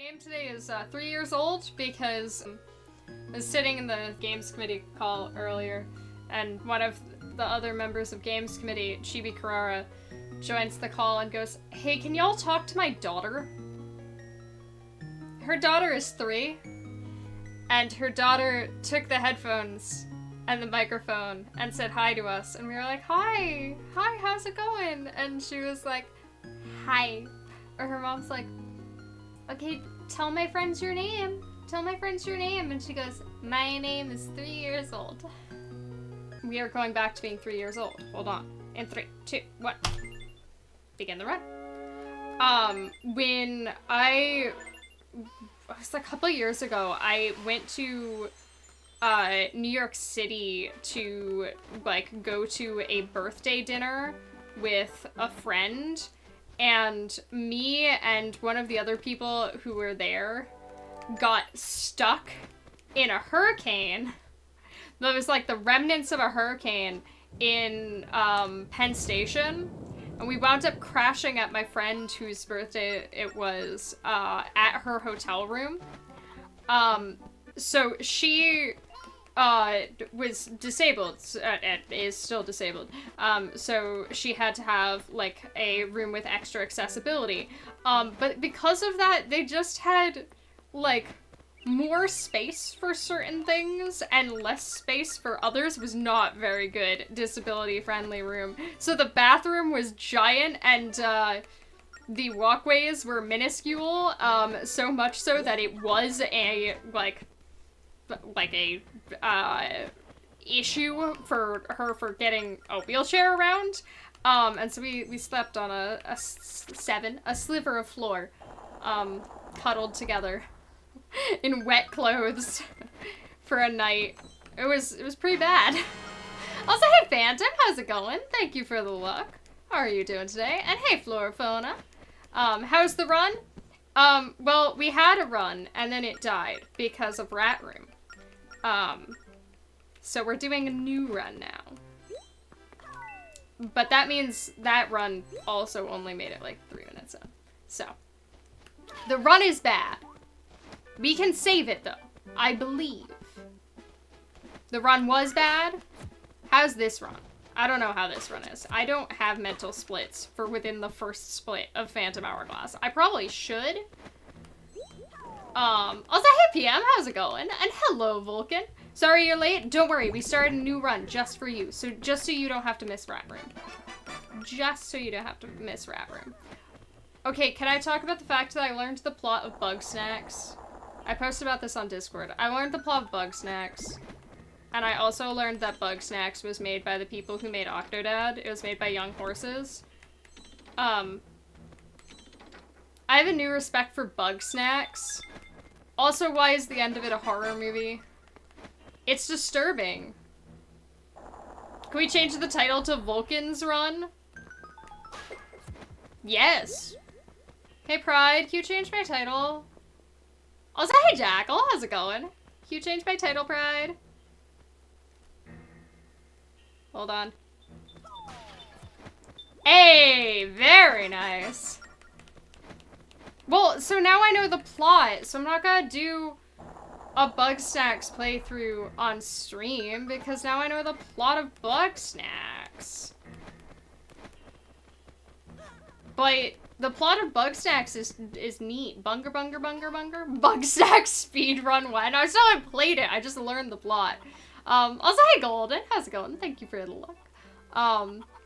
name today is 3 years old because I was sitting in the Games Committee call earlier, and one of the other members of Games Committee, Chibi Carrara, joins the call and goes, "Hey, can y'all talk to my daughter?" Her daughter is 3, and her daughter took the headphones and the microphone and said hi to us, and we were like, "Hi, how's it going?" And she was like, "Hi." Or her mom's like, "Okay, tell my friends your name. Tell my friends your name." And she goes, "My name is 3 years old." We are going back to being 3 years old. Hold on. In 3, 2, 1. Begin the run. When it was a couple years ago, I went to New York City to go to a birthday dinner with a friend, and me and one of the other people who were there got stuck in a hurricane. That was like the remnants of a hurricane in Penn Station. And we wound up crashing at my friend whose birthday it was at her hotel room. So she was disabled, and is still disabled. So she had to have like a room with extra accessibility. But because of that, they just had like more space for certain things and less space for others. Was not very good disability friendly room. So the bathroom was giant, and the walkways were minuscule, so much so that it was a issue for her for getting a wheelchair around. And so we slept on a sliver of floor, cuddled together in wet clothes for a night. It was pretty bad. Also, hey Phantom, how's it going? Thank you for the look. How are you doing today? And hey Florafona. How's the run? Well, we had a run and then it died because of Rat Room. So we're doing a new run now. But that means that run also only made it like 3 minutes in. So, the run is bad. We can save it though, I believe. The run was bad. How's this run? I don't know how this run is. I don't have mental splits for within the first split of Phantom Hourglass. I probably should. Also, hey PM, how's it going? And hello, Vulcan. Sorry you're late. Don't worry, we started a new run just for you. So just so you don't have to miss Rat Room. Just so you don't have to miss Rat Room. Okay, can I talk about the fact that I learned the plot of Bug Snacks? I posted about this on Discord. I learned the plot of Bug Snacks. And I also learned that Bug Snacks was made by the people who made Octodad. It was made by Young Horses. I have a new respect for Bug Snacks. Also, why is the end of it a horror movie? It's disturbing. Can we change the title to Vulcan's Run? Yes. Hey Pride, can you change my title? Also, hey Jackal, how's it going? Can you change my title, Pride? Hold on. Hey, very nice. Well, so now I know the plot, so I'm not gonna do a Bug Snacks playthrough on stream, because now I know the plot of Bug Snacks. But the plot of Bug Snacks is neat. Bunger. Bug Snacks speedrun 1. I still haven't played it, I just learned the plot. Also, hey Golden, how's it going? Thank you for the look.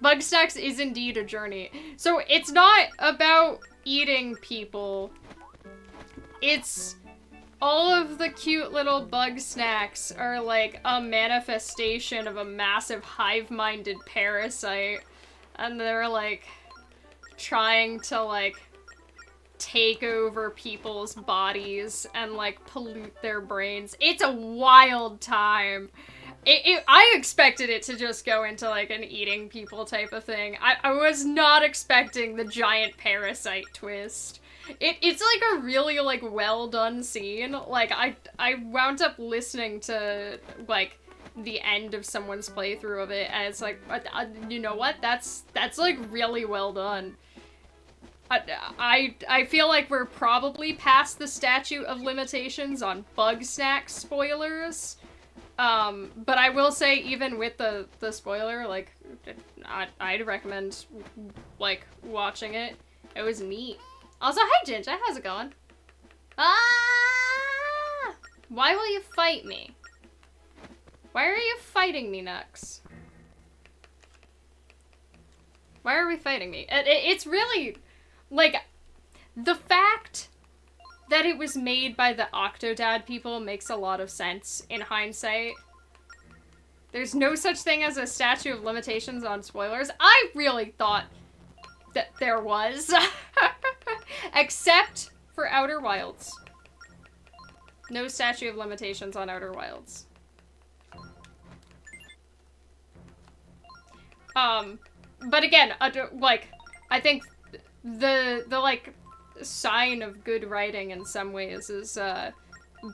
Bug Snacks is indeed a journey. So it's not about eating people. It's all of the cute little bug snacks are like a manifestation of a massive hive-minded parasite. And they're like trying to like take over people's bodies and like pollute their brains. It's a wild time. I expected it to just go into like an eating people type of thing. I was not expecting the giant parasite twist. It's like a really like well done scene. Like I wound up listening to like the end of someone's playthrough of it, and it's like, you know what? That's like really well done. I feel like we're probably past the statute of limitations on Bugsnax spoilers. But I will say, even with the spoiler, like, I'd recommend, like, watching it. It was neat. Also, hi Ginger, how's it going? Ah! Why will you fight me? Why are you fighting me, Nux? Why are we fighting me? It's really, like, the fact that it was made by the Octodad people makes a lot of sense in hindsight. There's no such thing as a statute of limitations on spoilers. I really thought that there was. Except for Outer Wilds. No statute of limitations on Outer Wilds. But again, like, I think the like, sign of good writing in some ways is,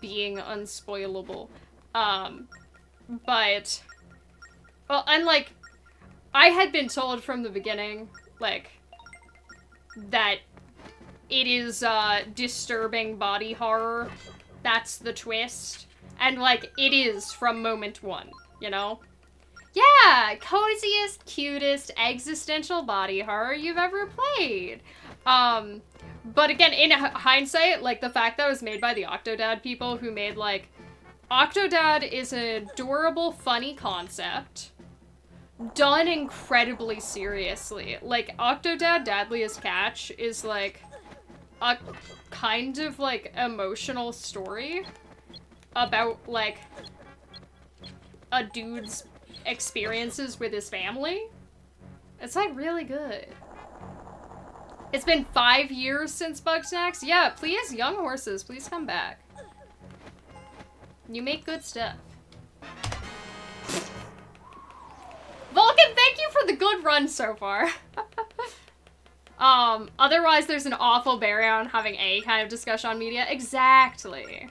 being unspoilable. But, well, and like, I had been told from the beginning, like, that it is, disturbing body horror. That's the twist. And, like, it is from moment one, you know? Yeah, coziest, cutest, existential body horror you've ever played. But again, in hindsight, like, the fact that it was made by the Octodad people who made, like, Octodad is an adorable, funny concept done incredibly seriously. Like, Octodad Deadliest Catch is, like, a kind of, like, emotional story about, like, a dude's experiences with his family. It's, like, really good. It's been 5 years since Bugsnax. Yeah, please, Young Horses, please come back. You make good stuff. Vulcan, thank you for the good run so far. Otherwise there's an awful barrier on having any kind of discussion on media. Exactly.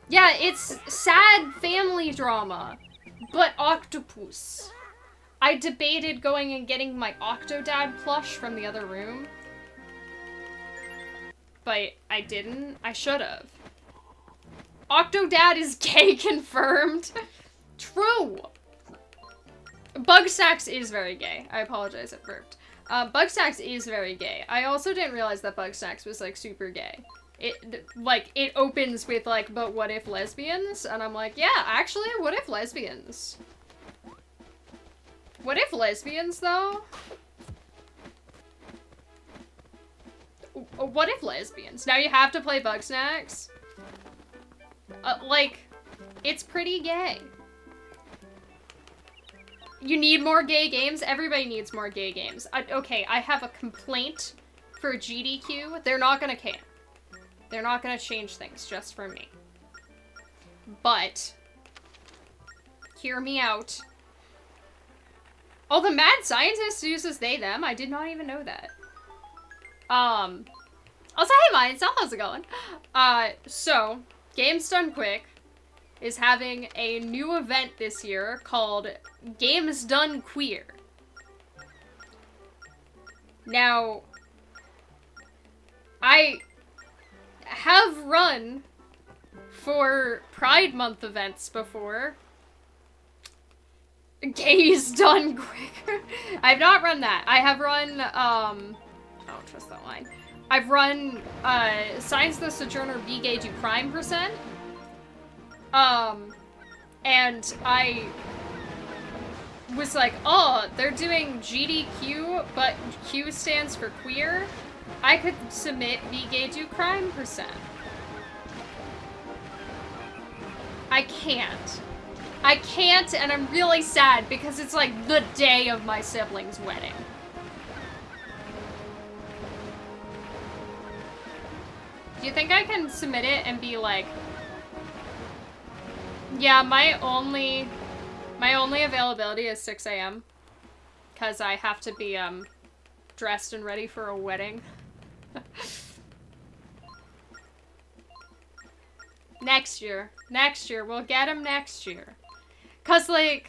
Yeah, it's sad family drama, but octopus. I debated going and getting my Octodad plush from the other room, but I didn't. I should've. Octodad is gay confirmed. True. Bugsnax is very gay. I apologize, it burped. Bugsnax is very gay. I also didn't realize that Bugsnax was, like, super gay. It opens with, like, but what if lesbians? And I'm like, yeah, actually, what if lesbians? What if lesbians, though? What if lesbians? Now you have to play Bugsnax? Like, it's pretty gay. You need more gay games? Everybody needs more gay games. Okay, I have a complaint for GDQ. They're not gonna care. They're not gonna change things just for me. But, hear me out. Oh, the mad scientist uses they, them. I did not even know that. Also, hey, Mindcell, how's it going? So, Games Done Quick is having a new event this year called Games Done Queer. Now, I have run for Pride Month events before. Gays Done Quick. I've not run that. I have run, I don't trust that line. I've run, Science the Sojourner Be Gay Do Crime %. And I was like, oh, they're doing GDQ, but Q stands for queer. I could submit Be Gay Do Crime %. I can't. I can't, and I'm really sad because it's like the day of my sibling's wedding. Do you think I can submit it and be like, yeah, my only availability is 6 a.m. because I have to be dressed and ready for a wedding. Next year, we'll get him next year. Cause like,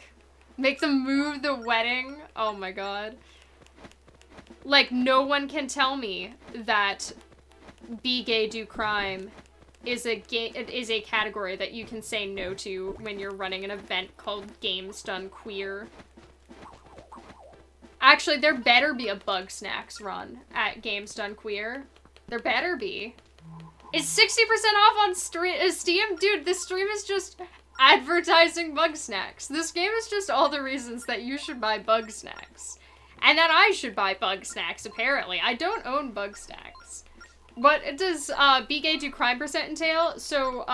make them move the wedding. Oh my god. Like, no one can tell me that Be Gay, Do Crime is a category that you can say no to when you're running an event called Games Done Queer. Actually, there better be a Bug Snacks run at Games Done Queer. There better be. It's 60% off on Steam? Dude, this stream is just advertising Bug Snacks. This game is just all the reasons that you should buy Bug Snacks. And that I should buy Bug Snacks, apparently. I don't own Bug Snacks. What does Be Gay, Do Crime percent entail? So,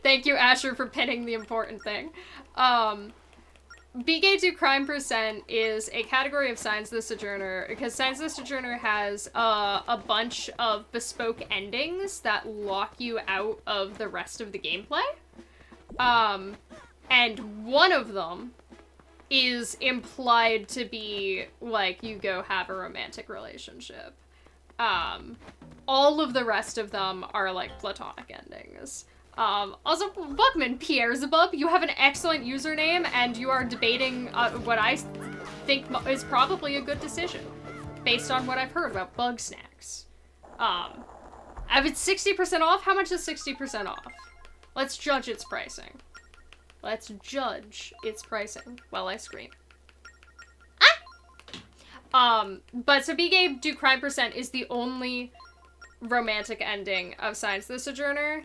thank you, Asher, for pinning the important thing. Be Gay, Do Crime percent is a category of Signs of the Sojourner, because Signs of the Sojourner has a bunch of bespoke endings that lock you out of the rest of the gameplay. And one of them is implied to be, like, you go have a romantic relationship. All of the rest of them are, like, platonic endings. Also, Bugman Pierzebub, you have an excellent username, and you are debating what I think is probably a good decision, based on what I've heard about Bug Snacks. If it's 60% off, how much is 60% off? Let's judge its pricing. Let's judge its pricing while I scream. But so Be Gay, Do Crime percent is the only romantic ending of Signs of the Sojourner.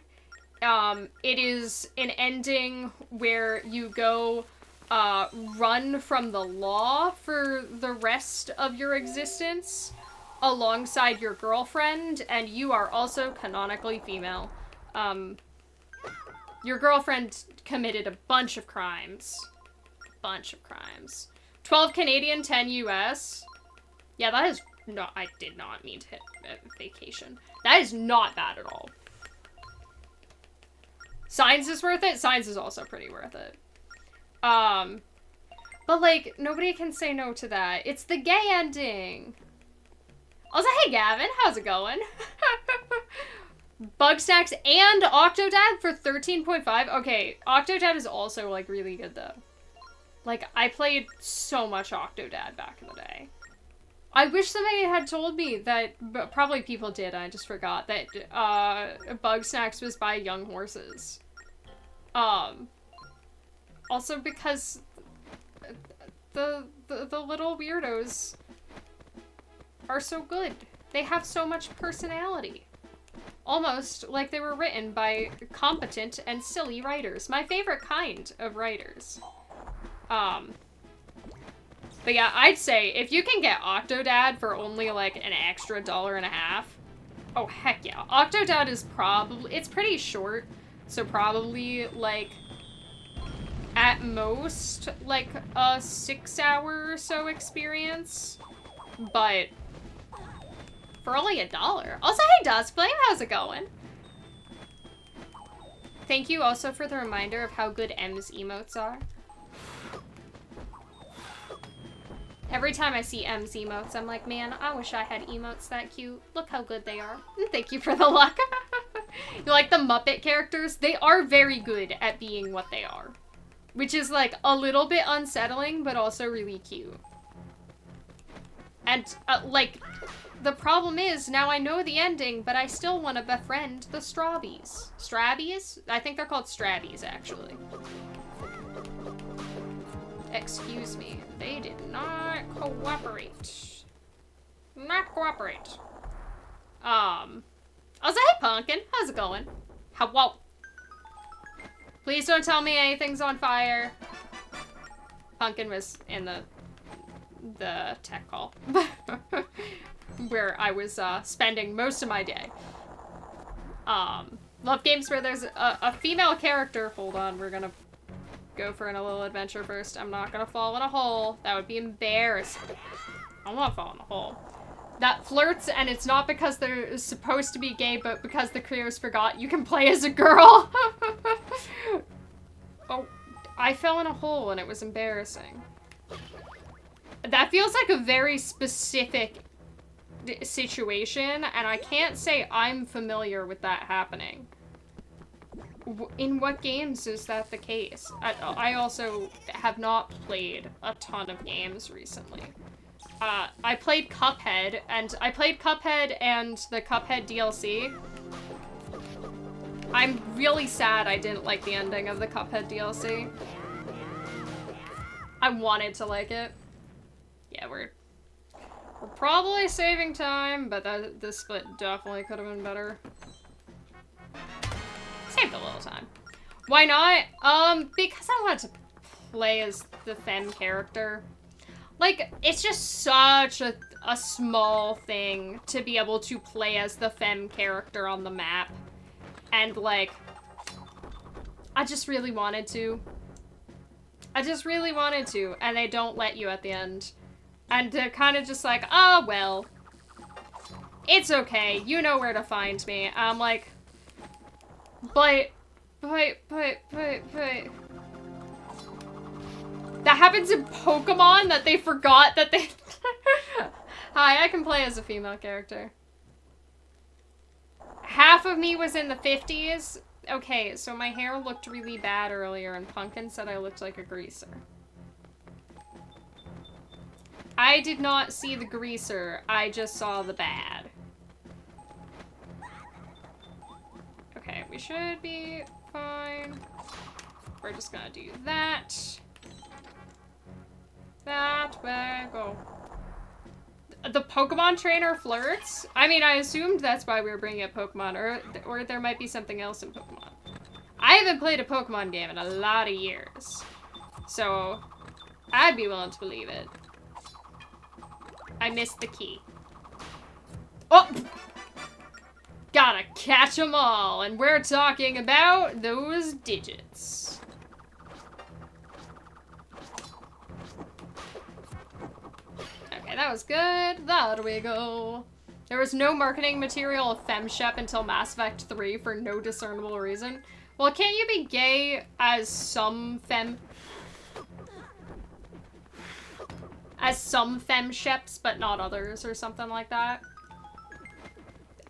It is an ending where you go, run from the law for the rest of your existence alongside your girlfriend, and you are also canonically female. Your girlfriend committed a bunch of crimes. 12 Canadian, 10 US. Yeah, that is not, I did not mean to hit vacation. That is not bad at all. Signs is worth it? Signs is also pretty worth it. But like, nobody can say no to that. It's the gay ending. Also, hey Gavin, how's it going? Bug Snacks and Octodad for 13.5. Okay, Octodad is also like really good though. Like, I played so much Octodad back in the day. I wish somebody had told me that, but probably people did, I just forgot, that Bug Snacks was by Young Horses. Also because the little weirdos are so good. They have so much personality. Almost like they were written by competent and silly writers. My favorite kind of writers. But yeah, I'd say if you can get Octodad for only like an extra $1.50, oh heck yeah. Octodad is probably, it's pretty short, so probably like at most like a 6-hour or so experience, but for only $1. Also, hey Duskflame, how's it going? Thank you also for the reminder of how good M's emotes are. Every time I see M's emotes, I'm like, man, I wish I had emotes that cute. Look how good they are. Thank you for the luck. You like the Muppet characters? They are very good at being what they are. Which is like a little bit unsettling, but also really cute. And like, the problem is, now I know the ending, but I still want to befriend the Strawbies. Strabbies? I think they're called Strabbies, actually. Excuse me. They did not cooperate. Not cooperate. Also, hey Pumpkin, how's it going? Whoa. Please don't tell me anything's on fire. Pumpkin was in the tech call. Where I was spending most of my day. Love games where there's a female character. Hold on, we're gonna go for a little adventure first. I'm not gonna fall in a hole. That would be embarrassing. I won't fall in a hole. That flirts, and it's not because they're supposed to be gay, but because the creators forgot you can play as a girl. Oh, I fell in a hole and it was embarrassing. That feels like a very specific situation, and I can't say I'm familiar with that happening. In what games is that the case? I also have not played a ton of games recently. I played Cuphead and the Cuphead DLC. I'm really sad I didn't like the ending of the Cuphead DLC. I wanted to like it. Yeah, we're probably saving time, but this split definitely could have been better. Saved a little time. Why not? Because I wanted to play as the femme character. Like, it's just such a small thing to be able to play as the femme character on the map. And, like, I just really wanted to. And they don't let you at the end. And they're kind of just like, oh, well. It's okay. You know where to find me. I'm like, but. That happens in Pokemon that they forgot that they... Hi, I can play as a female character. Half of me was in the 50s. Okay, so my hair looked really bad earlier and Pumpkin said I looked like a greaser. I did not see the greaser. I just saw the bad. Okay, we should be fine. We're just gonna do that. That way go. The Pokemon trainer flirts? I mean, I assumed that's why we were bringing up Pokemon, or there might be something else in Pokemon. I haven't played a Pokemon game in a lot of years, so I'd be willing to believe it. I missed the key. Oh! Gotta catch them all, and we're talking about those digits. Okay, that was good. There we go. There was no marketing material of FemShep until Mass Effect 3 for no discernible reason. Well, can't you be gay as some FemSheps, but not others, or something like that?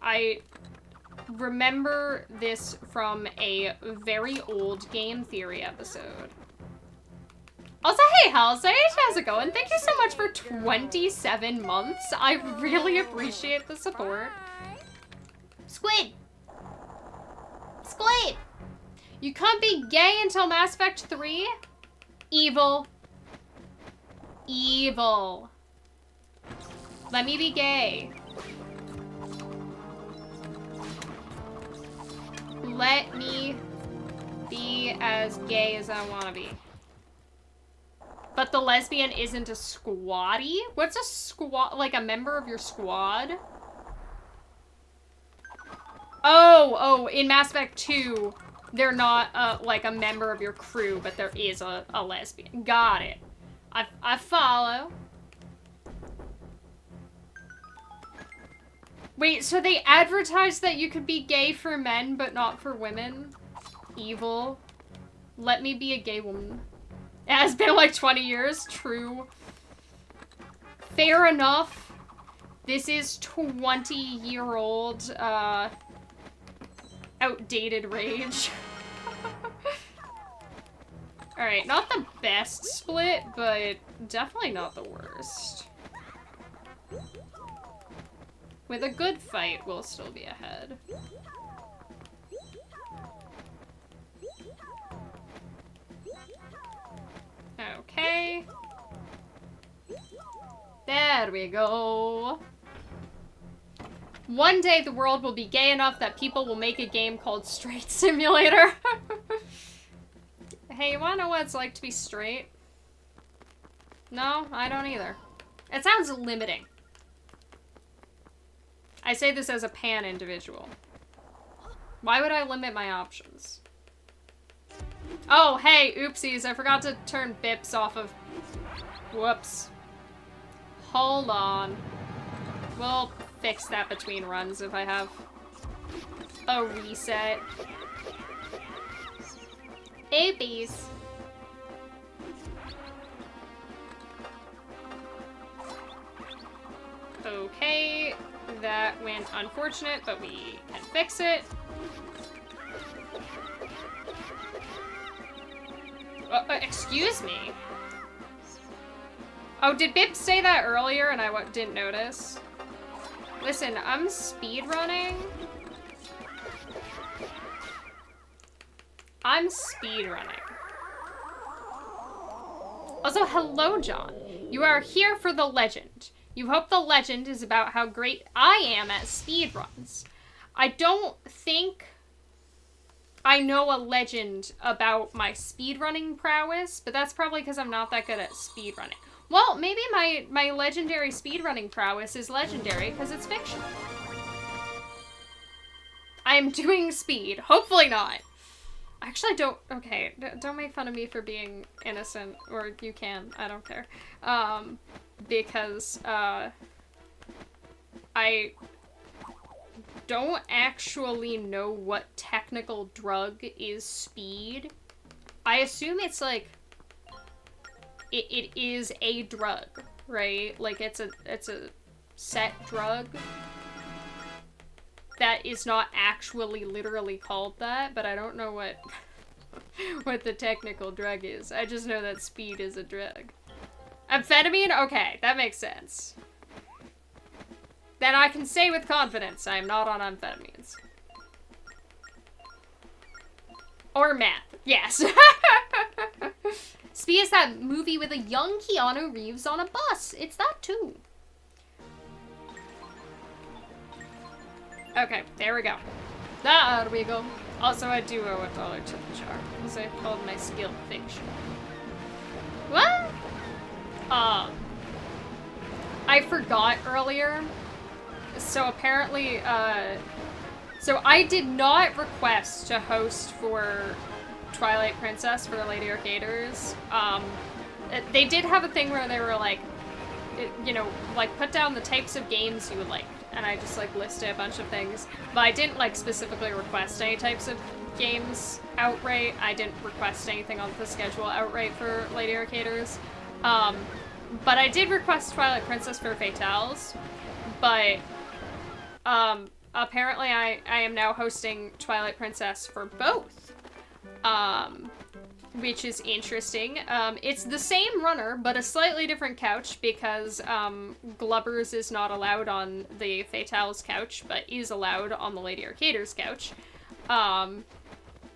I remember this from a very old Game Theory episode. Also, hey, Halsey, how's it going? Thank you so much for 27 months. I really appreciate the support. Squid! Squid! You can't be gay until Mass Effect 3? Evil. Evil. Let me be gay. Let me be as gay as I want to be. But the lesbian isn't a squatty? What's a squad? Like a member of your squad? Oh, in Mass Effect 2, they're not like a member of your crew, but there is a lesbian. Got it. I follow. Wait, so they advertised that you could be gay for men, but not for women? Evil. Let me be a gay woman. It has been like 20 years, true. Fair enough. This is 20-year-old, outdated rage. Alright, not the best split, but definitely not the worst. With a good fight, we'll still be ahead. Okay. There we go. One day the world will be gay enough that people will make a game called Straight Simulator. Hey, you wanna know what it's like to be straight? No, I don't either. It sounds limiting. I say this as a pan individual. Why would I limit my options? Oh, hey, oopsies, I forgot to turn bips off of... Whoops. Hold on. We'll fix that between runs if I have a reset. Oopies. Okay, that went unfortunate, but we can fix it. Excuse me. Oh, did Bib say that earlier and I didn't notice? Listen, I'm speedrunning. I'm speedrunning. Also, hello, John. You are here for the legend. You hope the legend is about how great I am at speedruns. I don't think I know a legend about my speedrunning prowess, but that's probably because I'm not that good at speedrunning. Well, maybe my legendary speedrunning prowess is legendary because it's fiction. I am doing speed. Hopefully not. Actually, don't make fun of me for being innocent, or you can, I don't care. Because, I don't actually know what technical drug is speed. I assume it's like, it is a drug, right? Like, it's a set drug that is not actually literally called that, but I don't know what what the technical drug is. I just know that speed is a drug. Amphetamine? Okay, that makes sense. Then I can say with confidence I am not on amphetamines. Or meth. Yes. Speed is that movie with a young Keanu Reeves on a bus. It's that too. Okay, there we go. There we go. Also, I do owe $1 to the jar, because I called my skill fiction. What? I forgot earlier. So apparently, so I did not request to host for Twilight Princess for Lady Arcaders. They did have a thing where they were like, you know, like put down the types of games you would like. And I just like listed a bunch of things, but I didn't like specifically request any types of games outright. I didn't request anything on the schedule outright for Lady Arcaders. But I did request Twilight Princess for Fatales, but apparently I am now hosting Twilight Princess for both, which is interesting. It's the same runner, but a slightly different couch because Glubbers is not allowed on the Fatales couch, but is allowed on the Lady Arcaders couch.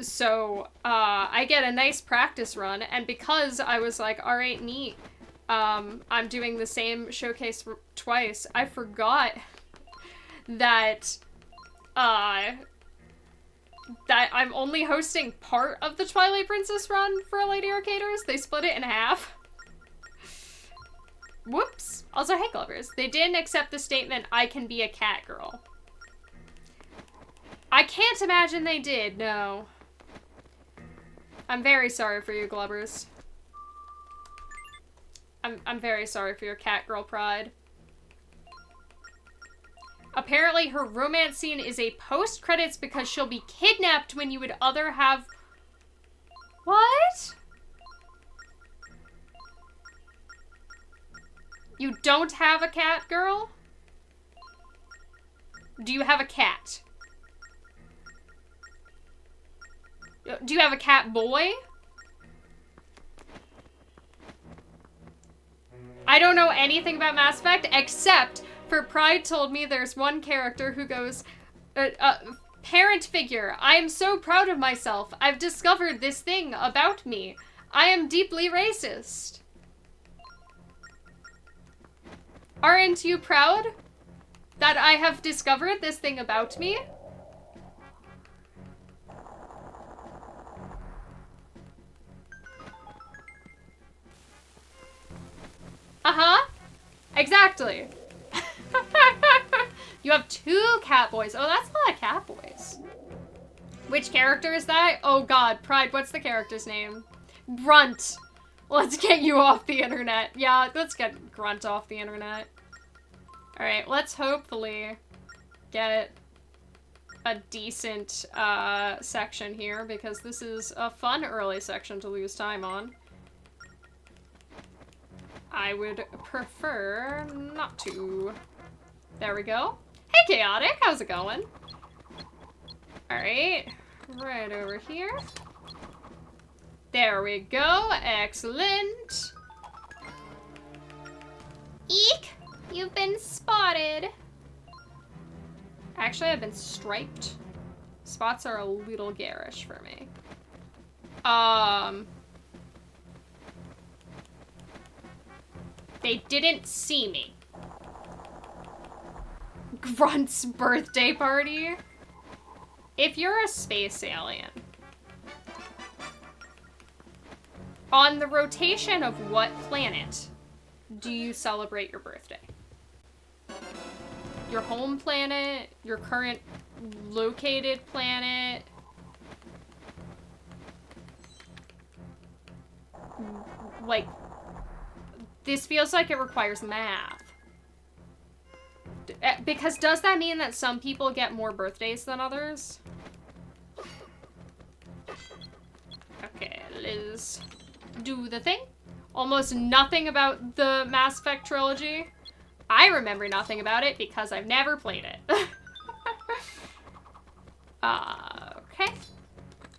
So I get a nice practice run, and because I was like, alright, neat, I'm doing the same showcase twice, I forgot that that I'm only hosting part of the Twilight Princess run for Lady Arcaders. They split it in half. Whoops. Also, hey, Glovers. They didn't accept the statement, I can be a cat girl. I can't imagine they did, no. I'm very sorry for you, Glubbers. I'm very sorry for your cat girl pride. Apparently her romance scene is a post-credits because she'll be kidnapped when you would other have... What? You don't have a cat girl? Do you have a cat? Do you have a cat boy? I don't know anything about Mass Effect except for Pride told me there's one character who goes, parent figure, I am so proud of myself. I've discovered this thing about me. I am deeply racist. Aren't you proud that I have discovered this thing about me? Uh-huh. Exactly. You have 2 cat boys. Oh, that's a lot of cat boys. Which character is that? Oh god, Pride, what's the character's name? Grunt. Let's get you off the internet. Yeah, let's get Grunt off the internet. Alright, let's hopefully get a decent section here, because this is a fun early section to lose time on. I would prefer not to. There we go. Hey, Chaotic, how's it going? Alright, right over here. There we go, excellent. Eek! You've been spotted. Actually, I've been striped. Spots are a little garish for me. They didn't see me. Grunt's birthday party? If you're a space alien, on the rotation of what planet do you celebrate your birthday? Your home planet? Your current located planet? Like, this feels like it requires math. Because does that mean that some people get more birthdays than others? Okay, Liz. Do the thing. Almost nothing about the Mass Effect trilogy. I remember nothing about it because I've never played it. Okay.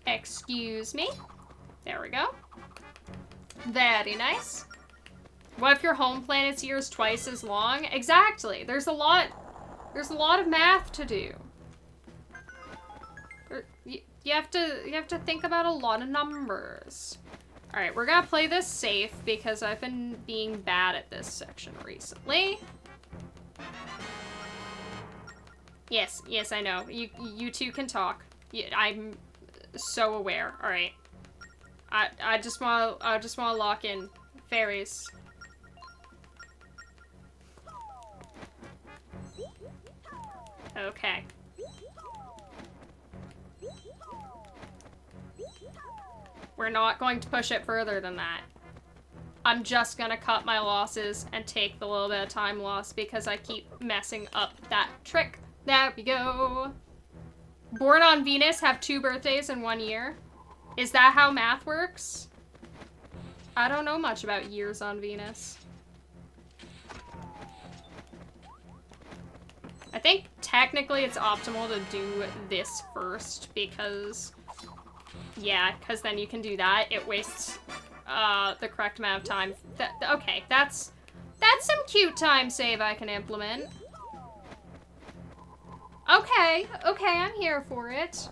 Excuse me. There we go. Very nice. What if your home planet's year is twice as long? Exactly. There's a lot of math to do. You have to think about a lot of numbers. All right, we're gonna play this safe because I've been being bad at this section recently. Yes, I know. You two can talk. I'm so aware. All right. I just wanna lock in fairies. Okay. We're not going to push it further than that. I'm just gonna cut my losses and take the little bit of time loss because I keep messing up that trick. There we go. Born on Venus have 2 birthdays in 1 year. Is that how math works? I don't know much about years on Venus. I think technically it's optimal to do this first because, yeah, because then you can do that. It wastes the correct amount of time. Okay, that's some cute time save I can implement. Okay, I'm here for it.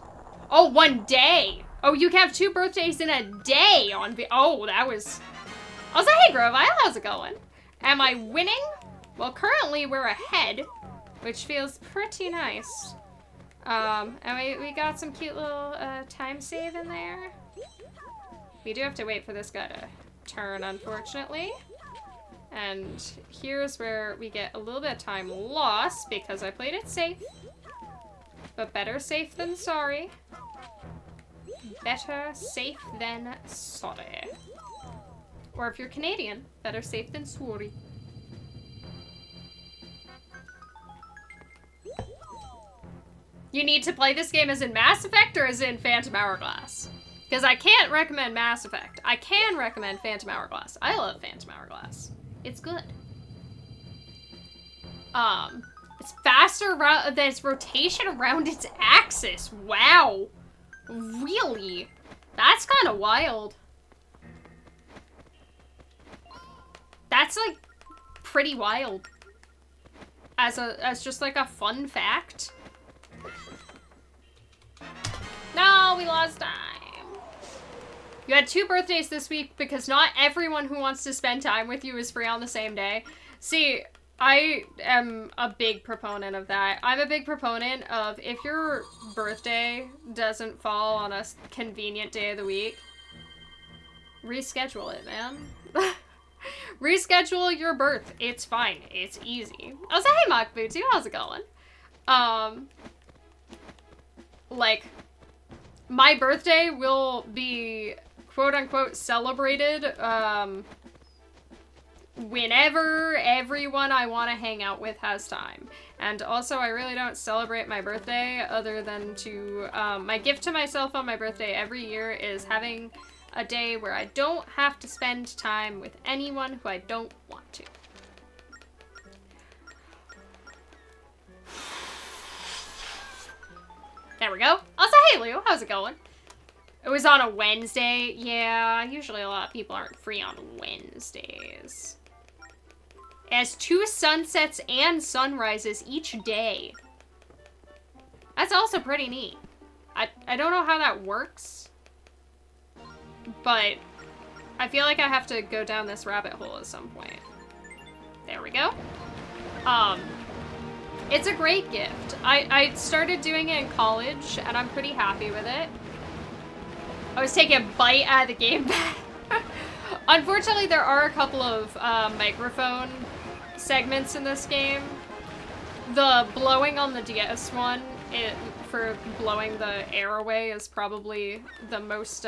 Oh, 1 day. Oh, you can have 2 birthdays in a day on oh, that was... I was like, hey, Grovile, how's it going? Am I winning? Well, currently we're ahead, which feels pretty nice. And we got some cute little time save in there. We do have to wait for this guy to turn, unfortunately. And here's where we get a little bit of time lost because I played it safe. But better safe than sorry. Better safe than sorry. Or if you're Canadian, better safe than sorry. You need to play this game as in Mass Effect or as in Phantom Hourglass? Because I can't recommend Mass Effect. I can recommend Phantom Hourglass. I love Phantom Hourglass. It's good. It's faster than its rotation around its axis. Wow. Really? That's kind of wild. That's like pretty wild. As just like a fun fact. No, we lost time. You had 2 birthdays this week because not everyone who wants to spend time with you is free on the same day. See, I am a big proponent of that. I'm a big proponent of if your birthday doesn't fall on a convenient day of the week, reschedule it, man. Reschedule your birth. It's fine. It's easy. I was like, hey, Mock Booty, how's it going? Like, my birthday will be quote-unquote celebrated, whenever everyone I want to hang out with has time. And also, I really don't celebrate my birthday other than to, my gift to myself on my birthday every year is having a day where I don't have to spend time with anyone who I don't want to. There we go. Also, hey Lou, how's it going? It was on a Wednesday. Yeah, usually a lot of people aren't free on Wednesdays. It has 2 sunsets and sunrises each day. That's also pretty neat. I don't know how that works, but I feel like I have to go down this rabbit hole at some point. There we go. It's a great gift. I started doing it in college, and I'm pretty happy with it. I was taking a bite out of the gamepad. Unfortunately, there are a couple of microphone segments in this game. The blowing on the DS one, for blowing the air away, is probably the most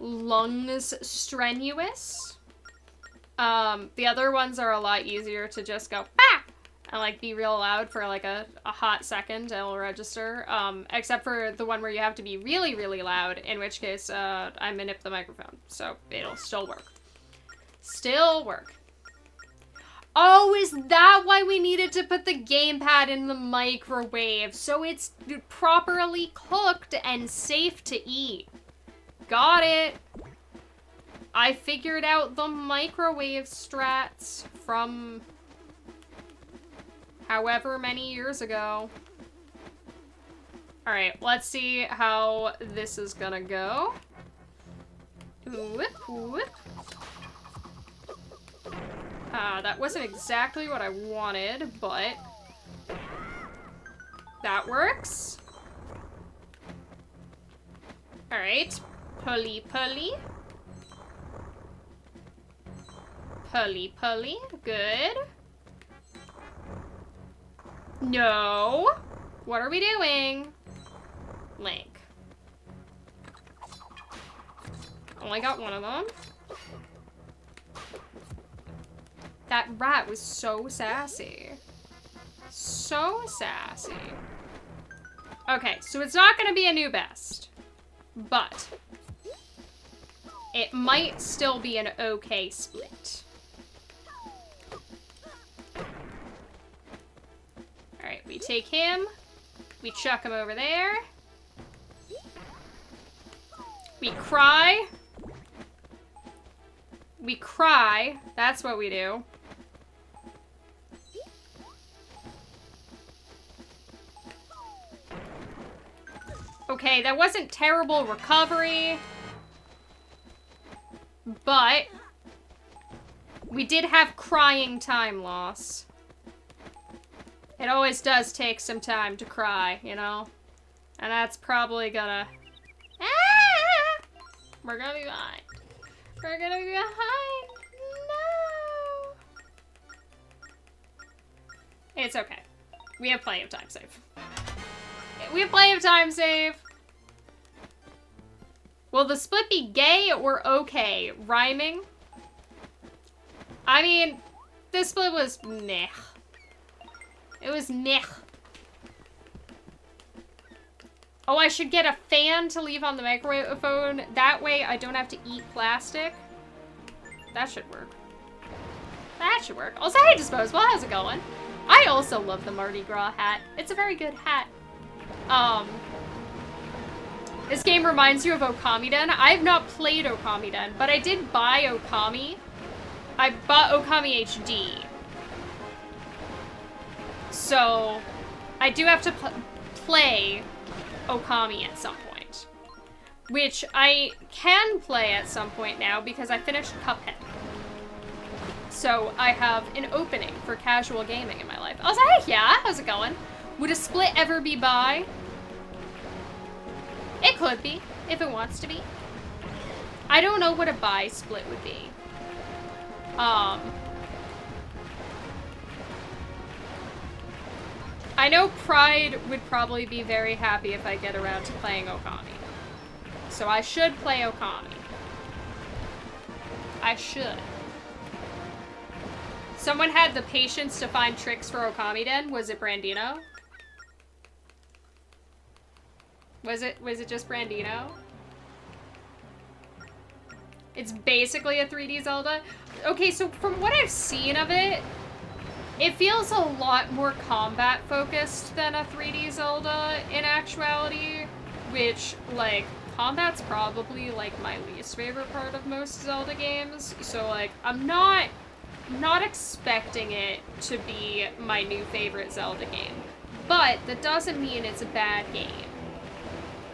lungs strenuous. The other ones are a lot easier to just go, bah! And like be real loud for like a hot second, it'll register. Except for the one where you have to be really, really loud, in which case I manip the microphone, so it'll still work. Still work. Oh, is that why we needed to put the gamepad in the microwave? So it's properly cooked and safe to eat. Got it. I figured out the microwave strats from however many years ago. Alright, let's see how this is gonna go. Whoop, whoop. That wasn't exactly what I wanted, but that works. Alright, pulley, pulley. Pulley, pulley, good. No. What are we doing? Link. Only got one of them. That rat was so sassy. So sassy. Okay, so it's not gonna be a new best, but it might still be an okay split. Alright, we take him. We chuck him over there. We cry. We cry. That's what we do. Okay, that wasn't terrible recovery, but we did have crying time loss. It always does take some time to cry, you know? And that's probably gonna... Ah! We're gonna be behind. We're gonna be behind. No! It's okay. We have plenty of time save. We have plenty of time save. Will the split be gay or okay? Rhyming? I mean, this split was meh. It was meh. Oh, I should get a fan to leave on the microphone. That way I don't have to eat plastic. That should work. That should work. Also, hey, Disposable, how's it going? I also love the Mardi Gras hat. It's a very good hat. This game reminds you of Okamiden. I've not played Okamiden, but I did buy Okami. I bought Okami HD. So, I do have to play Okami at some point. Which I can play at some point now because I finished Cuphead. So, I have an opening for casual gaming in my life. I was like, hey, yeah, how's it going? Would a split ever be bi? It could be, if it wants to be. I don't know what a bi split would be. I know Pride would probably be very happy if I get around to playing Okami. So I should play Okami. I should. Someone had the patience to find tricks for Okamiden. Was it Brandino? Was it just Brandino? It's basically a 3D Zelda. Okay, so from what I've seen of it, it feels a lot more combat focused than a 3D Zelda in actuality, which, like, combat's probably, like, my least favorite part of most Zelda games. So, like, I'm not not expecting it to be my new favorite Zelda game, but that doesn't mean it's a bad game.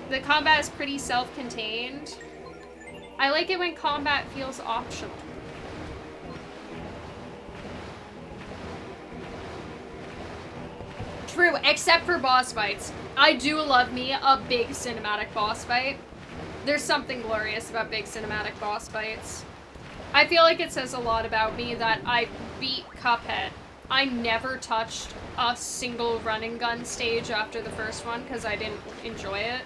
The combat is pretty self-contained. I like it when combat feels optional. True, except for boss fights. I do love me a big cinematic boss fight. There's something glorious about big cinematic boss fights. I feel like it says a lot about me that I beat Cuphead. I never touched a single run and gun stage after the first one because I didn't enjoy it.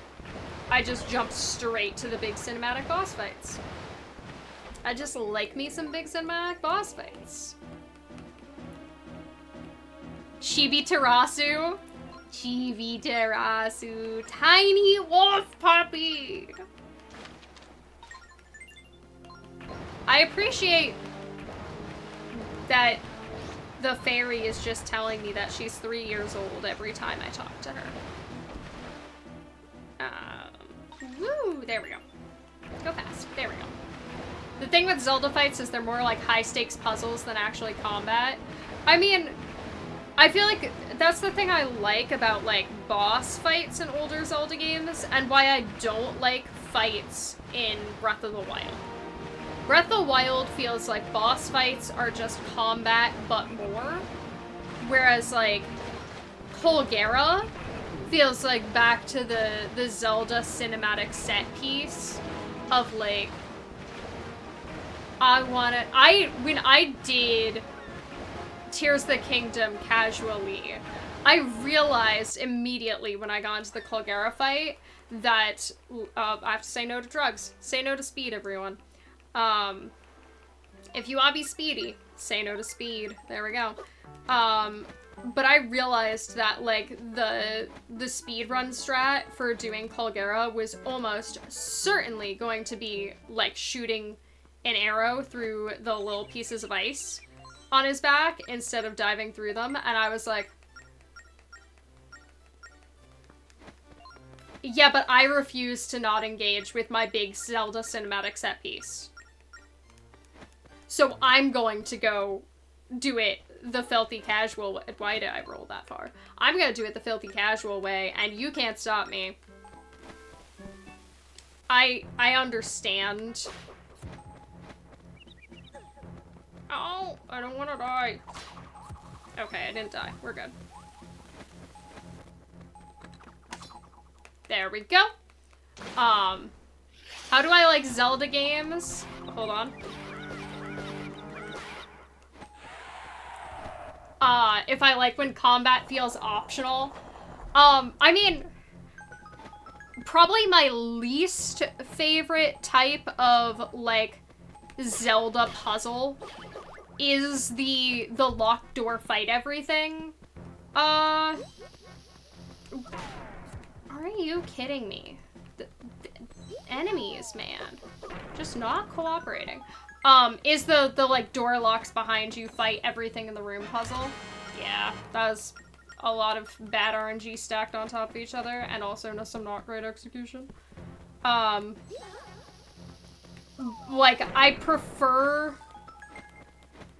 I just jumped straight to the big cinematic boss fights. I just like me some big cinematic boss fights. Chibi Tarasu. Chibi Tarasu. Tiny wolf puppy. I appreciate that the fairy is just telling me that she's 3 years old every time I talk to her. Woo, there we go. Go fast. There we go. The thing with Zelda fights is they're more like high-stakes puzzles than actually combat. I mean, I feel like that's the thing I like about, like, boss fights in older Zelda games, and why I don't like fights in Breath of the Wild. Breath of the Wild feels like boss fights are just combat, but more. Whereas, like, Hourglass feels like back to the Zelda cinematic set piece of, like, when I did Tears of the Kingdom casually, I realized immediately when I got into the Hourglass fight that I have to say no to drugs. Say no to speed, everyone. If you want to be speedy, say no to speed. There we go. But I realized that, like, the speedrun strat for doing Hourglass was almost certainly going to be, like, shooting an arrow through the little pieces of ice on his back instead of diving through them, and I was like, yeah, but I refuse to not engage with my big Zelda cinematic set piece. So I'm going to go do it the filthy casual way. Why did I roll that far? I'm gonna do it the filthy casual way, and you can't stop me. I understand. Oh, I don't want to die. Okay, I didn't die. We're good. There we go. How do I like Zelda games? Hold on. If I like when combat feels optional. I mean, probably my least favorite type of, like, Zelda puzzle is the locked door fight everything. Are you kidding me? The enemies, man. Just not cooperating. Is the like door locks behind you fight everything in the room puzzle? Yeah, that was a lot of bad RNG stacked on top of each other, and also some not great execution. Like, I prefer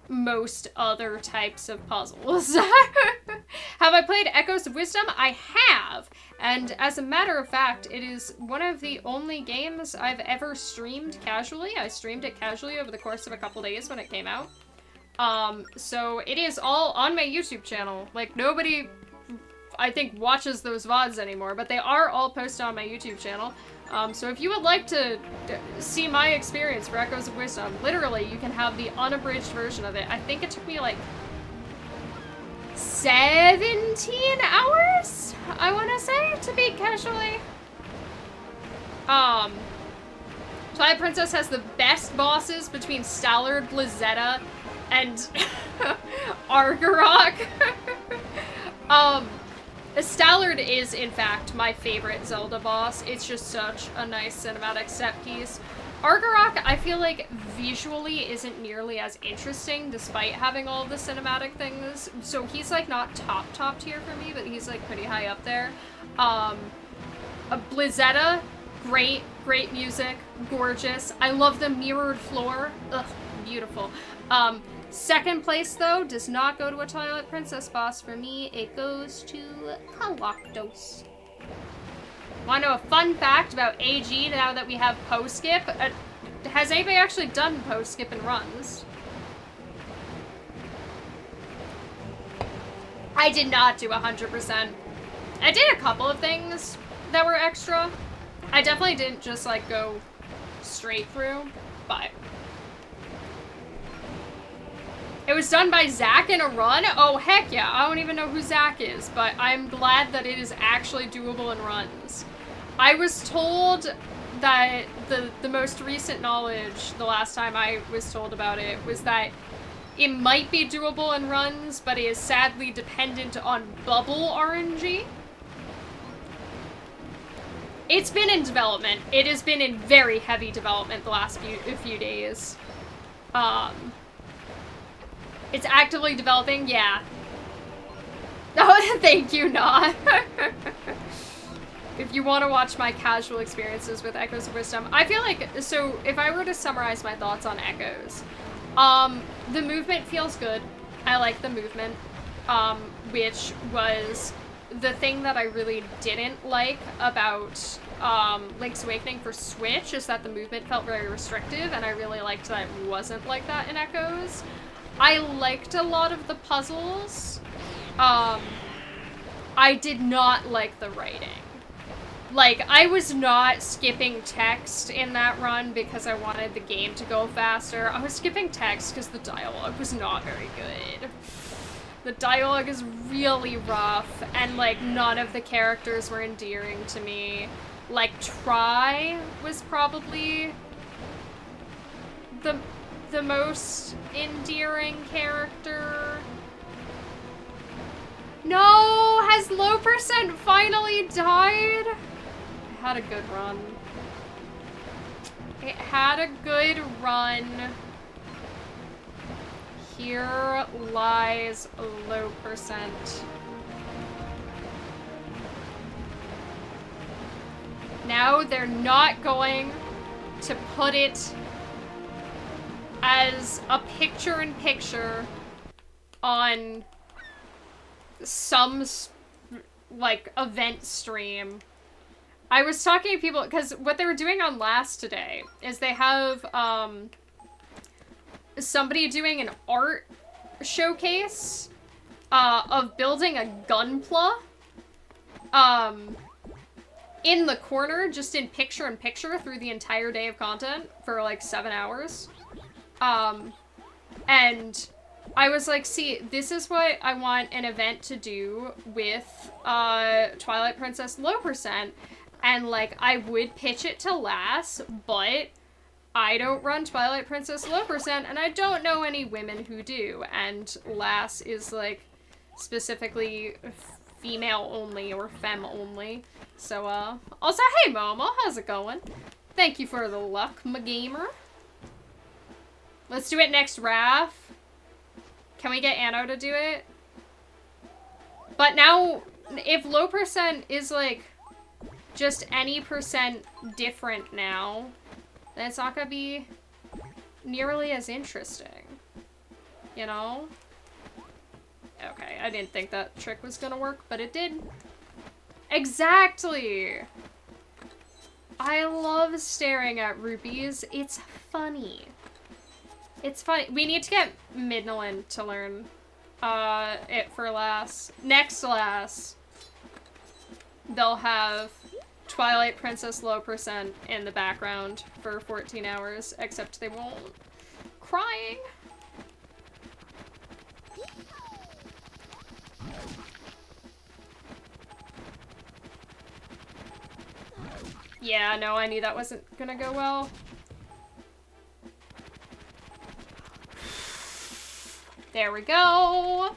most other types of puzzles. Have I played Echoes of Wisdom? I have, and as a matter of fact, it is one of the only games I've ever streamed casually. I streamed it casually over the course of a couple days when it came out. So it is all on my YouTube channel. Like, nobody, I think, watches those VODs anymore, but they are all posted on my YouTube channel. So if you would like to see my experience for Echoes of Wisdom, literally, you can have the unabridged version of it. I think it took me, like, 17 hours, I want to say, to beat casually. Twilight Princess has the best bosses between Stallard, Blizzetta, and Argarok. Stallard is, in fact, my favorite Zelda boss. It's just such a nice cinematic set piece. Argarok, I feel like, visually isn't nearly as interesting, despite having all of the cinematic things. So he's, like, not top tier for me, but he's, like, pretty high up there. Blizzetta, great music, gorgeous. I love the mirrored floor. Ugh, beautiful. Second place, though, does not go to a Twilight Princess boss for me. It goes to Kaloctos. Want to know a fun fact about AG now that we have post-skip? Has anybody actually done post-skip and runs? I did not do 100%. I did a couple of things that were extra. I definitely didn't just, like, go straight through, but... It was done by Zach in a run? Oh, heck yeah. I don't even know who Zach is, but I'm glad that it is actually doable in runs. I was told that the most recent knowledge, the last time I was told about it, was that it might be doable in runs, but it is sadly dependent on bubble RNG. It's been in development. It has been in very heavy development the last few days. It's actively developing, yeah. Oh, thank you, Nah. If you want to watch my casual experiences with Echoes of Wisdom, I feel like, so if I were to summarize my thoughts on Echoes, the movement feels good. I like the movement, which was the thing that I really didn't like about Link's Awakening for Switch, is that the movement felt very restrictive, and I really liked that it wasn't like that in Echoes. I liked a lot of the puzzles. I did not like the writing. Like, I was not skipping text in that run because I wanted the game to go faster. I was skipping text because the dialogue was not very good. The dialogue is really rough, and, like, none of the characters were endearing to me. Like, Try was probably the most endearing character. No! Has Low Percent finally died? It had a good run. It had a good run. Here lies Low Percent. Now they're not going to put it as a picture-in-picture on some, like, event stream. I was talking to people, because what they were doing on Last today is they have, somebody doing an art showcase, of building a gunpla, in the corner, just in picture-in-picture through the entire day of content for, like, 7 hours. And I was like, see, this is what I want an event to do with, Twilight Princess Low Percent. And, like, I would pitch it to Lass, but I don't run Twilight Princess Low Percent, and I don't know any women who do. And Lass is, like, specifically female only or femme only. So, also, hey, Momo, how's it going? Thank you for the luck, my gamer. Let's do it next Raph. Can we get Anno to do it? But now, if Low Percent is, like, just any percent different now, then it's not gonna be nearly as interesting. You know? Okay, I didn't think that trick was gonna work, but it did. Exactly! I love staring at rupees. It's funny. It's funny. We need to get Midnaland to learn it for Lass. Next Lass, they'll have Twilight Princess Low Percent in the background for 14 hours, except they won't. Crying. Yeah, no, I knew that wasn't gonna go well. There we go.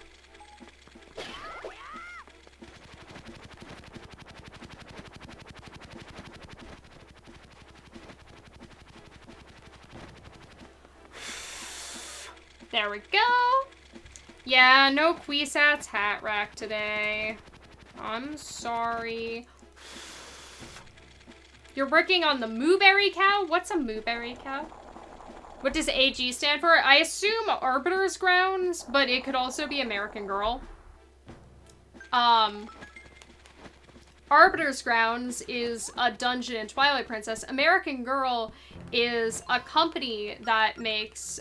There we go. Yeah, no Quisat's hat rack today. I'm sorry. You're working on the Mooberry cow? What's a Mooberry cow? What does AG stand for? I assume Arbiter's Grounds, but it could also be American Girl. Arbiter's Grounds is a dungeon in Twilight Princess. American Girl is a company that makes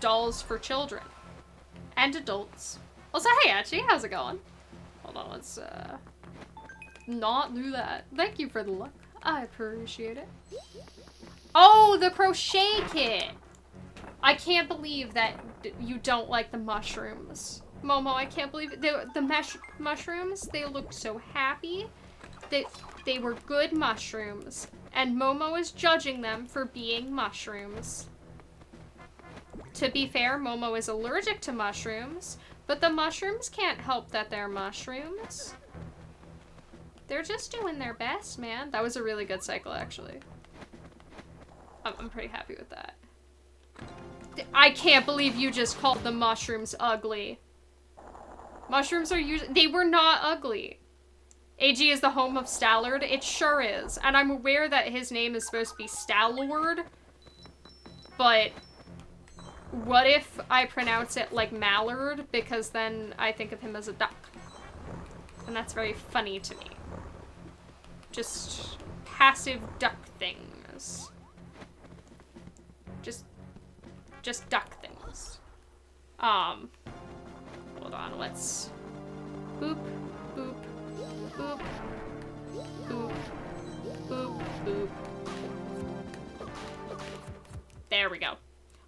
dolls for children and adults. Also, hey, Achi, how's it going? Hold on, let's not do that. Thank you for the look. I appreciate it. Oh, the crochet kit! I can't believe that you don't like the mushrooms. Momo, I can't believe it. The mushrooms, they look so happy. They were good mushrooms. And Momo is judging them for being mushrooms. To be fair, Momo is allergic to mushrooms, but the mushrooms can't help that they're mushrooms. They're just doing their best, man. That was a really good cycle, actually. I'm pretty happy with that. I can't believe you just called the mushrooms ugly. Mushrooms are usually— they were not ugly. AG is the home of Stallard. It sure is. And I'm aware that his name is supposed to be Stallord. But what if I pronounce it like Mallard? Because then I think of him as a duck. And that's very funny to me. Just passive duck things. Just duck things. Hold on, let's boop, boop, boop, boop, boop, boop. There we go.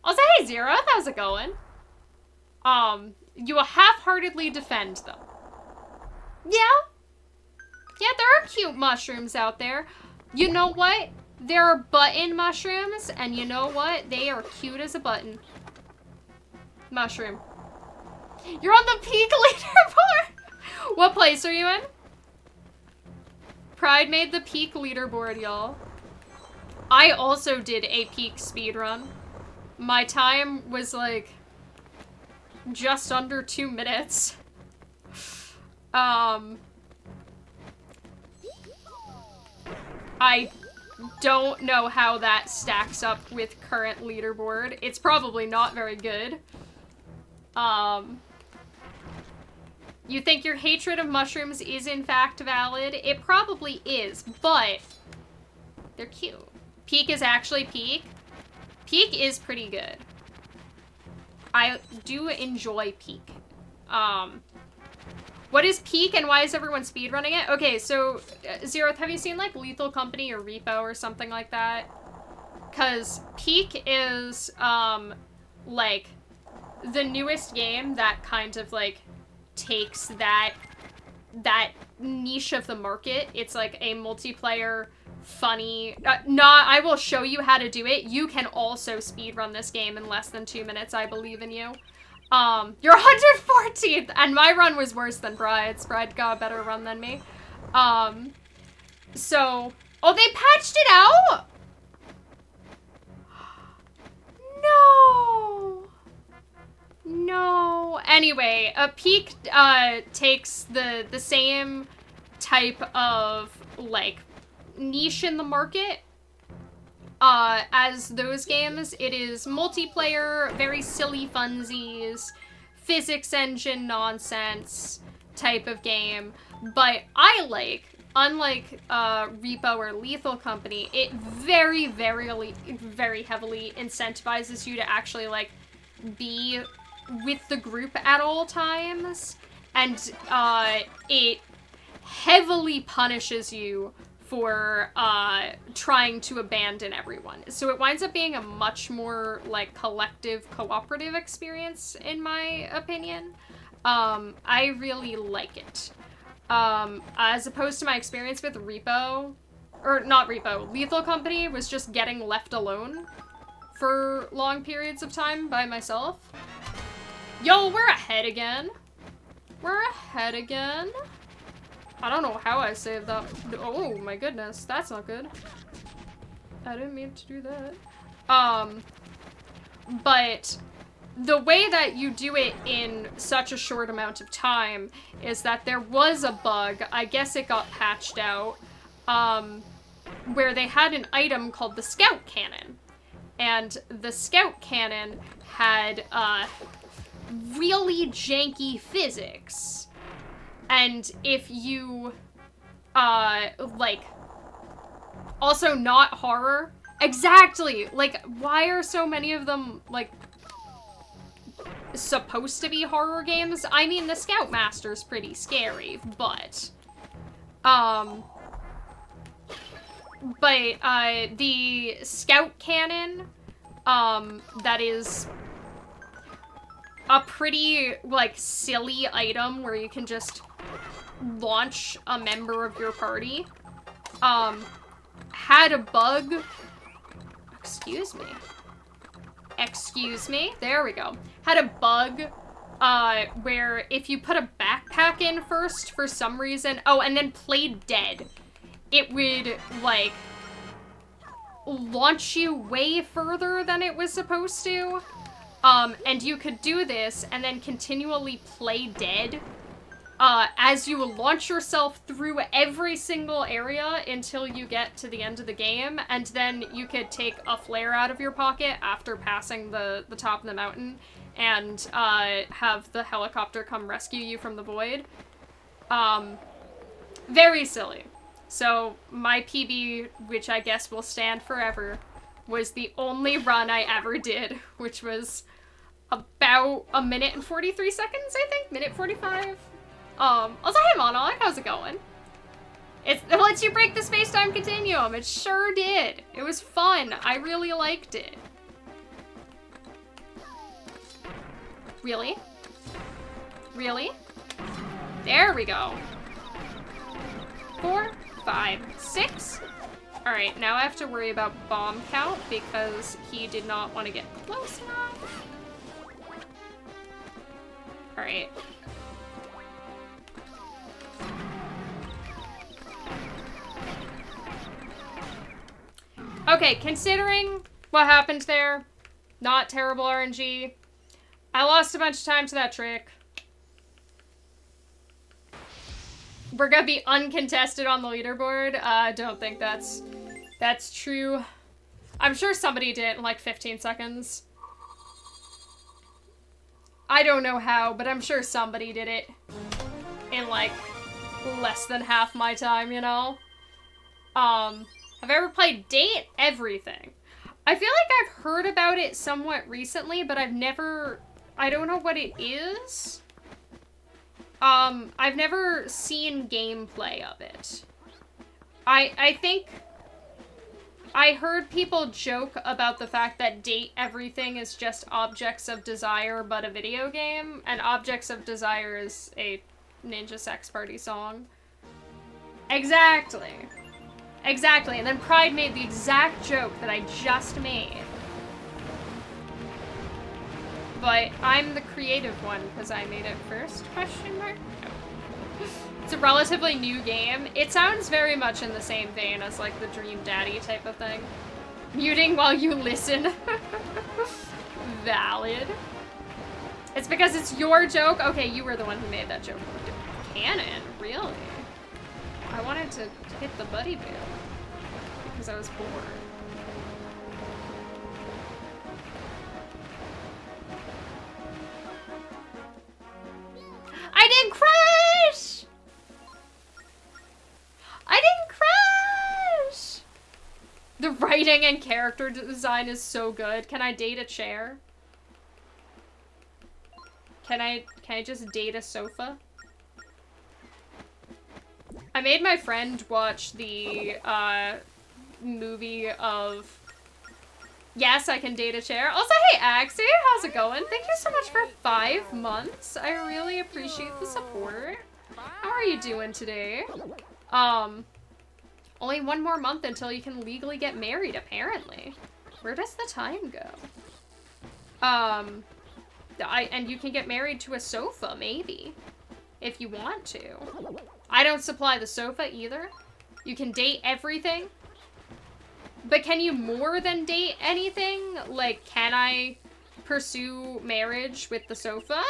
Also, hey Zero, how's it going? You will half-heartedly defend them. Yeah? Yeah, there are cute mushrooms out there. You know what? There are button mushrooms, and you know what? They are cute as a button. Mushroom. You're on the peak leaderboard! What place are you in? Pride made the peak leaderboard, y'all. I also did a peak speedrun. My time was like just under 2 minutes. I don't know how that stacks up with current leaderboard. It's probably not very good. You think your hatred of mushrooms is in fact valid? It probably is, but they're cute. Peak is actually peak. Peak is pretty good. I do enjoy peak. What is peak and why is everyone speedrunning it? Okay, so Zeroth, have you seen like Lethal Company or Repo or something like that? Cause peak is like the newest game that kind of like takes that niche of the market. It's like a multiplayer funny I will show you how to do it. You can also speedrun this game in less than 2 minutes. I believe in you. You're 114th, and my run was worse than Bride's. Bride got a better run than me. So, oh, they patched it out? No. No. Anyway, a peak, takes the same type of, like, niche in the market, as those games. It is multiplayer, very silly funsies, physics engine nonsense type of game, but I like, unlike Repo or Lethal Company, it very, very heavily incentivizes you to actually, like, be with the group at all times, and it heavily punishes you for trying to abandon everyone. So it winds up being a much more, like, collective, cooperative experience, in my opinion. I really like it. As opposed to my experience with Repo, or not Repo, Lethal Company was just getting left alone for long periods of time by myself. Yo, we're ahead again. We're ahead again. I don't know how I saved that. Oh my goodness, that's not good. I didn't mean to do that. But the way that you do it in such a short amount of time is that there was a bug, I guess it got patched out, where they had an item called the Scout Cannon. And the scout cannon had really janky physics. And if you, like, also not horror. Exactly! Like, why are so many of them, like, supposed to be horror games? I mean, the Scoutmaster's pretty scary, but, the Scout Cannon, that is a pretty, like, silly item where you can just launch a member of your party, had a bug. Excuse me. Excuse me. There we go. Had a bug, where if you put a backpack in first for some reason, oh, and then played dead, it would, like, launch you way further than it was supposed to. And you could do this and then continually play dead, as you launch yourself through every single area until you get to the end of the game, and then you could take a flare out of your pocket after passing the top of the mountain and have the helicopter come rescue you from the void. Very silly. So my PB, which I guess will stand forever, was the only run I ever did, which was about a minute and 43 seconds, I think? Minute 45? Also, hey Monarch, how's it going? It lets you break the space-time continuum. It sure did. It was fun. I really liked it. Really? Really? There we go. 4, 5, 6. Alright, now I have to worry about bomb count because he did not want to get close enough. Alright. Okay, considering what happened there, not terrible RNG. I lost a bunch of time to that trick. We're gonna be uncontested on the leaderboard. I don't think that's true. I'm sure somebody did it in like 15 seconds. I don't know how, but I'm sure somebody did it in like less than half my time, you know? Have I ever played Date? Everything. I feel like I've heard about it somewhat recently, but I've never... I don't know what it is. I've never seen gameplay of it. I think... I heard people joke about the fact that Date Everything is just Objects of Desire, but a video game, and Objects of Desire is a Ninja Sex Party song. Exactly. Exactly, and then Pride made the exact joke that I just made. But I'm the creative one because I made it first, question mark? No. It's a relatively new game. It sounds very much in the same vein as like the Dream Daddy type of thing. Muting while you listen. Valid. It's because it's your joke? Okay, you were the one who made that joke. Canon? Really? I wanted to hit the buddy bear because I was bored. I didn't crash! I didn't crash! The writing and character design is so good. Can I date a chair? Can I just date a sofa? I made my friend watch the movie of Yes, I Can Date a Chair. Also, hey Axie, how's it going? Thank you so much for 5 months. I really appreciate the support. How are you doing today? Only 1 more month until you can legally get married, apparently. Where does the time go? And you can get married to a sofa, maybe. If you want to. I don't supply the sofa either. You can date everything. But can you more than date anything? Like, can I pursue marriage with the sofa?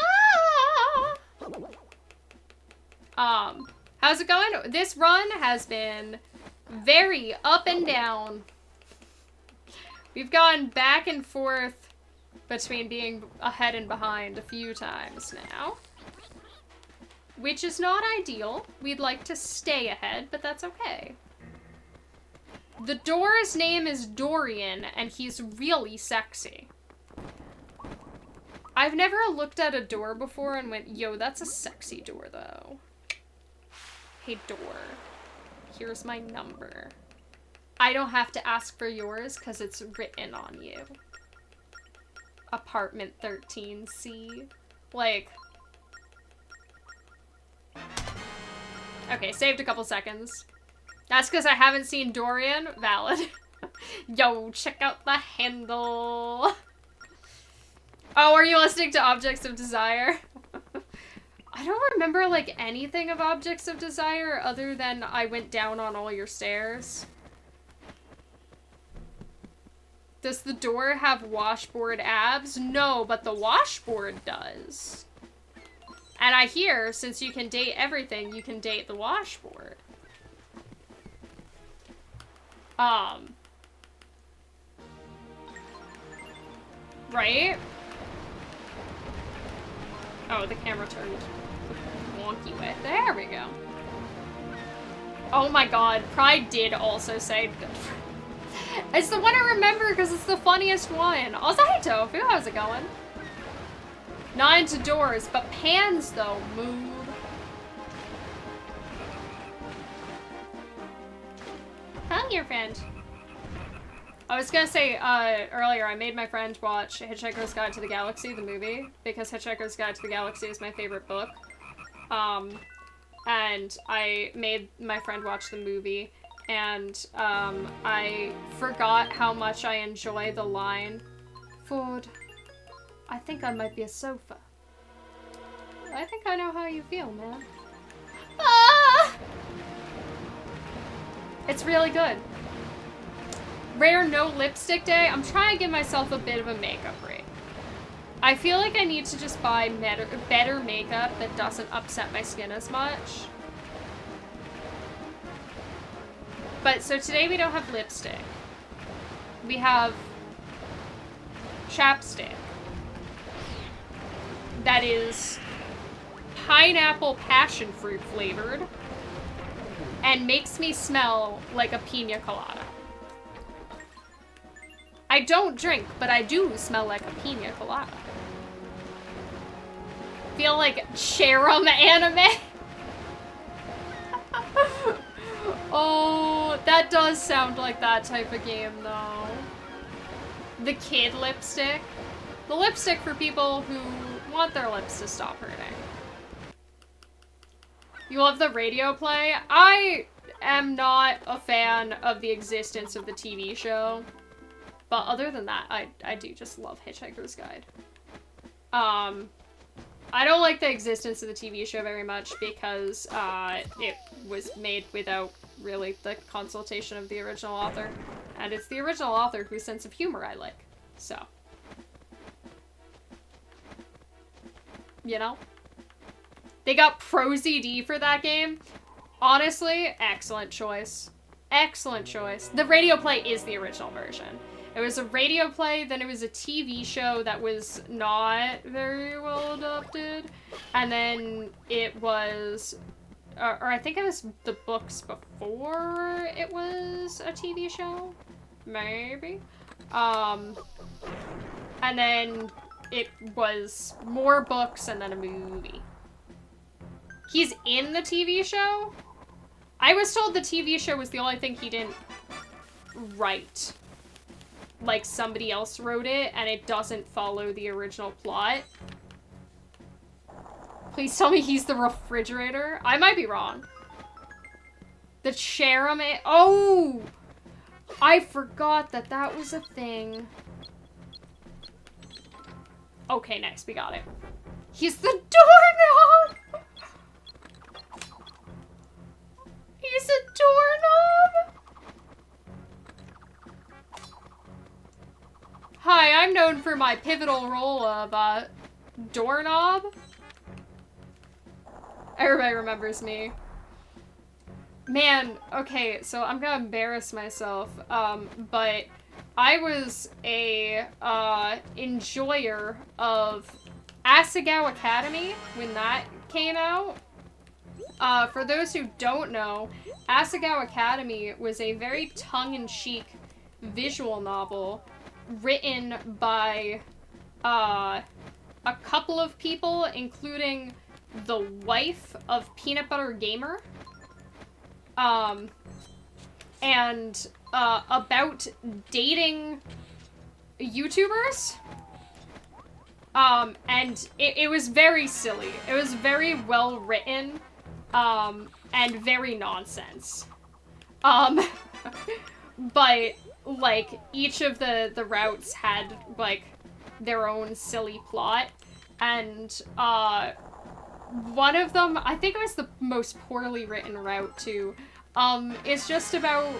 How's it going? This run has been very up and down. We've gone back and forth between being ahead and behind a few times now. Which is not ideal. We'd like to stay ahead, but that's okay. The door's name is Dorian, and he's really sexy. I've never looked at a door before and went, yo, that's a sexy door, though. Hey, door. Here's my number. I don't have to ask for yours because it's written on you. Apartment 13C. Like... Okay, saved a couple seconds. That's because I haven't seen Dorian. Valid. Yo, check out the handle. Oh, are you listening to Objects of Desire? I don't remember, like, anything of Objects of Desire other than I went down on all your stairs. Does the door have washboard abs? No, but the washboard does. And I hear, since you can date everything, you can date the washboard. Right? Oh, the camera turned the wonky way. There we go. Oh my god, Pride did also say... It's the one I remember because it's the funniest one. Also, hey Tofu, how's it going? Not into doors, but pans though, move. Hello, your friend. I was gonna say earlier, I made my friend watch Hitchhiker's Guide to the Galaxy, the movie, because Hitchhiker's Guide to the Galaxy is my favorite book. And I made my friend watch the movie, and I forgot how much I enjoy the line, Ford, I think I might be a sofa. I think I know how you feel, man. Ah! It's really good. Rare no lipstick day. I'm trying to give myself a bit of a makeup break. I feel like I need to just buy better makeup that doesn't upset my skin as much. But so today we don't have lipstick. We have chapstick. That is pineapple passion fruit flavored and makes me smell like a pina colada. I don't drink, but I do smell like a pina colada. Feel like Cherem anime. Oh, that does sound like that type of game, though. The kid lipstick. The lipstick for people who want their lips to stop hurting. You love the radio play? I am not a fan of the existence of the TV show. But other than that, I do just love Hitchhiker's Guide. I don't like the existence of the TV show very much because it was made without really the consultation of the original author. And it's the original author whose sense of humor I like. So. You know? They got Pro ZD for that game. Honestly, excellent choice. Excellent choice. The radio play is the original version. It was a radio play, then it was a TV show that was not very well adopted, and then it was, or I think it was the books before it was a TV show, maybe, and then it was more books and then a movie. He's in the TV show? I was told the TV show was the only thing he didn't write. Like somebody else wrote it and it doesn't follow the original plot. Please tell me he's the refrigerator. I might be wrong. The Cherem. Oh! I forgot that that was a thing. Okay, next, we got it. He's the doorknob! He's a doorknob! Hi, I'm known for my pivotal role of, doorknob. Everybody remembers me. Man, okay, so I'm gonna embarrass myself, but I was a enjoyer of Asagao Academy when that came out. For those who don't know, Asagao Academy was a very tongue-in-cheek visual novel written by a couple of people, including the wife of Peanut Butter Gamer. And about dating YouTubers. And it was very silly. It was very well written, and very nonsense. But, like, each of the routes had, like, their own silly plot, and, one of them, I think it was the most poorly written route, too, is just about,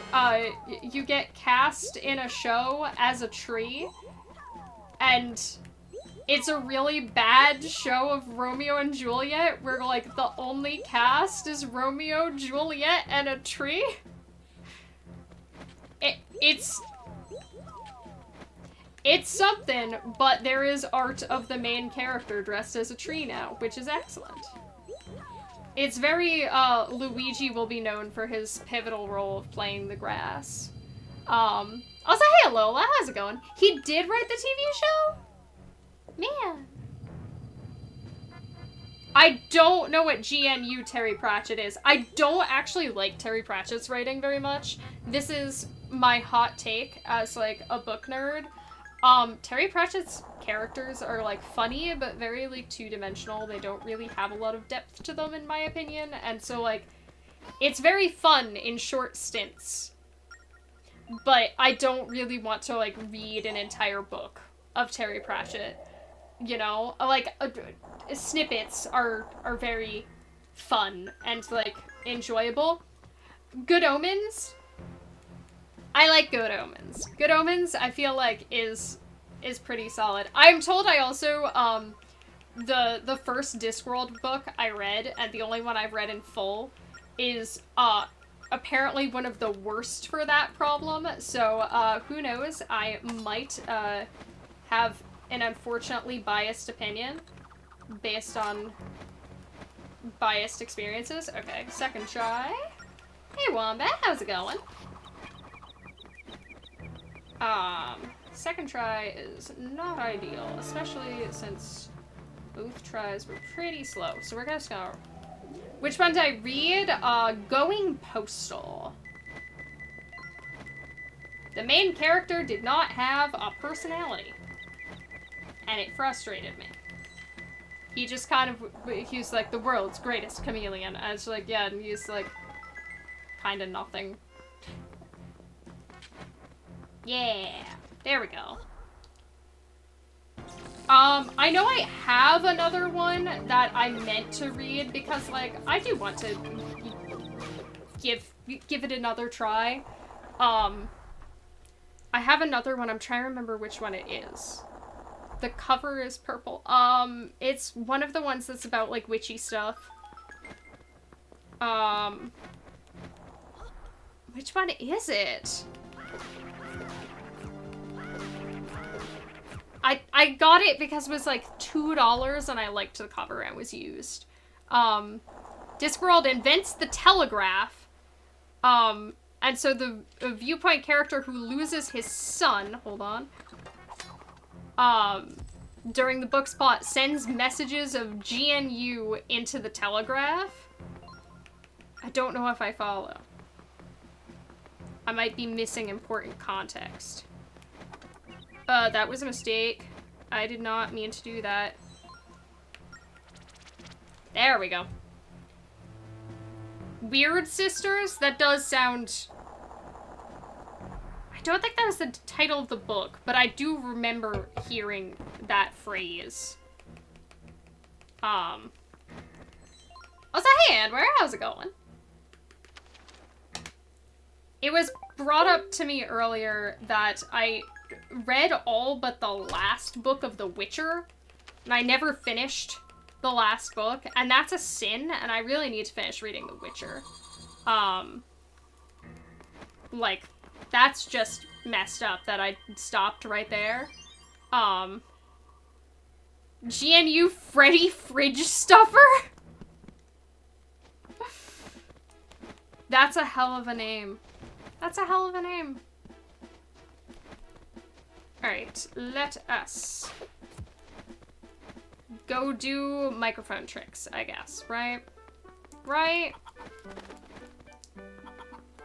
you get cast in a show as a tree, and it's a really bad show of Romeo and Juliet, where, like, the only cast is Romeo, Juliet, and a tree. It's something, but there is art of the main character dressed as a tree now, which is excellent. It's very, Luigi will be known for his pivotal role of playing the grass. Also, hey Lola, how's it going? He did write the TV show? Man. I don't know what GNU Terry Pratchett is. I don't actually like Terry Pratchett's writing very much. This is my hot take as, like, a book nerd. Terry Pratchett's characters are, like, funny, but very, like, two-dimensional. They don't really have a lot of depth to them, in my opinion. And so, like, it's very fun in short stints. But I don't really want to, like, read an entire book of Terry Pratchett. You know? Like, snippets are very fun and, like, enjoyable. Good Omens? I like Good Omens. Good Omens, I feel like, is pretty solid. I'm told I also, the first Discworld book I read, and the only one I've read in full, is, apparently one of the worst for that problem, so, who knows, I might, have an unfortunately biased opinion, based on biased experiences. Okay, second try. Hey Wombat, how's it going? Second try is not ideal, especially since both tries were pretty slow. So we're gonna go. Which one did I read? Going Postal. The main character did not have a personality. And it frustrated me. He just kind of, he was like the world's greatest chameleon. And it's like, yeah, and he's like, kind of nothing. Yeah, there we go. I know I have another one that I meant to read because, like, I do want to give it another try. I have another one. I'm trying to remember which one it is. The cover is purple. It's one of the ones that's about, like, witchy stuff. Which one is it? I got it because it was like $2 and I liked the cover and was used. Discworld invents the telegraph. And so the Viewpoint character who loses his son, hold on, during the book's plot sends messages of GNU into the telegraph. I don't know if I follow. I might be missing important context. That was a mistake. I did not mean to do that. There we go. Weird Sisters? That does sound... I don't think that was the title of the book, but I do remember hearing that phrase. Also, hey Edward, how's it going? It was brought up to me earlier that I read all but the last book of The Witcher, and I never finished the last book, and that's a sin, and I really need to finish reading The Witcher. Like, that's just messed up that I stopped right there. GNU Freddy Fridge Stuffer? That's a hell of a name. That's a hell of a name. Alright, let us go do microphone tricks, I guess, right? Right?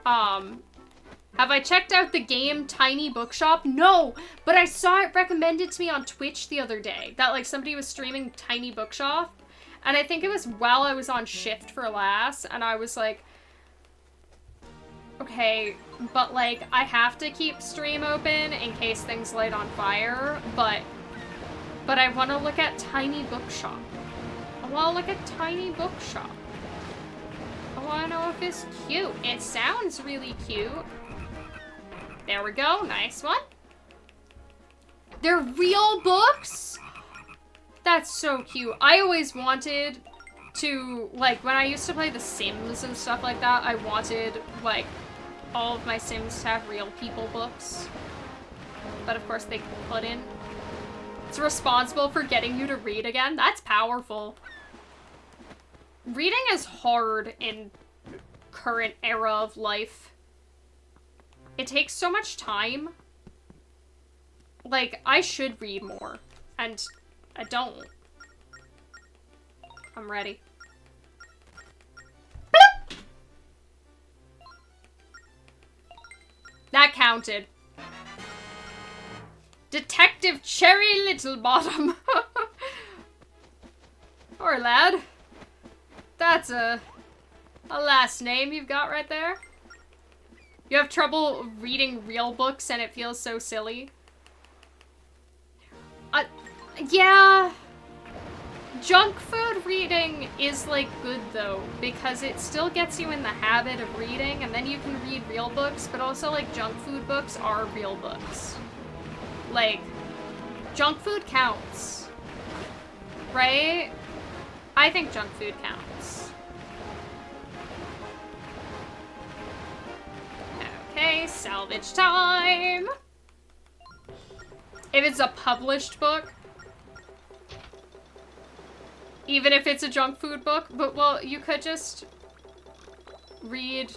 Have I checked out the game Tiny Bookshop? No, but I saw it recommended to me on Twitch the other day, that like somebody was streaming Tiny Bookshop, and I think it was while I was on shift for LAS, and I was like, okay, but like I have to keep stream open in case things light on fire, but I want to look at Tiny Bookshop. I want to look at Tiny Bookshop. I want to know if it's cute. It sounds really cute. There we go. Nice one. They're real books? That's so cute. I always wanted to, like, when I used to play The Sims and stuff like that, I wanted, like, all of my Sims to have real people books. But of course they couldn't. It's responsible for getting you to read again. That's powerful. Reading is hard in current era of life. It takes so much time. Like, I should read more, and I don't. I'm ready. Bloop! That counted. Detective Cherry Littlebottom. Poor lad. That's a last name you've got right there. You have trouble reading real books and it feels so silly. Yeah. Junk food reading is, like, good, though, because it still gets you in the habit of reading, and then you can read real books, but also, like, junk food books are real books. Like, junk food counts. Right? I think junk food counts. Okay, salvage time! If it's a published book, even if it's a junk food book, but, well, you could just read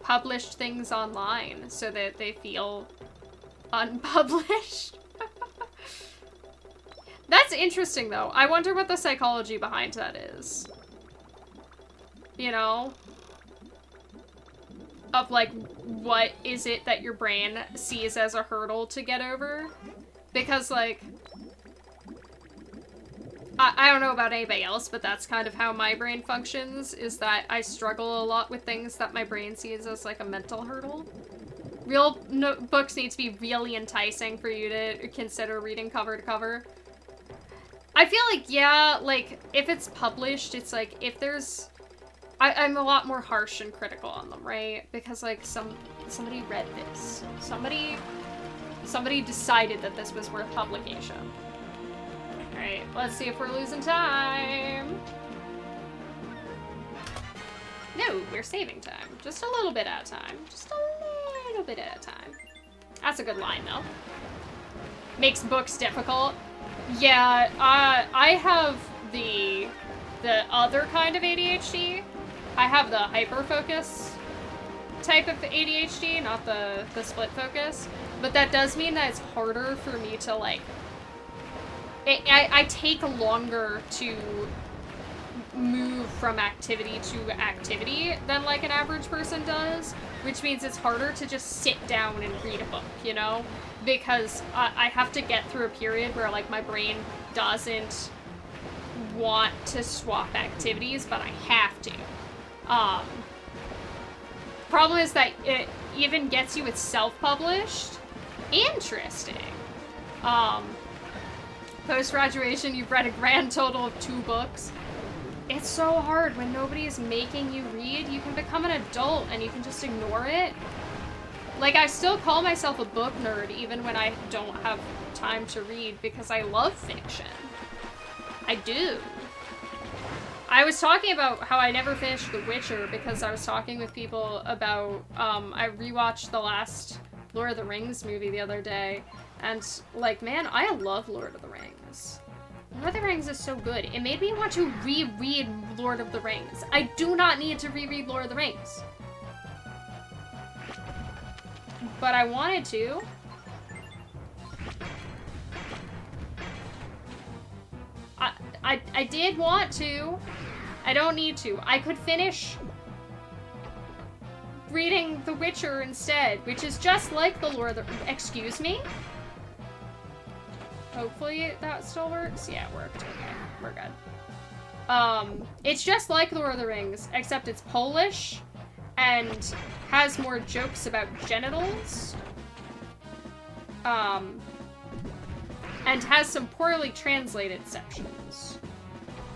published things online so that they feel unpublished. That's interesting, though. I wonder what the psychology behind that is. You know? Of, like, what is it that your brain sees as a hurdle to get over? Because, like, I don't know about anybody else, but that's kind of how my brain functions, is that I struggle a lot with things that my brain sees as, like, a mental hurdle. Real books need to be really enticing for you to consider reading cover to cover. I feel like, yeah, like, if it's published, it's like, if there's... I'm a lot more harsh and critical on them, right? Because, like, somebody read this. Somebody decided that this was worth publication. Alright, let's see if we're losing time. No, we're saving time. Just a little bit at a time. Just a little bit at a time. That's a good line, though. Makes books difficult. Yeah, I have the other kind of ADHD. I have the hyperfocus type of ADHD, not the split focus. But that does mean that it's harder for me to, like... I take longer to move from activity to activity than, like, an average person does, which means it's harder to just sit down and read a book, you know? Because I have to get through a period where, like, my brain doesn't want to swap activities, but I have to. Problem is that it even gets you with self-published. Interesting. Post-graduation, you've read a grand total of 2 books. It's so hard when nobody is making you read. You can become an adult and you can just ignore it. Like, I still call myself a book nerd even when I don't have time to read because I love fiction. I do. I was talking about how I never finished The Witcher because I was talking with people about, I rewatched the last Lord of the Rings movie the other day, and, like, man, I love Lord of the Rings. Lord of the Rings is so good. It made me want to reread Lord of the Rings. I do not need to reread Lord of the Rings. But I wanted to. I did want to. I don't need to. I could finish reading The Witcher instead, which is just like the Lord of the... Excuse me? Hopefully that still works. Yeah, it worked. Okay, we're good. It's just like Lord of the Rings, except it's Polish and has more jokes about genitals. And has some poorly translated sections.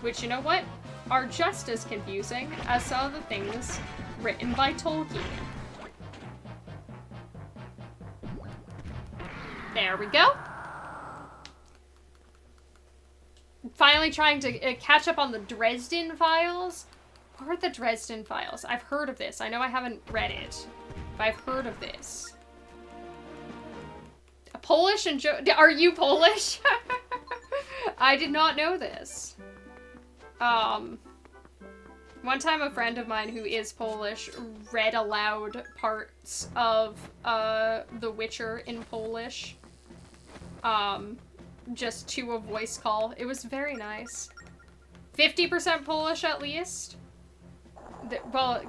Which, you know what? Are just as confusing as some of the things written by Tolkien. There we go. Finally trying to catch up on the Dresden Files. What are the Dresden Files? I've heard of this. I know I haven't read it, but I've heard of this. Polish and are you Polish? I did not know this. One time a friend of mine who is Polish read aloud parts of The Witcher in Polish. Just to a voice call. It was very nice. 50% Polish at least. Well,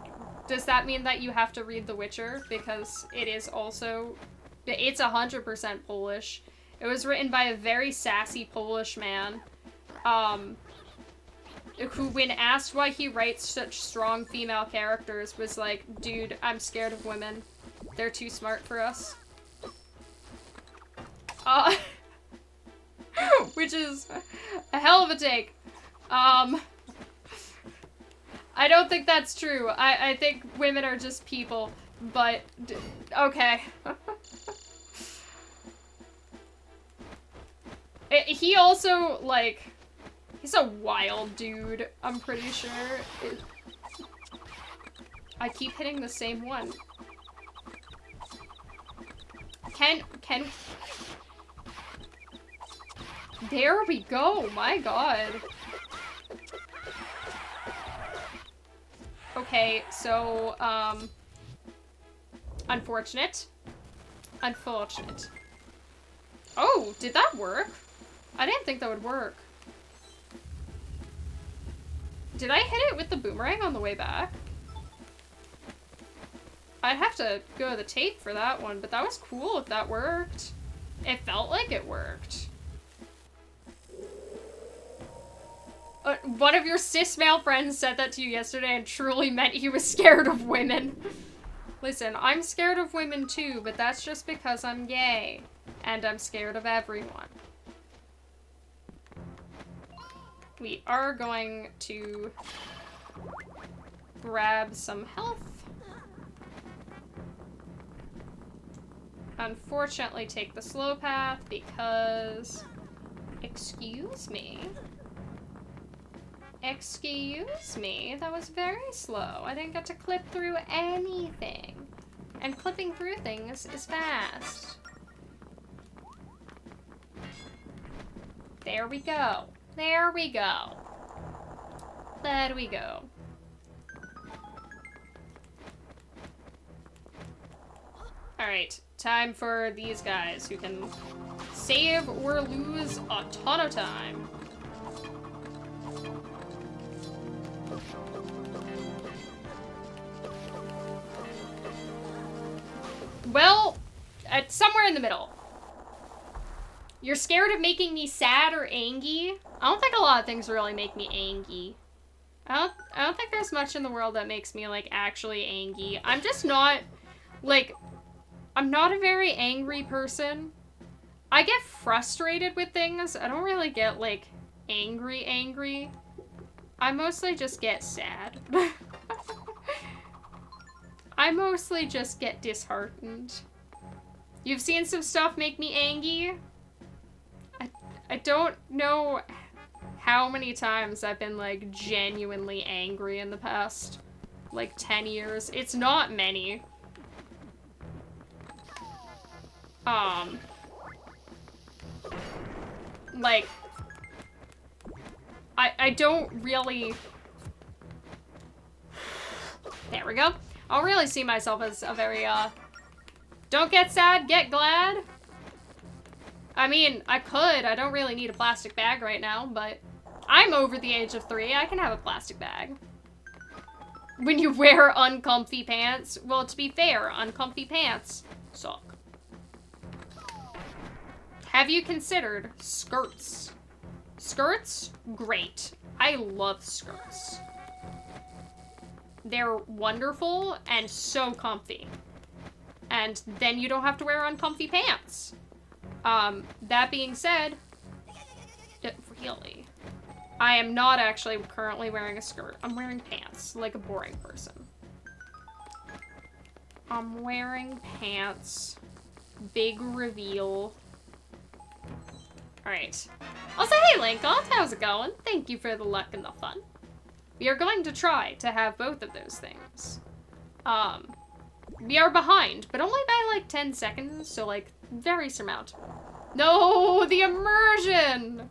does that mean that you have to read The Witcher? Because it is also... It's 100% Polish. It was written by a very sassy Polish man, who, when asked why he writes such strong female characters, was like, dude, I'm scared of women. They're too smart for us. Which is a hell of a take. I don't think that's true. I think women are just people, but okay. He also, like, he's a wild dude, I'm pretty sure. I keep hitting the same one. Can... There we go, my god. Okay, so, unfortunate. Unfortunate. Oh, did that work? I didn't think that would work. Did I hit it with the boomerang on the way back? I'd have to go to the tape for that one, but that was cool if that worked. It felt like it worked. One of your cis male friends said that to you yesterday and truly meant he was scared of women. Listen, I'm scared of women too, but that's just because I'm gay. And I'm scared of everyone. We are going to grab some health. Unfortunately, take the slow path because... Excuse me. Excuse me, that was very slow. I didn't get to clip through anything. And clipping through things is fast. There we go. There we go. There we go. Alright, time for these guys who can save or lose a ton of time. Well, somewhere in the middle. You're scared of making me sad or angry? I don't think a lot of things really make me angry. I don't think there's much in the world that makes me, like, actually angry. I'm just not, like, I'm not a very angry person. I get frustrated with things. I don't really get, like, angry. I mostly just get sad. I mostly just get disheartened. You've seen some stuff make me angry? I don't know how many times I've been, like, genuinely angry in the past, like, 10 years. It's not many. Like, I don't really... There we go. I don't really see myself as a very, don't get sad, get glad. I mean, I could. I don't really need a plastic bag right now, but I'm over the age of 3. I can have a plastic bag. When you wear uncomfy pants, well, to be fair, uncomfy pants suck. Have you considered skirts? Skirts? Great. I love skirts. They're wonderful and so comfy. And then you don't have to wear uncomfy pants. That being said, really, I am not actually currently wearing a skirt. I'm wearing pants, like a boring person. I'm wearing pants. Big reveal. Alright. Also, hey Linkoff, how's it going? Thank you for the luck and the fun. We are going to try to have both of those things. We are behind, but only by like 10 seconds, so like very surmountable. No, the immersion!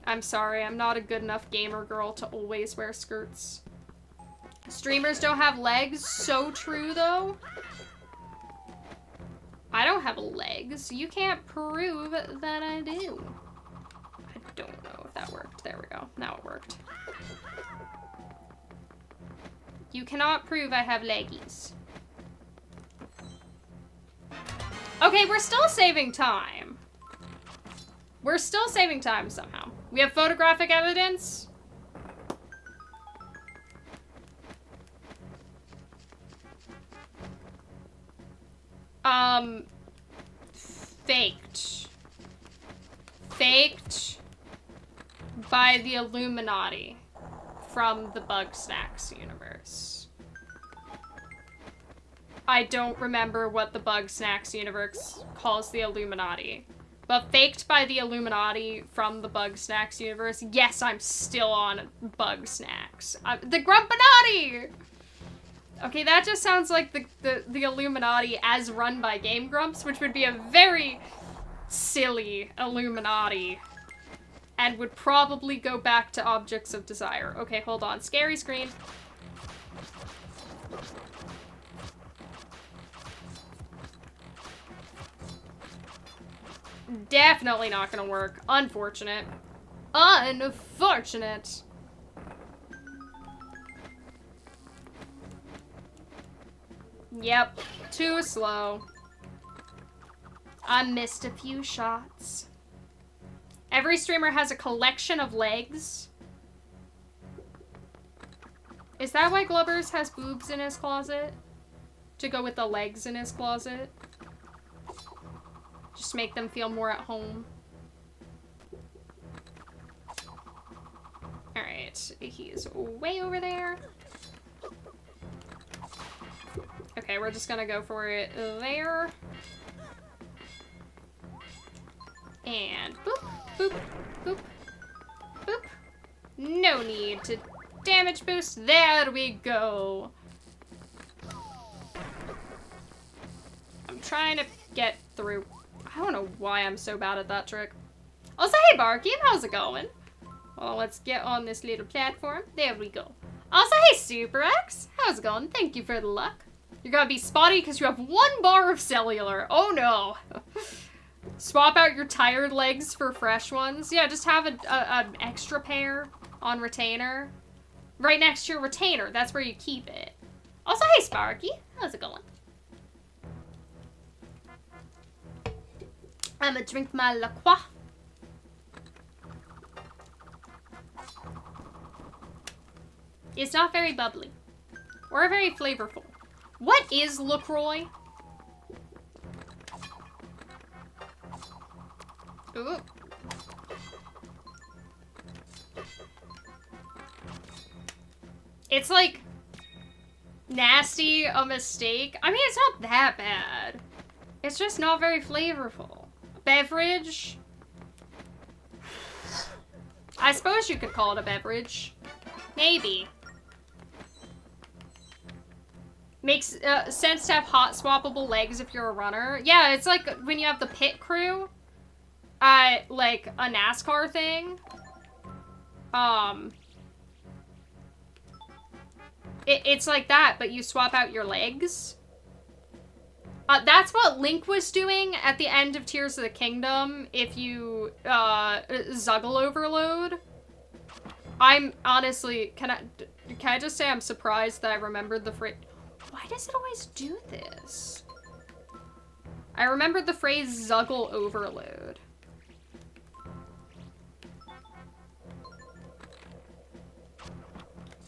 I'm sorry, I'm not a good enough gamer girl to always wear skirts. Streamers don't have legs, so true though. I don't have legs. You can't prove that I do. I don't know if that worked. There we go. Now it worked. You cannot prove I have leggies. Okay, we're still saving time. We're still saving time somehow. We have photographic evidence. Faked. Faked by the Illuminati from the Bugsnax universe. I don't remember what the Bugsnax universe calls the Illuminati, but faked by the Illuminati from the Bugsnax universe. Yes, I'm still on Bugsnax. The Grumpinati! Okay, that just sounds like the Illuminati as run by Game Grumps, which would be a very silly Illuminati. And would probably go back to Objects of Desire. Okay, hold on. Scary screen. Definitely not gonna work. Unfortunate. Unfortunate. Yep, too slow. I missed a few shots. Every streamer has a collection of legs. Is that why Glubbers has boobs in his closet? To go with the legs in his closet? Just make them feel more at home. Alright, he's way over there. Okay, we're just gonna go for it there. And boop, boop, boop, boop. No need to damage boost. There we go. I'm trying to get through. I don't know why I'm so bad at that trick. Also, hey Barky, how's it going? Well, let's get on this little platform. There we go. Also, hey Super X, how's it going? Thank you for the luck. You're gonna be spotty because you have 1 bar of cellular. Oh no. Swap out your tired legs for fresh ones. Yeah, just have an extra pair on retainer. Right next to your retainer. That's where you keep it. Also, hey Sparky, how's it going? I'm gonna drink my La Croix. It's not very bubbly. Or very flavorful. What is LaCroix? Ooh. It's like nasty a mistake. I mean, it's not that bad. It's just not very flavorful. Beverage? I suppose you could call it a beverage. Maybe. Makes sense to have hot swappable legs if you're a runner. Yeah, it's like when you have the pit crew at like a NASCAR thing. It's like that, but you swap out your legs. That's what Link was doing at the end of Tears of the Kingdom if you Zuggle overload. I'm honestly, can I just say I'm surprised that I remembered the phrase. Why does it always do this? I remembered the phrase Zuggle overload.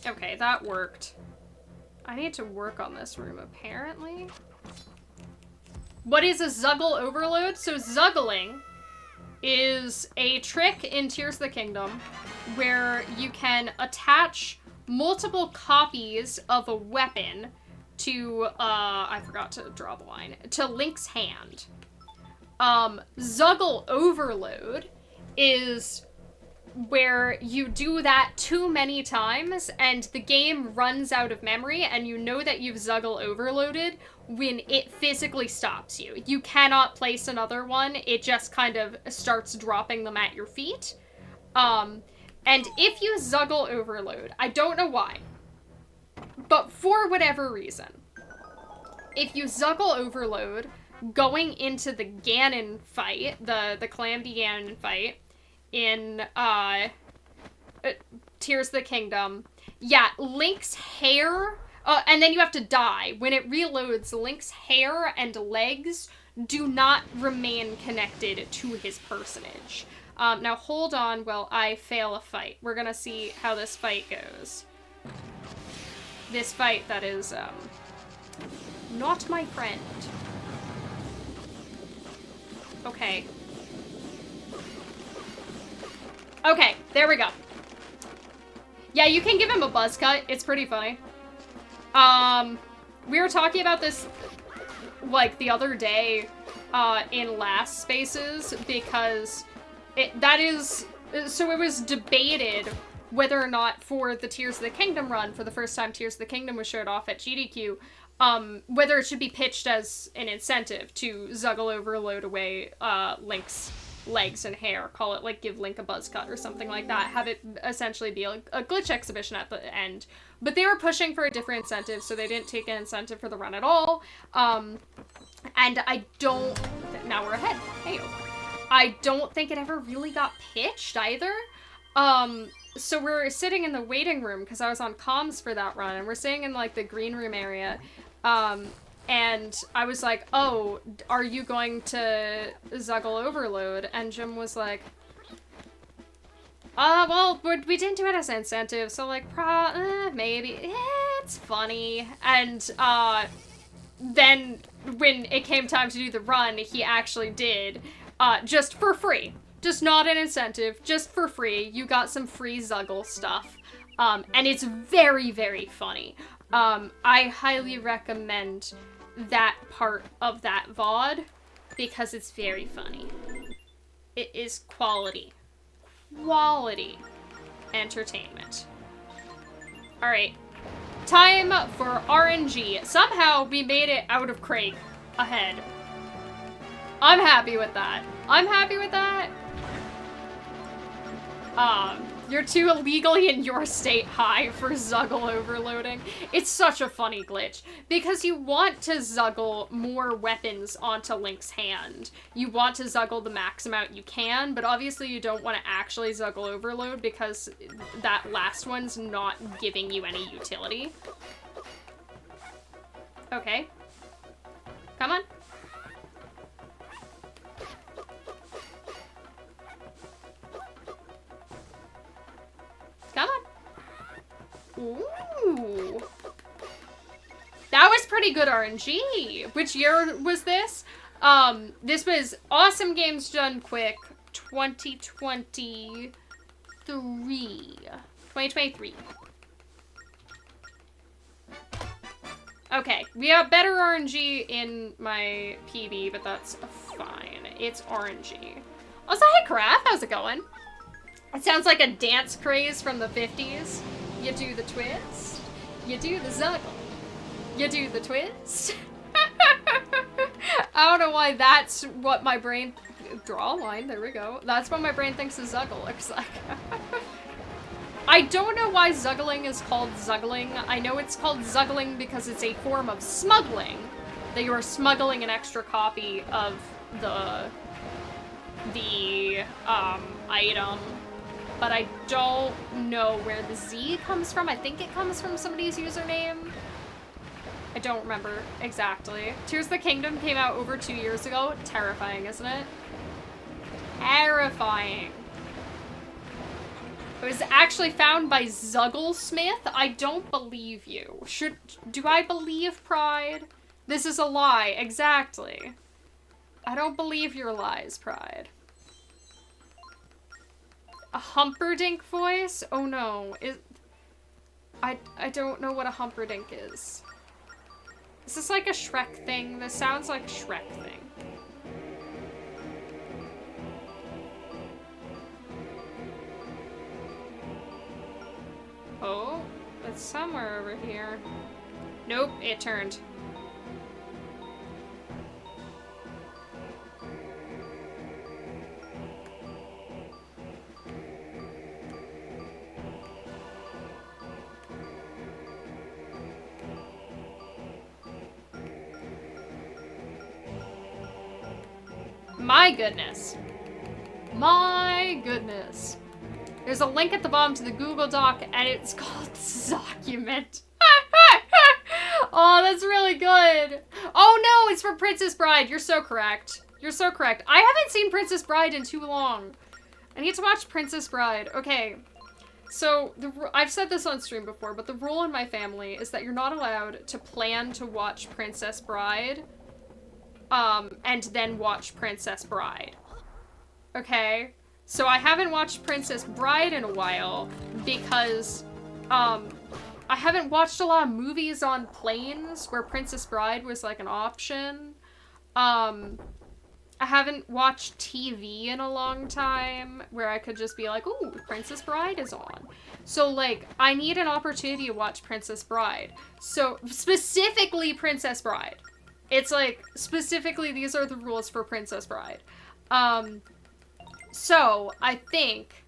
Okay, that worked. I need to work on this room, apparently. What is a Zuggle overload? So Zuggling is a trick in Tears of the Kingdom where you can attach multiple copies of a weapon to, I forgot to draw the line, to Link's hand. Zuggle overload is where you do that too many times and the game runs out of memory and you know that you've Zuggle overloaded when it physically stops you. You cannot place another one. It just kind of starts dropping them at your feet. And if you Zuggle overload, I don't know why, but for whatever reason, if you Zuggle overload going into the Ganon fight, the Calamity Ganon fight, in Tears of the Kingdom, yeah, Link's hair, and then you have to die. When it reloads, Link's hair and legs do not remain connected to his personage. Now hold on while I fail a fight. We're gonna see how this fight goes. This fight that is, not my friend. Okay. Okay, there we go. Yeah, you can give him a buzz cut. It's pretty funny. We were talking about this, like, the other day, in Last Spaces, because so it was debated whether or not for the Tears of the Kingdom run, for the first time Tears of the Kingdom was showed off at GDQ, whether it should be pitched as an incentive to Zuggle overload away, Link's legs and hair, call it like give Link a buzz cut or something like that, have it essentially be a glitch exhibition at the end. But they were pushing for a different incentive, so they didn't take an incentive for the run at all. And I don't, now we're ahead, hey, I don't think it ever really got pitched either. So we're sitting in the waiting room, because I was on comms for that run, and we're sitting in like the green room area, and I was like, oh, are you going to Zuggle overload? And Jim was like, well, we didn't do it as an incentive, so like, maybe, it's funny. And, then when it came time to do the run, he actually did, just for free. Just not an incentive, just for free. You got some free Zuggle stuff. And it's very, very funny. I highly recommend that part of that VOD because it's very funny. It is quality entertainment. Alright, time for RNG. Somehow we made it out of Craig ahead. I'm happy with that. You're too illegally in your state high for Zuggle overloading. It's such a funny glitch, because you want to Zuggle more weapons onto Link's hand. You want to Zuggle the max amount you can, but obviously you don't want to actually Zuggle overload because that last one's not giving you any utility. Okay. Come on. Come on. Ooh. That was pretty good RNG. Which year was this? This was Awesome Games Done Quick 2023. 2023. Okay, we have better RNG in my PB, but that's fine. It's RNG. Also, hey Craft, how's it going? It sounds like a dance craze from the 50s. You do the twist, you do the Zuggle. You do the twist. I don't know why that's what my brain... Draw a line, there we go. That's what my brain thinks a Zuggle looks like. I don't know why Zuggling is called Zuggling. I know it's called Zuggling because it's a form of smuggling. That you are smuggling an extra copy of the item. But I don't know where the Z comes from. I think it comes from somebody's username. I don't remember exactly. Tears of the Kingdom came out over 2 years ago. Terrifying, isn't it? Terrifying. It was actually found by Zugglesmith. I don't believe you. Do I believe Pride? This is a lie, exactly. I don't believe your lies, Pride. A Humperdinck voice? Oh no. I don't know what a Humperdinck is. Is this like a Shrek thing? This sounds like a Shrek thing. Oh, it's somewhere over here. Nope, it turned. My goodness. My goodness. There's a link at the bottom to the Google Doc, and it's called Document. Oh, that's really good. Oh no, it's for Princess Bride. You're so correct. You're so correct. I haven't seen Princess Bride in too long. I need to watch Princess Bride. Okay. So, I've said this on stream before, but the rule in my family is that you're not allowed to plan to watch Princess Bride, and then watch Princess Bride. Okay? So I haven't watched Princess Bride in a while because, I haven't watched a lot of movies on planes where Princess Bride was like an option. I haven't watched TV in a long time where I could just be like, ooh, Princess Bride is on. So like, I need an opportunity to watch Princess Bride. So specifically Princess Bride. It's like, specifically these are the rules for Princess Bride. So, I think,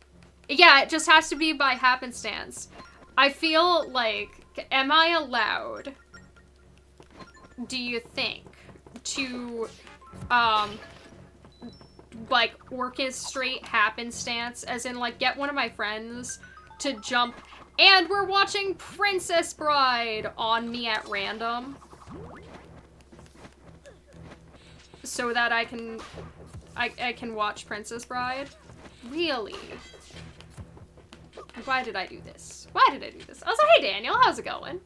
yeah, it just has to be by happenstance. I feel like, am I allowed, do you think, to, like, orchestrate happenstance, as in, like, get one of my friends to jump, and we're watching Princess Bride on me at random, so that I can watch Princess Bride? Really? Why did I do this? Why did I do this? Also, hey Daniel, how's it going?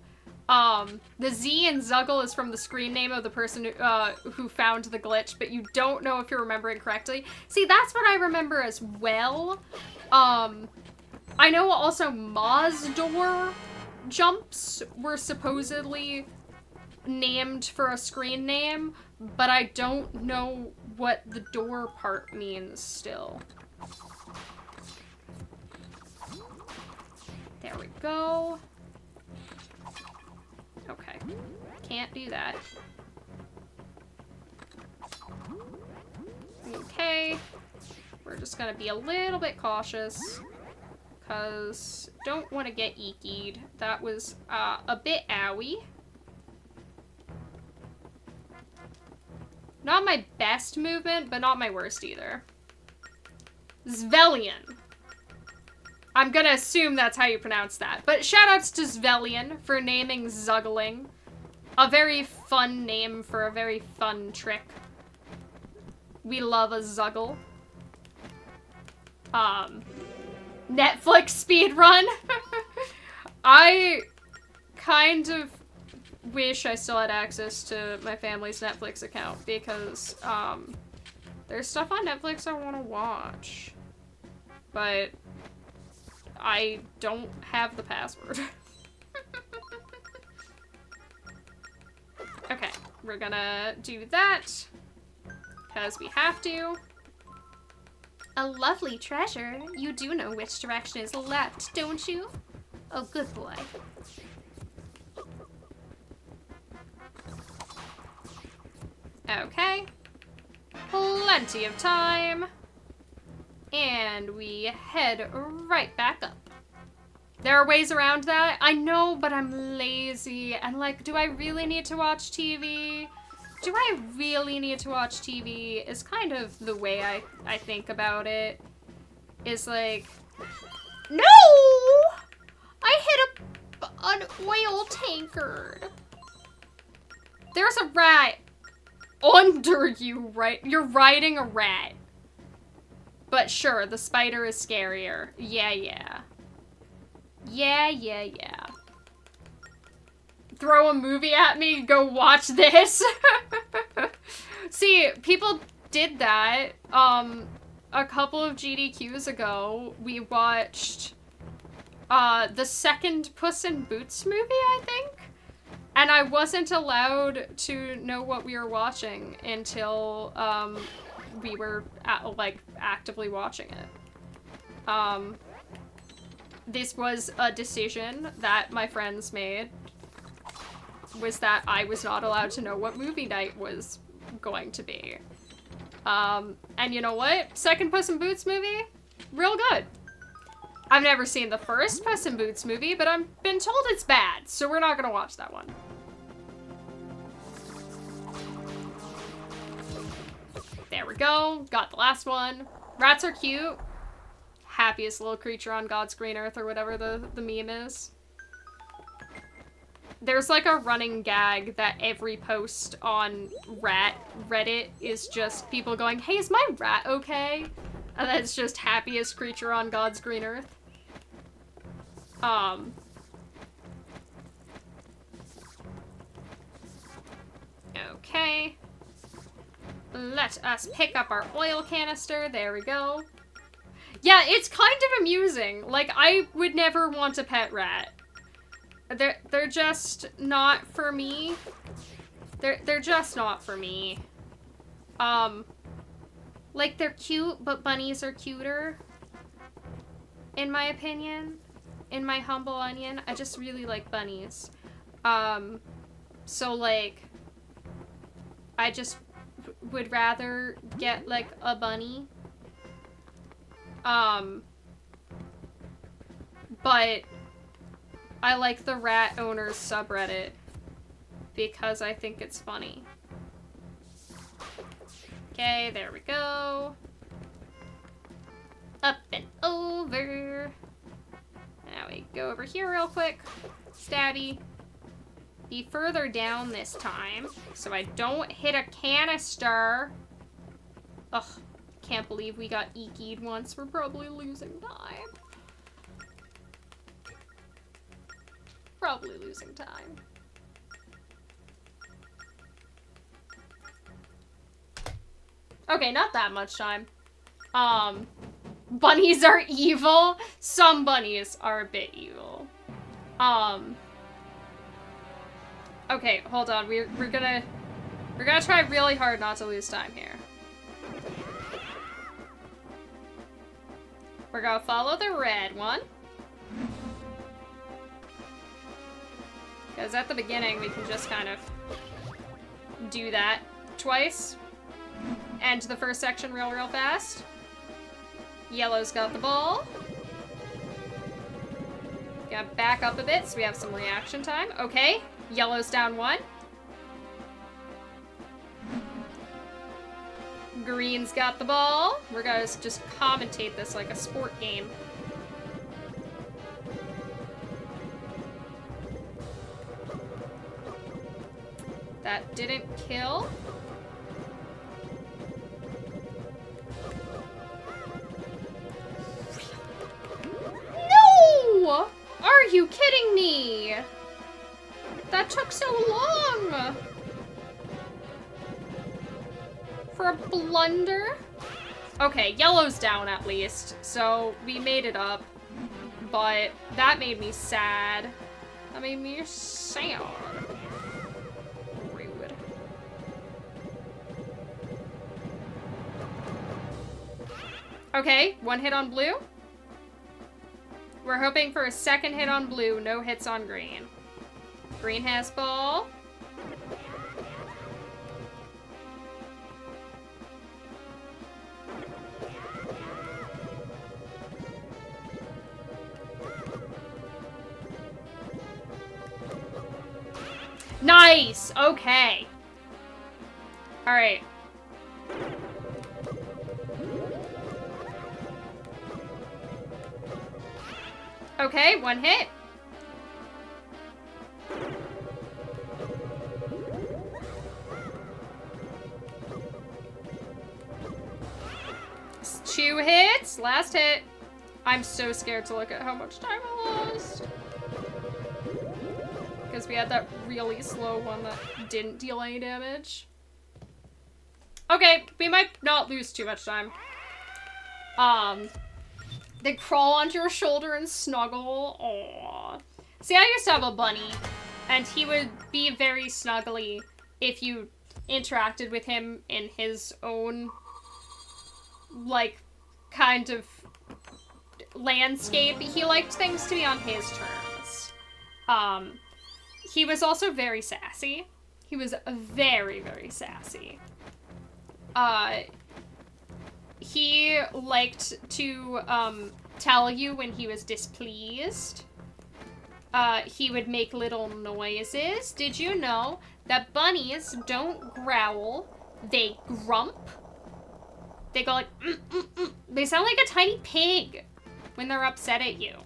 The Z in Zuggle is from the screen name of the person who found the glitch, but you don't know if you're remembering correctly. See, that's what I remember as well. I know also Ma's door jumps were supposedly named for a screen name, but I don't know what the door part means still. There we go. Okay. Can't do that. Okay. We're just gonna be a little bit cautious, because don't want to get eekied. That was a bit owie. Not my best movement, but not my worst either. Zvelian. I'm gonna assume that's how you pronounce that. But shoutouts to Zvelian for naming Zuggling. A very fun name for a very fun trick. We love a Zuggle. Netflix speedrun. I kind of wish I still had access to my family's Netflix account because there's stuff on Netflix I want to watch, but I don't have the password. Okay, we're gonna do that because we have to. A lovely treasure. You do know which direction is left, don't you? Oh, good boy. Okay. Plenty of time. And we head right back up. There are ways around that. I know, but I'm lazy. And like, do I really need to watch TV? Do I really need to watch TV? Is kind of the way I think about it. Is like, no! I hit an oil tankard. There's a rat under you, right? You're riding a rat. But sure, the spider is scarier. Yeah. Yeah. Throw a movie at me, go watch this. See, people did that. A couple of GDQs ago, we watched the second Puss in Boots movie, I think. And I wasn't allowed to know what we were watching until we were actively watching it. This was a decision that my friends made, was that I was not allowed to know what movie night was going to be. And you know what? Second Puss in Boots movie, real good. I've never seen the first Puss in Boots movie, but I've been told it's bad, so we're not gonna watch that one. There we go. Got the last one. Rats are cute. Happiest little creature on God's green earth, or whatever the meme is. There's like a running gag that every post on Reddit is just people going, hey, is my rat okay? And that's just happiest creature on God's green earth. Okay. Let us pick up our oil canister. There we go. Yeah, it's kind of amusing. Like, I would never want a pet rat. They're just not for me. They're just not for me. Like, they're cute, but bunnies are cuter. In my opinion. In my humble onion. I just really like bunnies. So, like, I just would rather get, like, a bunny. But I like the rat owners subreddit because I think it's funny. Okay, there we go. Up and over. Now we go over here real quick. Stabby. Be further down this time so I don't hit a canister. Ugh, can't believe we got ekied once. We're probably losing time. Probably losing time. Okay, not that much time. Bunnies are evil. Some bunnies are a bit evil. Okay, hold on. We're gonna try really hard not to lose time here. We're gonna follow the red one. Because at the beginning, we can just kind of do that twice. End the first section real fast. Yellow's got the ball. Gotta back up a bit so we have some reaction time. Okay, yellow's down one. Green's got the ball. We're gonna just commentate this like a sport game. That didn't kill. No! Are you kidding me? That took so long. For a blunder? Okay, yellow's down at least, so we made it up. But that made me sad. That made me sad. Rude. Okay, one hit on blue. We're hoping for a second hit on blue, no hits on green. Green has ball. Nice! Okay. Alright. Okay, one hit. Two hits. Last hit. I'm so scared to look at how much time I lost. Because we had that really slow one that didn't deal any damage. Okay, we might not lose too much time. They crawl onto your shoulder and snuggle. Aww. See, I used to have a bunny, and he would be very snuggly if you interacted with him in his own, like, kind of landscape. He liked things to be on his terms. He was also very sassy. He was very, very sassy. He liked to, tell you when he was displeased. He would make little noises. Did you know that bunnies don't growl, they grump? They go like, They sound like a tiny pig when they're upset at you.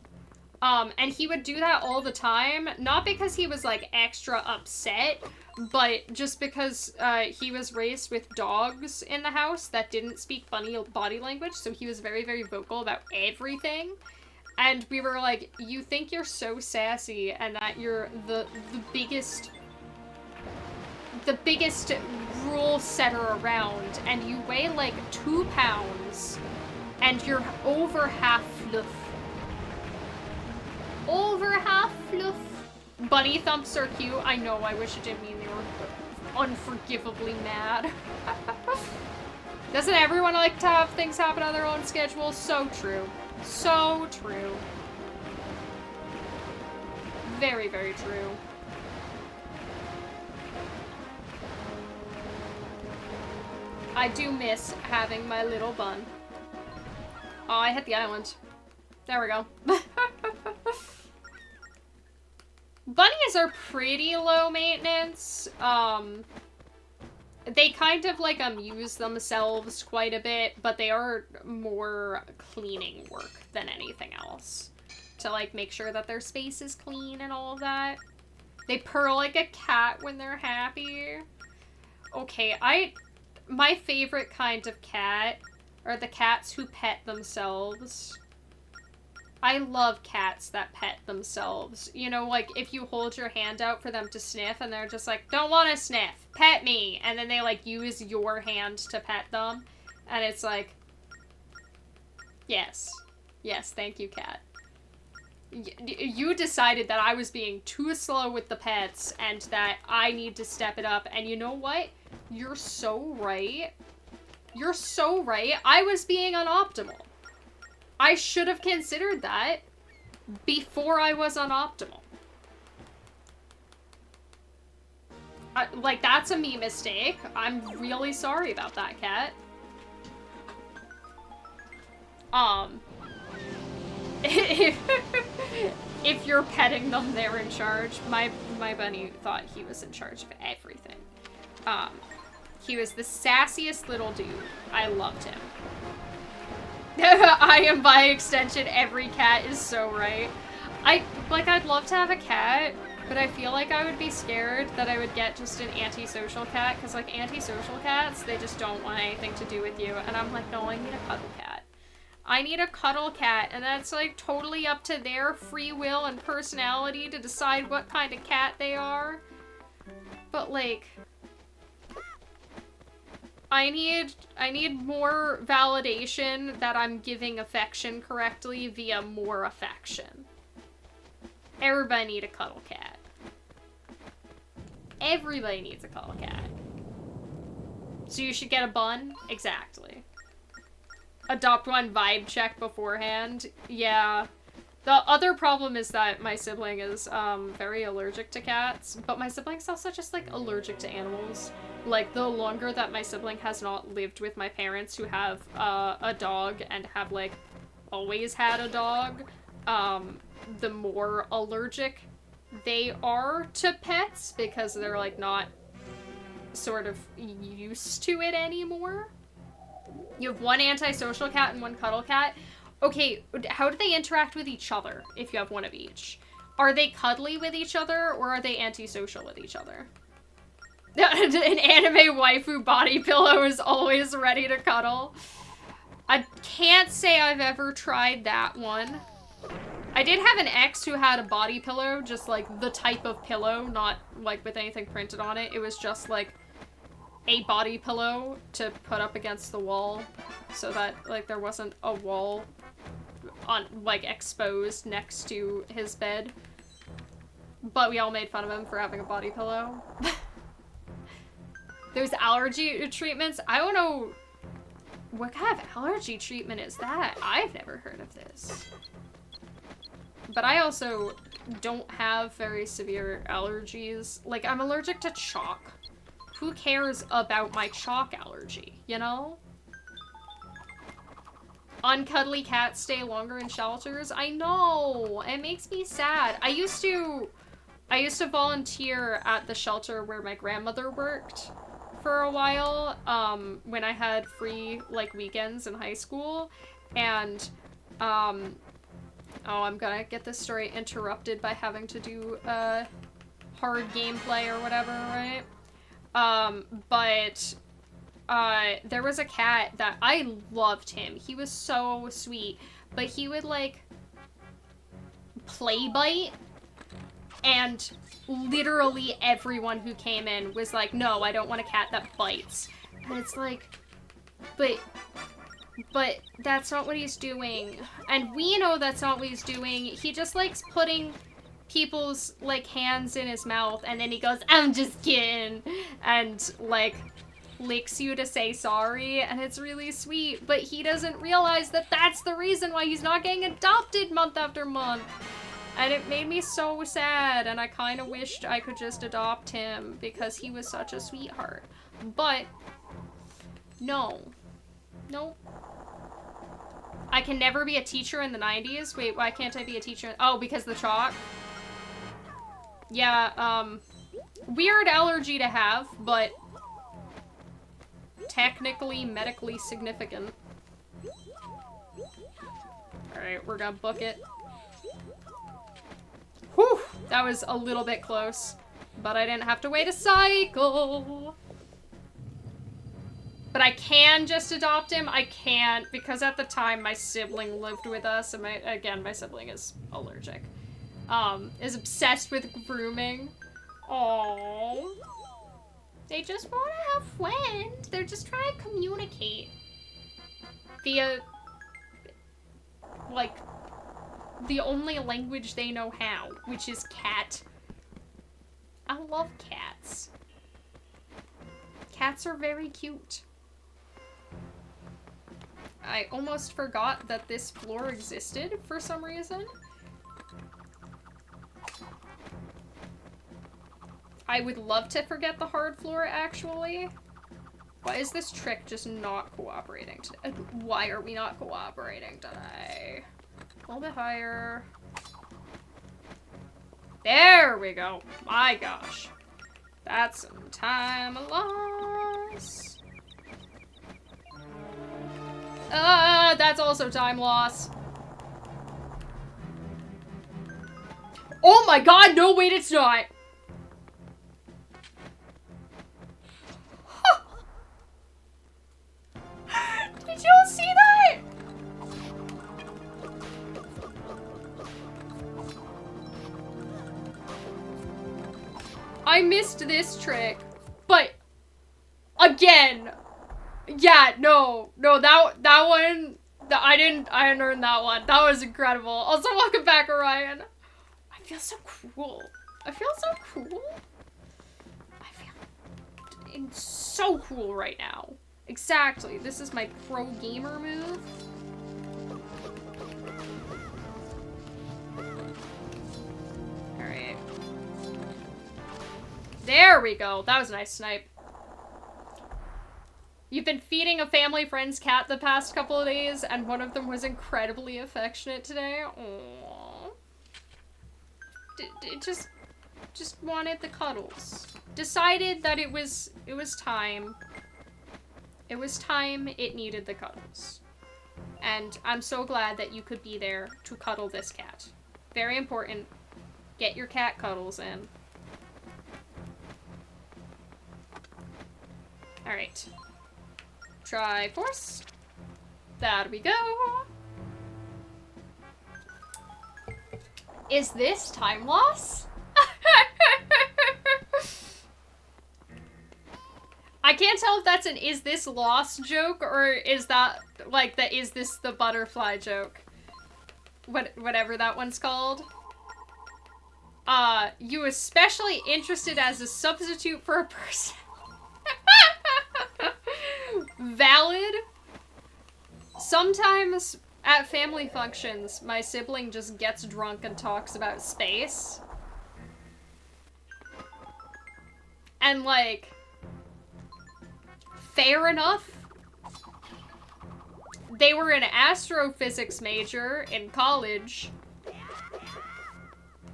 And he would do that all the time, not because he was, like, extra upset, but just because, he was raised with dogs in the house that didn't speak bunny body language, so he was very, very vocal about everything. And we were like, you think you're so sassy and that you're the biggest rule setter around, and you weigh, like, 2 pounds, and you're over half fluff. Over half fluff. Bunny thumps are cute. I know, I wish it didn't mean they were unforgivably mad. Doesn't everyone like to have things happen on their own schedule? So true. So true. Very, very true. I do miss having my little bun. Oh, I hit the island. There we go. Bunnies are pretty low maintenance. They kind of, like, amuse themselves quite a bit, but they are more cleaning work than anything else. To, like, make sure that their space is clean and all of that. They purr like a cat when they're happy. Okay, my favorite kind of cat are the cats who pet themselves. I love cats that pet themselves. You know, like, if you hold your hand out for them to sniff and they're just like, don't want to sniff, pet me. And then they, like, use your hand to pet them. And it's like, yes. Yes, thank you, cat. You decided that I was being too slow with the pets and that I need to step it up. And you know what? You're so right. You're so right. I was being unoptimal. I should have considered that before I was unoptimal. Like, that's a me mistake. I'm really sorry about that, cat. If you're petting them, they're in charge. My bunny thought he was in charge of everything. He was the sassiest little dude. I loved him. I am by extension, every cat is so right. I'd love to have a cat, but I feel like I would be scared that I would get just an antisocial cat, because, like, antisocial cats, they just don't want anything to do with you, and I'm like, no, I need a cuddle cat. I need a cuddle cat, and that's, like, totally up to their free will and personality to decide what kind of cat they are. But, like, I need more validation that I'm giving affection correctly via more affection. Everybody needs a cuddle cat. Everybody needs a cuddle cat. So you should get a bun? Exactly. Adopt one, vibe check beforehand. Yeah. The other problem is that my sibling is very allergic to cats, but my sibling's also just, like, allergic to animals. Like, the longer that my sibling has not lived with my parents who have a dog and have, like, always had a dog, the more allergic they are to pets because they're like not sort of used to it anymore. You have one antisocial cat and one cuddle cat. Okay, how do they interact with each other if you have one of each? Are they cuddly with each other or are they antisocial with each other? An anime waifu body pillow is always ready to cuddle. I can't say I've ever tried that one. I did have an ex who had a body pillow, just like the type of pillow, not like with anything printed on it. It was just like a body pillow to put up against the wall so that like there wasn't a wall on like exposed next to his bed. But we all made fun of him for having a body pillow. Those allergy treatments, I don't know what kind of allergy treatment is that? I've never heard of this. But I also don't have very severe allergies. Like, I'm allergic to chalk. Who cares about my chalk allergy, you know? Uncuddly cats stay longer in shelters. I know, it makes me sad. I used to volunteer at the shelter where my grandmother worked for a while, when I had free, like, weekends in high school, and, oh, I'm gonna get this story interrupted by having to do, hard gameplay or whatever, right? There was a cat that I loved him. He was so sweet, but he would, like, play bite, and literally everyone who came in was like, no, I don't want a cat that bites. And it's like, but that's not what he's doing. And we know that's not what he's doing. He just likes putting people's, like, hands in his mouth, and then he goes, I'm just kidding, and, like, licks you to say sorry, and it's really sweet, but he doesn't realize that that's the reason why he's not getting adopted month after month. And it made me so sad, and I kind of wished I could just adopt him because he was such a sweetheart. But, no. Nope. I can never be a teacher in the 90s? Wait, why can't I be a teacher? Oh, because the chalk? Yeah, weird allergy to have, but technically medically significant. Alright, we're gonna book it. Whew, that was a little bit close, but I didn't have to wait a cycle. But I can just adopt him. I can't, because at the time my sibling lived with us, and my sibling is allergic. Is obsessed with grooming. Aww. They just want to have friends. They're just trying to communicate via, like, the only language they know how, which is cat. I love cats. Cats are very cute. I almost forgot that this floor existed for some reason. I would love to forget the hard floor, actually. Why is this trick just not cooperating today? Why are we not cooperating today? A little bit higher. There we go. My gosh. That's some time loss. That's also time loss. Oh my god, no, wait, it's not. Did y'all see that? I missed this trick, but again, yeah, no, that one, I didn't earn that one. That was incredible. Also, welcome back, Orion. I feel so cool. I feel so cool. I feel so cool right now. Exactly. This is my pro gamer move. Alright. There we go. That was a nice snipe. You've been feeding a family friend's cat the past couple of days, and one of them was incredibly affectionate today. Aww. just wanted the cuddles. Decided that it was time. It was time it needed the cuddles. And I'm so glad that you could be there to cuddle this cat. Very important. Get your cat cuddles in. Alright. Triforce. There we go. Is this time loss? I can't tell if that's an is this lost joke or is that like the is this the butterfly joke. Whatever that one's called. You especially interested as a substitute for a person. Valid. Sometimes at family functions, my sibling just gets drunk and talks about space. And like, fair enough. They were an astrophysics major in college.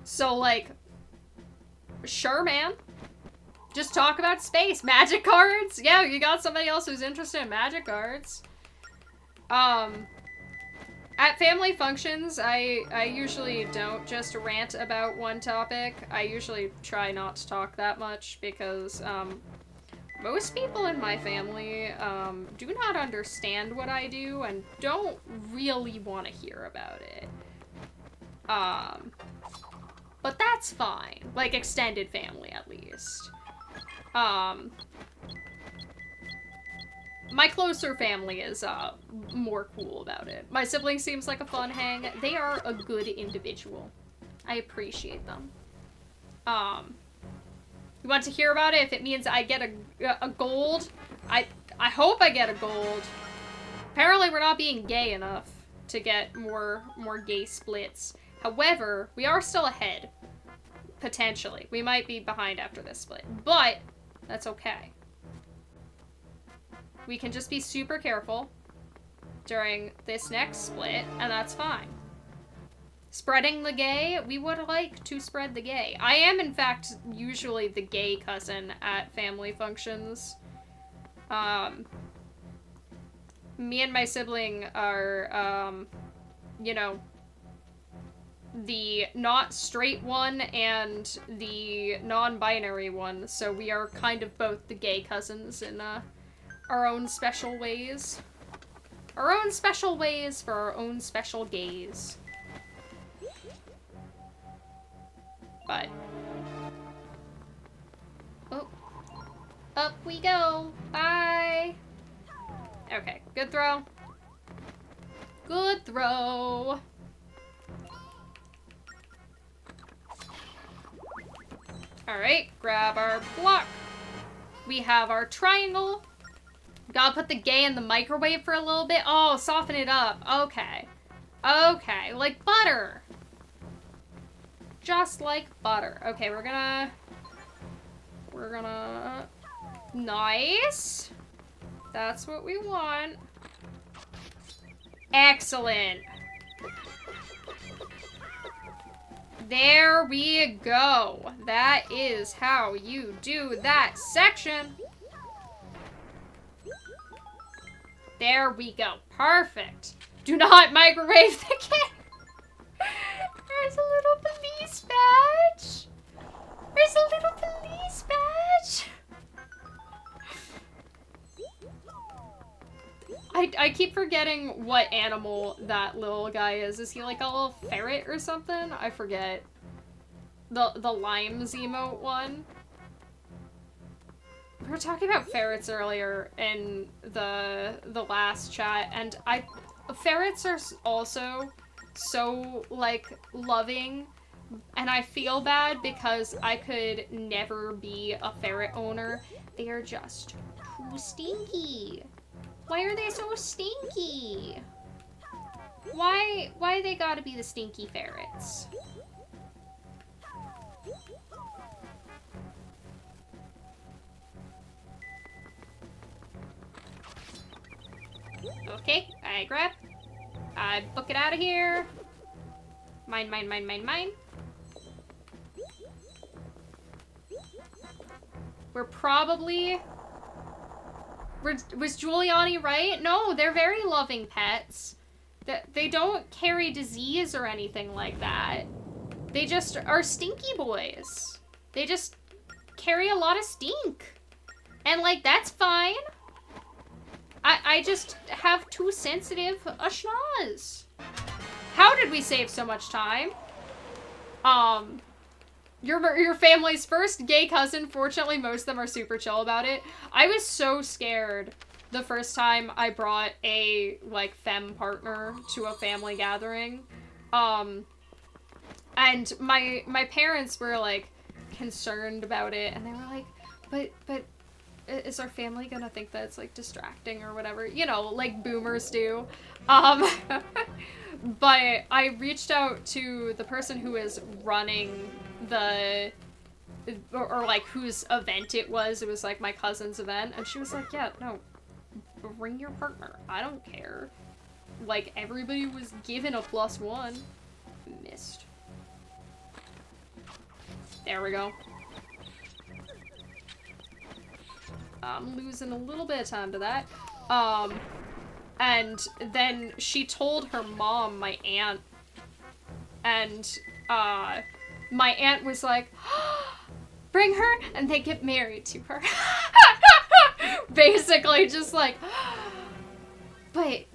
So like, sure man. Just talk about space. Magic cards? Yeah, you got somebody else who's interested in magic cards. At family functions, I usually don't just rant about one topic. I usually try not to talk that much because, most people in my family, do not understand what I do and don't really want to hear about it. But that's fine. Like, extended family, at least. My closer family is, more cool about it. My sibling seems like a fun hang. They are a good individual. I appreciate them. You want to hear about it? If it means I get a gold, I hope I get a gold. Apparently we're not being gay enough to get more gay splits. However, we are still ahead. Potentially. We might be behind after this split. But, that's okay. We can just be super careful during this next split, and that's fine. Spreading the gay, we would like to spread the gay. I am, in fact, usually the gay cousin at family functions. Me and my sibling are, you know, the not straight one and the non-binary one, so we are kind of both the gay cousins in, our own special ways. Our own special ways for our own special gays. But... oh. Up we go! Bye! Okay, good throw. Good throw! Alright, grab our block. We have our triangle. Gotta put the gay in the microwave for a little bit. Oh, soften it up. Okay. Okay, like butter. Just like butter. Okay, we're gonna... nice. That's what we want. Excellent. There we go. That is how you do that section. There we go. Perfect. Do not microwave the cat. There's a little police badge. There's a little police badge. I keep forgetting what animal that little guy is. Is he like a little ferret or something? I forget. The Limes emote one. We were talking about ferrets earlier in the last chat, and ferrets are also so, like, loving, and I feel bad because I could never be a ferret owner. They are just too stinky. Why are they so stinky? Why they gotta be the stinky ferrets? Okay, I grab. I book it out of here. Mine. We're probably... Was Giuliani right? No, they're very loving pets. They don't carry disease or anything like that. They just are stinky boys. They just carry a lot of stink. And, like, that's fine. I just have too sensitive a schnoz. How did we save so much time? Your family's first gay cousin, fortunately most of them are super chill about it. I was so scared the first time I brought a, like, femme partner to a family gathering. And my parents were, like, concerned about it, and they were like, but is our family gonna think that it's, like, distracting or whatever? You know, like boomers do. But I reached out to the person who is running the, or like, whose event it was. It was, like, my cousin's event, and she was like, yeah, no, bring your partner. I don't care. Like, everybody was given a +1. Missed. There we go. I'm losing a little bit of time to that. And then she told her mom, my aunt, and my aunt was like, bring her, and they get married to her. Basically, just like, but,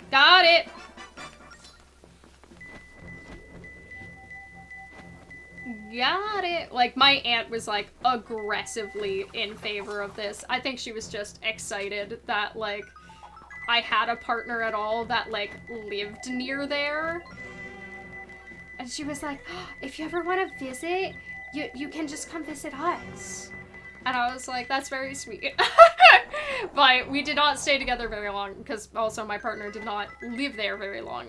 got it. Got it. Like, my aunt was, like, aggressively in favor of this. I think she was just excited that, like, I had a partner at all that, like, lived near there. And she was like, oh, if you ever want to visit, you can just come visit us. And I was like, that's very sweet. But we did not stay together very long, because also my partner did not live there very long,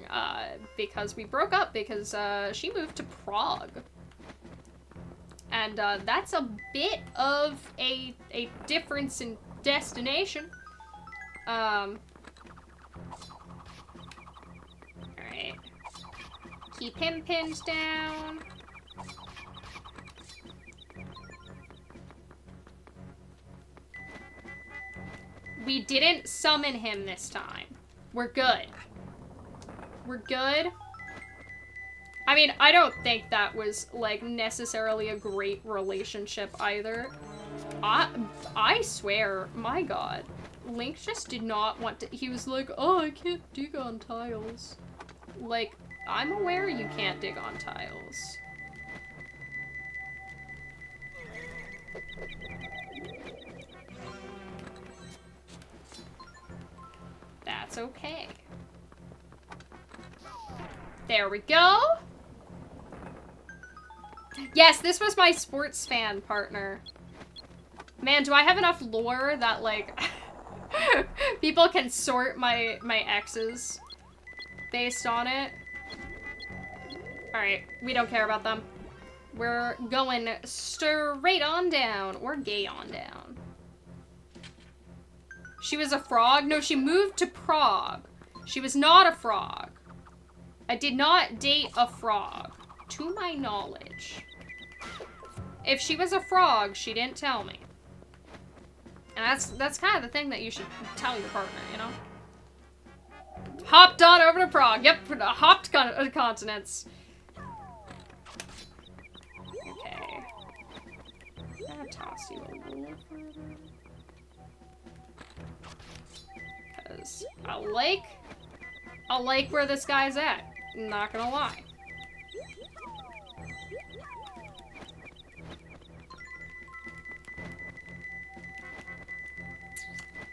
because we broke up because she moved to Prague. And that's a bit of a difference in destination. Alright. Keep him pinned down. We didn't summon him this time. We're good. We're good. I mean, I don't think that was, like, necessarily a great relationship either. I swear, my god. Link just did not want to- he was like, oh, I can't dig on tiles. Like, I'm aware you can't dig on tiles. That's okay. There we go. Yes, this was my sports fan partner. Man, do I have enough lore that, like, people can sort my exes based on it? Alright, we don't care about them. We're going straight on down, or gay on down. She was a frog? No, she moved to Prague. She was not a frog. I did not date a frog, to my knowledge. If she was a frog, she didn't tell me. And that's kind of the thing that you should tell your partner, you know? Hopped on over to Prague. Yep, hopped continents. Okay. I'm gonna toss you a little further. Because I like where this guy's at. Not gonna lie.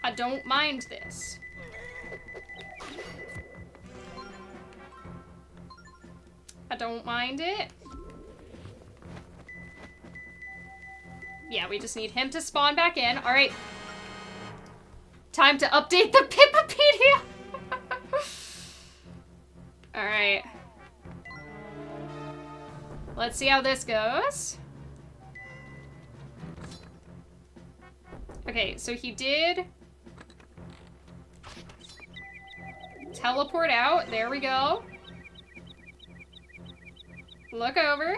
I don't mind this. I don't mind it. Yeah, we just need him to spawn back in. All right. Time to update the Pippapedia. All right. Let's see how this goes. Okay, so he did teleport out. There we go. Look over.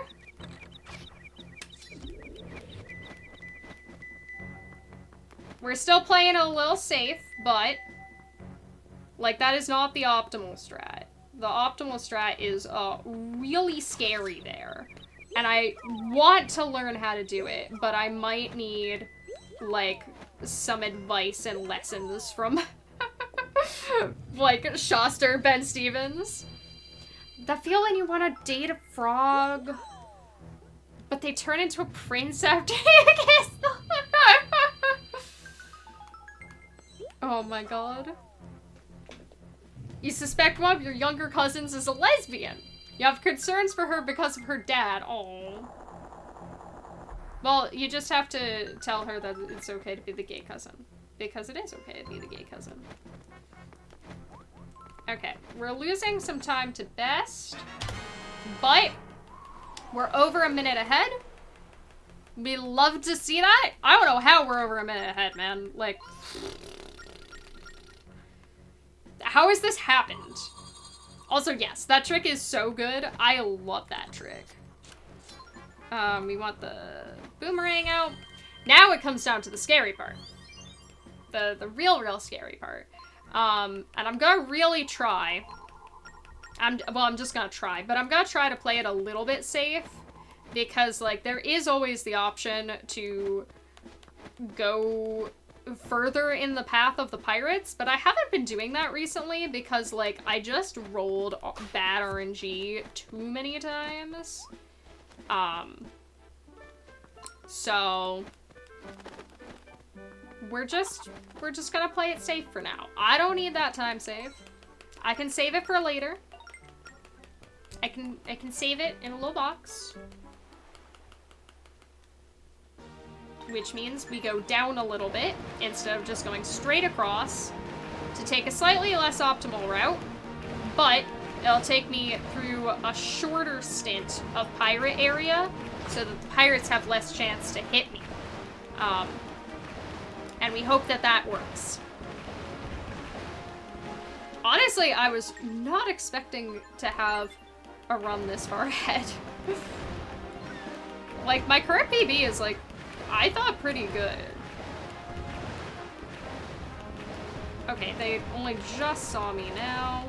We're still playing a little safe, but like that is not the optimal strat. The optimal strat is really scary there. And I want to learn how to do it, but I might need like some advice and lessons from like Shoster Ben Stevens. The feeling you want to date a frog, but they turn into a prince after you kiss them. Oh my god. You suspect one of your younger cousins is a lesbian. You have concerns for her because of her dad. Oh. Well, you just have to tell her that it's okay to be the gay cousin. Because it is okay to be the gay cousin. Okay, we're losing some time to best, but we're over a minute ahead. We love to see that. I don't know how we're over a minute ahead, man. Like, how has this happened? Also, yes, that trick is so good. I love that trick. We want the boomerang out. Now it comes down to the scary part. The real scary part. And I'm gonna really try. I'm just gonna try, but I'm gonna try to play it a little bit safe because, like, there is always the option to go further in the path of the pirates, but I haven't been doing that recently because, like, I just rolled bad RNG too many times. So we're just gonna play it safe for now. I don't need that time save. I can save it for later. I can save it in a little box. Which means we go down a little bit instead of just going straight across to take a slightly less optimal route, but it'll take me through a shorter stint of pirate area so that the pirates have less chance to hit me. And we hope that that works. Honestly, I was not expecting to have a run this far ahead. Like, my current PB is, like, I thought pretty good. Okay, they only just saw me now.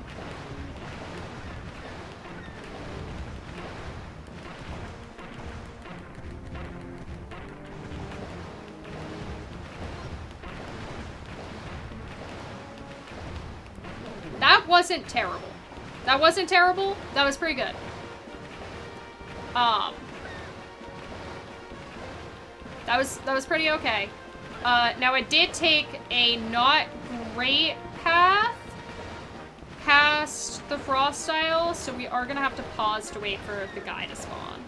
That wasn't terrible. That wasn't terrible. That was pretty good. That was pretty okay. Now it did take a not great path past the frost isle, so we are gonna have to pause to wait for the guy to spawn.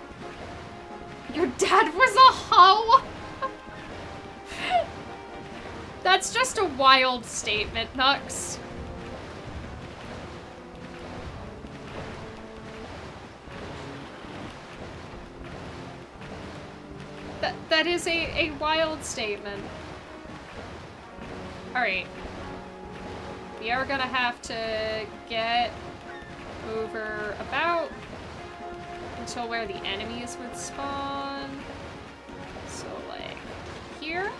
Your dad was a hoe? That's just a wild statement, Nux. That is a wild statement. Alright. We are gonna have to get over about until where the enemies would spawn. So, like, here.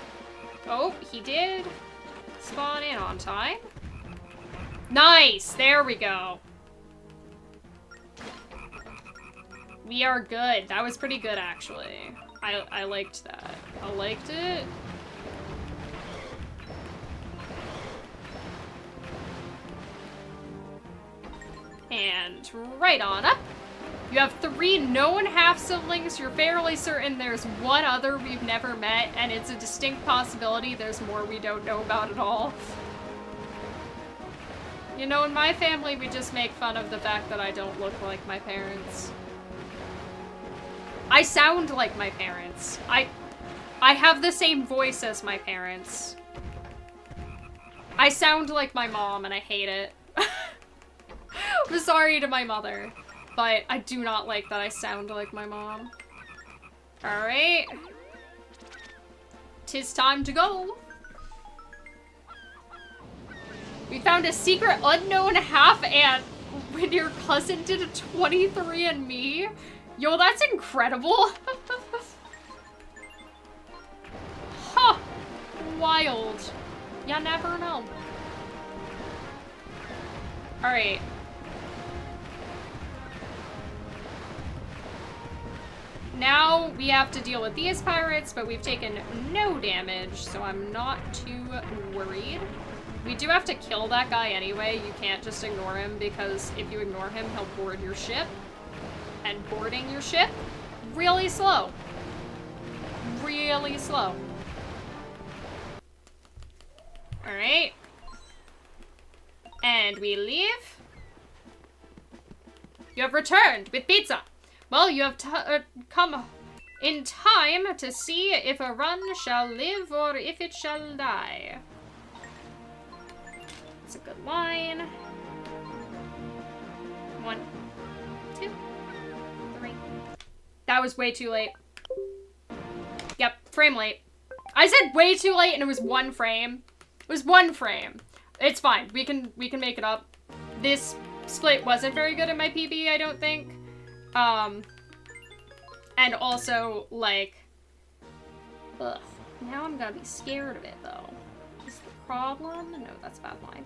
Oh, he did spawn in on time. Nice! There we go. We are good. That was pretty good, actually. I liked that. I liked it. And right on up. You have 3 known half-siblings. You're fairly certain there's one other we've never met, and it's a distinct possibility there's more we don't know about at all. You know, in my family, we just make fun of the fact that I don't look like my parents. I sound like my parents. I have the same voice as my parents. I sound like my mom, and I hate it. I'm sorry to my mother, but I do not like that I sound like my mom. Alright. 'Tis time to go. We found a secret unknown half-aunt when your cousin did a 23andMe. Yo, that's incredible. Huh. Wild. You never know. Alright. Now we have to deal with these pirates, but we've taken no damage, so I'm not too worried. We do have to kill that guy anyway. You can't just ignore him, because if you ignore him, he'll board your ship. And boarding your ship, really slow. Really slow. Alright. And we leave. You have returned with pizza. Well, you have come in time to see if a run shall live or if it shall die. It's a good line. 1, 2, 3. That was way too late. Yep, frame late. I said way too late and it was 1 frame. It was 1 frame. It's fine. We can make it up. This split wasn't very good in my PB, I don't think. And also, like, ugh. Now I'm gonna be scared of it, though. Is the problem? No, that's a bad line.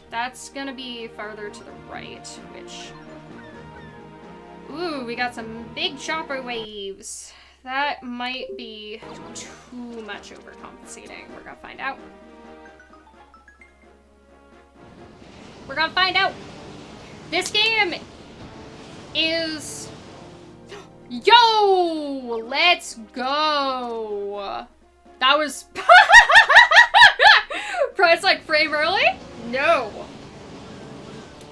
That's gonna be farther to the right, which... Ooh, we got some big chopper waves. That might be too much overcompensating. We're gonna find out. We're gonna find out. This game is... Yo! Let's go! That was... Price like frame early? No.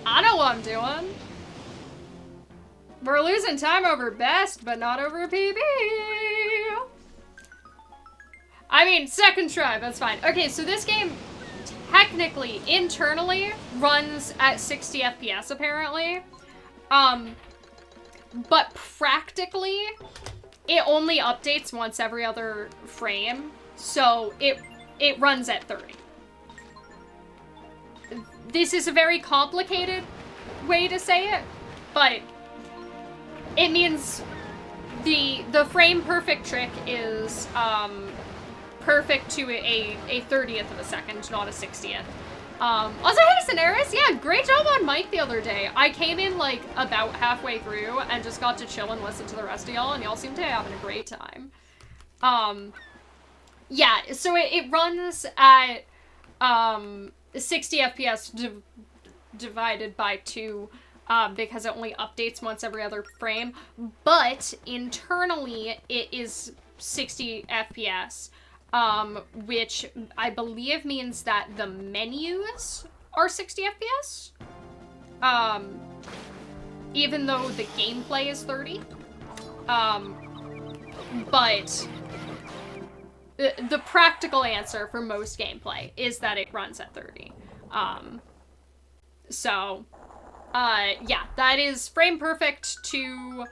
I know what I'm doing. We're losing time over best, but not over PB. I mean, second try, that's fine. Okay, so this game technically, internally, runs at 60 FPS apparently. But practically, it only updates once every other frame, so it runs at 30. This is a very complicated way to say it, but it means the frame perfect trick is perfect to a 30th of a second, not a 60th. Also, hey, Scenaris, yeah, great job on Mike the other day. I came in, like, about halfway through and just got to chill and listen to the rest of y'all, and y'all seem to be having a great time. Yeah, so it runs at, 60 FPS divided by 2, because it only updates once every other frame, but internally, it is 60 FPS. Which I believe means that the menus are 60 FPS. Even though the gameplay is 30. But the practical answer for most gameplay is that it runs at 30. Yeah, that is frame perfect to,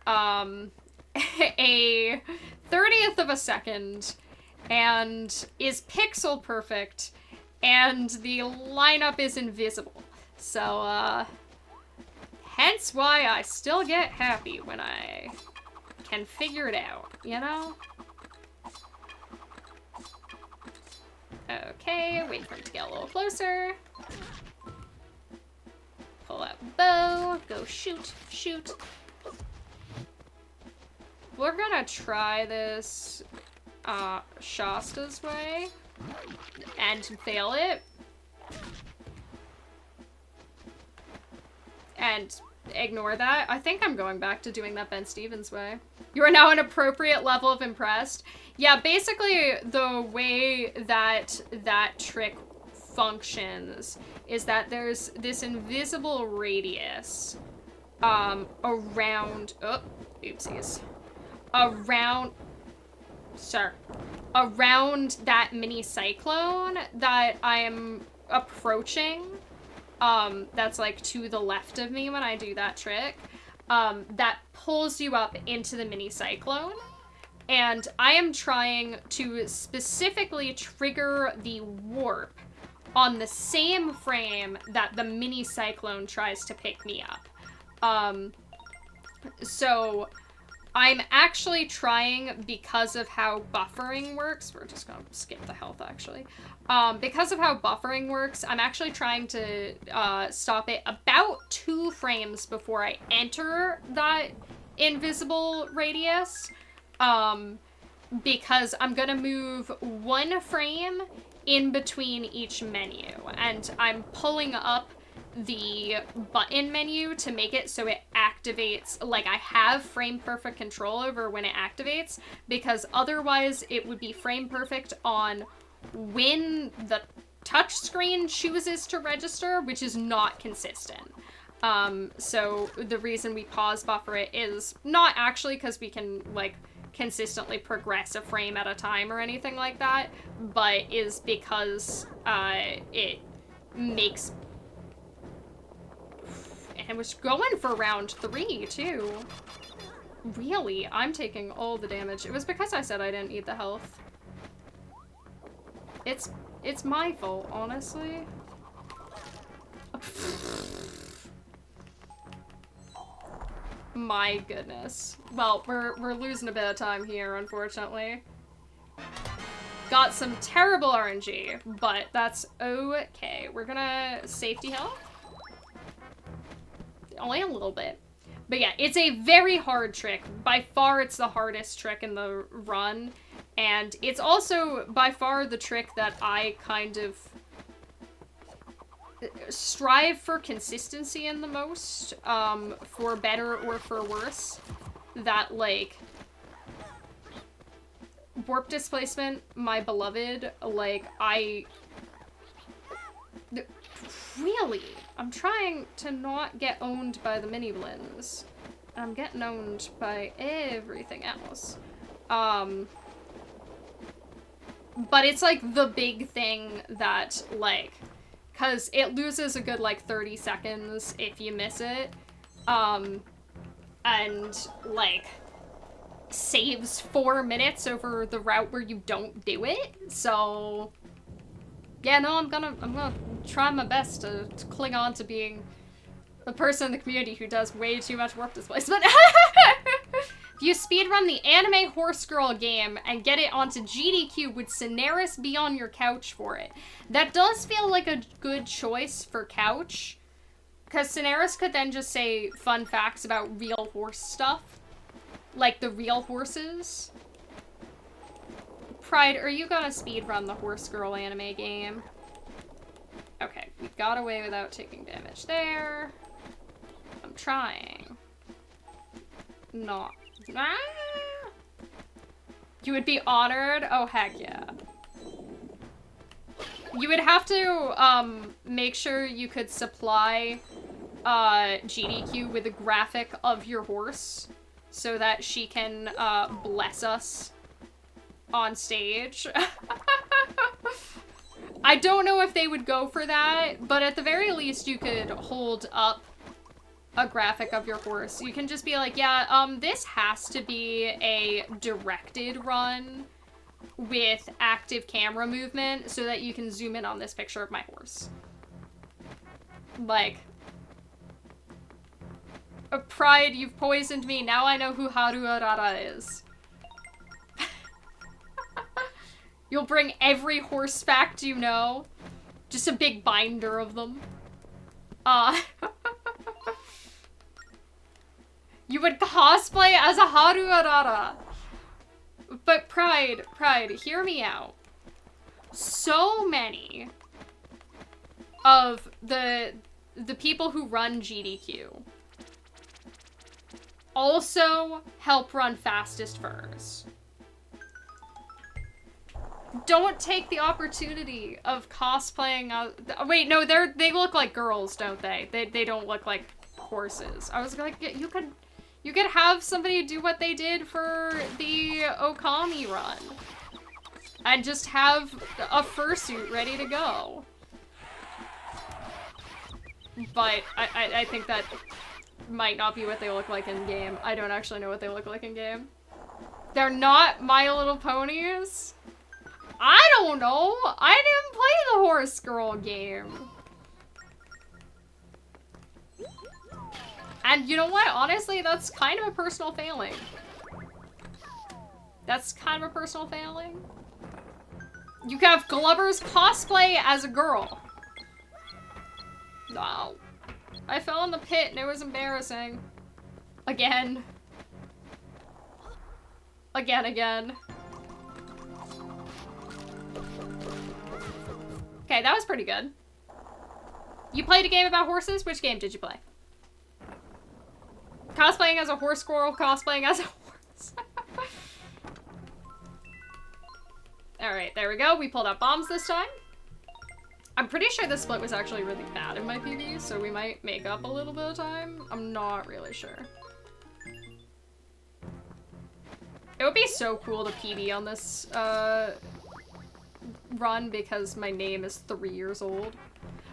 a 30th of a second. And is pixel perfect, and the lineup is invisible. So, hence why I still get happy when I can figure it out, you know? Okay, wait for it to get a little closer. Pull out bow, go shoot, shoot. We're gonna try this Shasta's way and fail it and ignore that. I think I'm going back to doing that Ben Stevens way. You are now an appropriate level of impressed. Yeah, basically the way that that trick functions is that there's this invisible radius around, oh, oopsies, around that mini cyclone that I am approaching, that's like to the left of me when I do that trick, that pulls you up into the mini cyclone. And I am trying to specifically trigger the warp on the same frame that the mini cyclone tries to pick me up. So I'm actually trying, because of how buffering works, we're just gonna skip the health actually. Because of how buffering works, I'm actually trying to stop it about 2 frames before I enter that invisible radius. Because I'm gonna move 1 frame in between each menu, and I'm pulling up the button menu to make it so it activates, like I have frame perfect control over when it activates, because otherwise it would be frame perfect on when the touch screen chooses to register, which is not consistent. So the reason we pause buffer it is not actually because we can, like, consistently progress a frame at a time or anything like that, but is because it makes... And was going for round 3 too. Really? I'm taking all the damage. It was because I said I didn't need the health. It's my fault, honestly. My goodness. Well, we're losing a bit of time here, unfortunately. Got some terrible RNG, but that's okay. We're gonna safety health. Only a little bit. But yeah, it's a very hard trick. By far, it's the hardest trick in the run. And it's also by far the trick that I kind of strive for consistency in the most, for better or for worse. That, like, warp displacement, my beloved, like, really? I'm trying to not get owned by the mini blends. I'm getting owned by everything else. But it's, like, the big thing that, like, because it loses a good, like, 30 seconds if you miss it. And, like, saves 4 minutes over the route where you don't do it. So, yeah, no, I'm gonna try my best to cling on to being the person in the community who does way too much warp displacement. If you speedrun the anime horse girl game and get it onto GDQ, would Cineris be on your couch for it? That does feel like a good choice for couch, because Cineris could then just say fun facts about real horse stuff, like the real horses. Pride, are you gonna speedrun the horse girl anime game? Okay, we got away without taking damage there. I'm trying. Not. Ah! You would be honored? Oh, heck yeah. You would have to, make sure you could supply, GDQ with a graphic of your horse so that she can, bless us on stage. I don't know if they would go for that, but at the very least you could hold up a graphic of your horse. You can just be like, yeah, this has to be a directed run with active camera movement so that you can zoom in on this picture of my horse. Like, Pride, you've poisoned me. Now I know who Haru Arara is. You'll bring every horse fact you know. Just a big binder of them. You would cosplay as a Haru Arara. But Pride, hear me out. So many of the people who run GDQ also help run Fastest Furs. Don't take the opportunity of cosplaying. Wait, no, they look like girls, don't they? They don't look like horses. I was like, you could have somebody do what they did for the Okami run. And just have a fursuit ready to go. But I think that might not be what they look like in game. I don't actually know what they look like in game. They're not My Little Ponies? I don't know. I didn't play the horse girl game. And you know what? Honestly, that's kind of a personal failing. That's kind of a personal failing. You can have Glubber's cosplay as a girl. Wow. I fell in the pit and it was embarrassing. Again. Again. Okay, that was pretty good. You played a game about horses? Which game did you play? Cosplaying as a horse squirrel, cosplaying as a horse. Alright, there we go. We pulled out bombs this time. I'm pretty sure the split was actually really bad in my PB, so we might make up a little bit of time. I'm not really sure. It would be so cool to PB on this run because my name is 3 years old.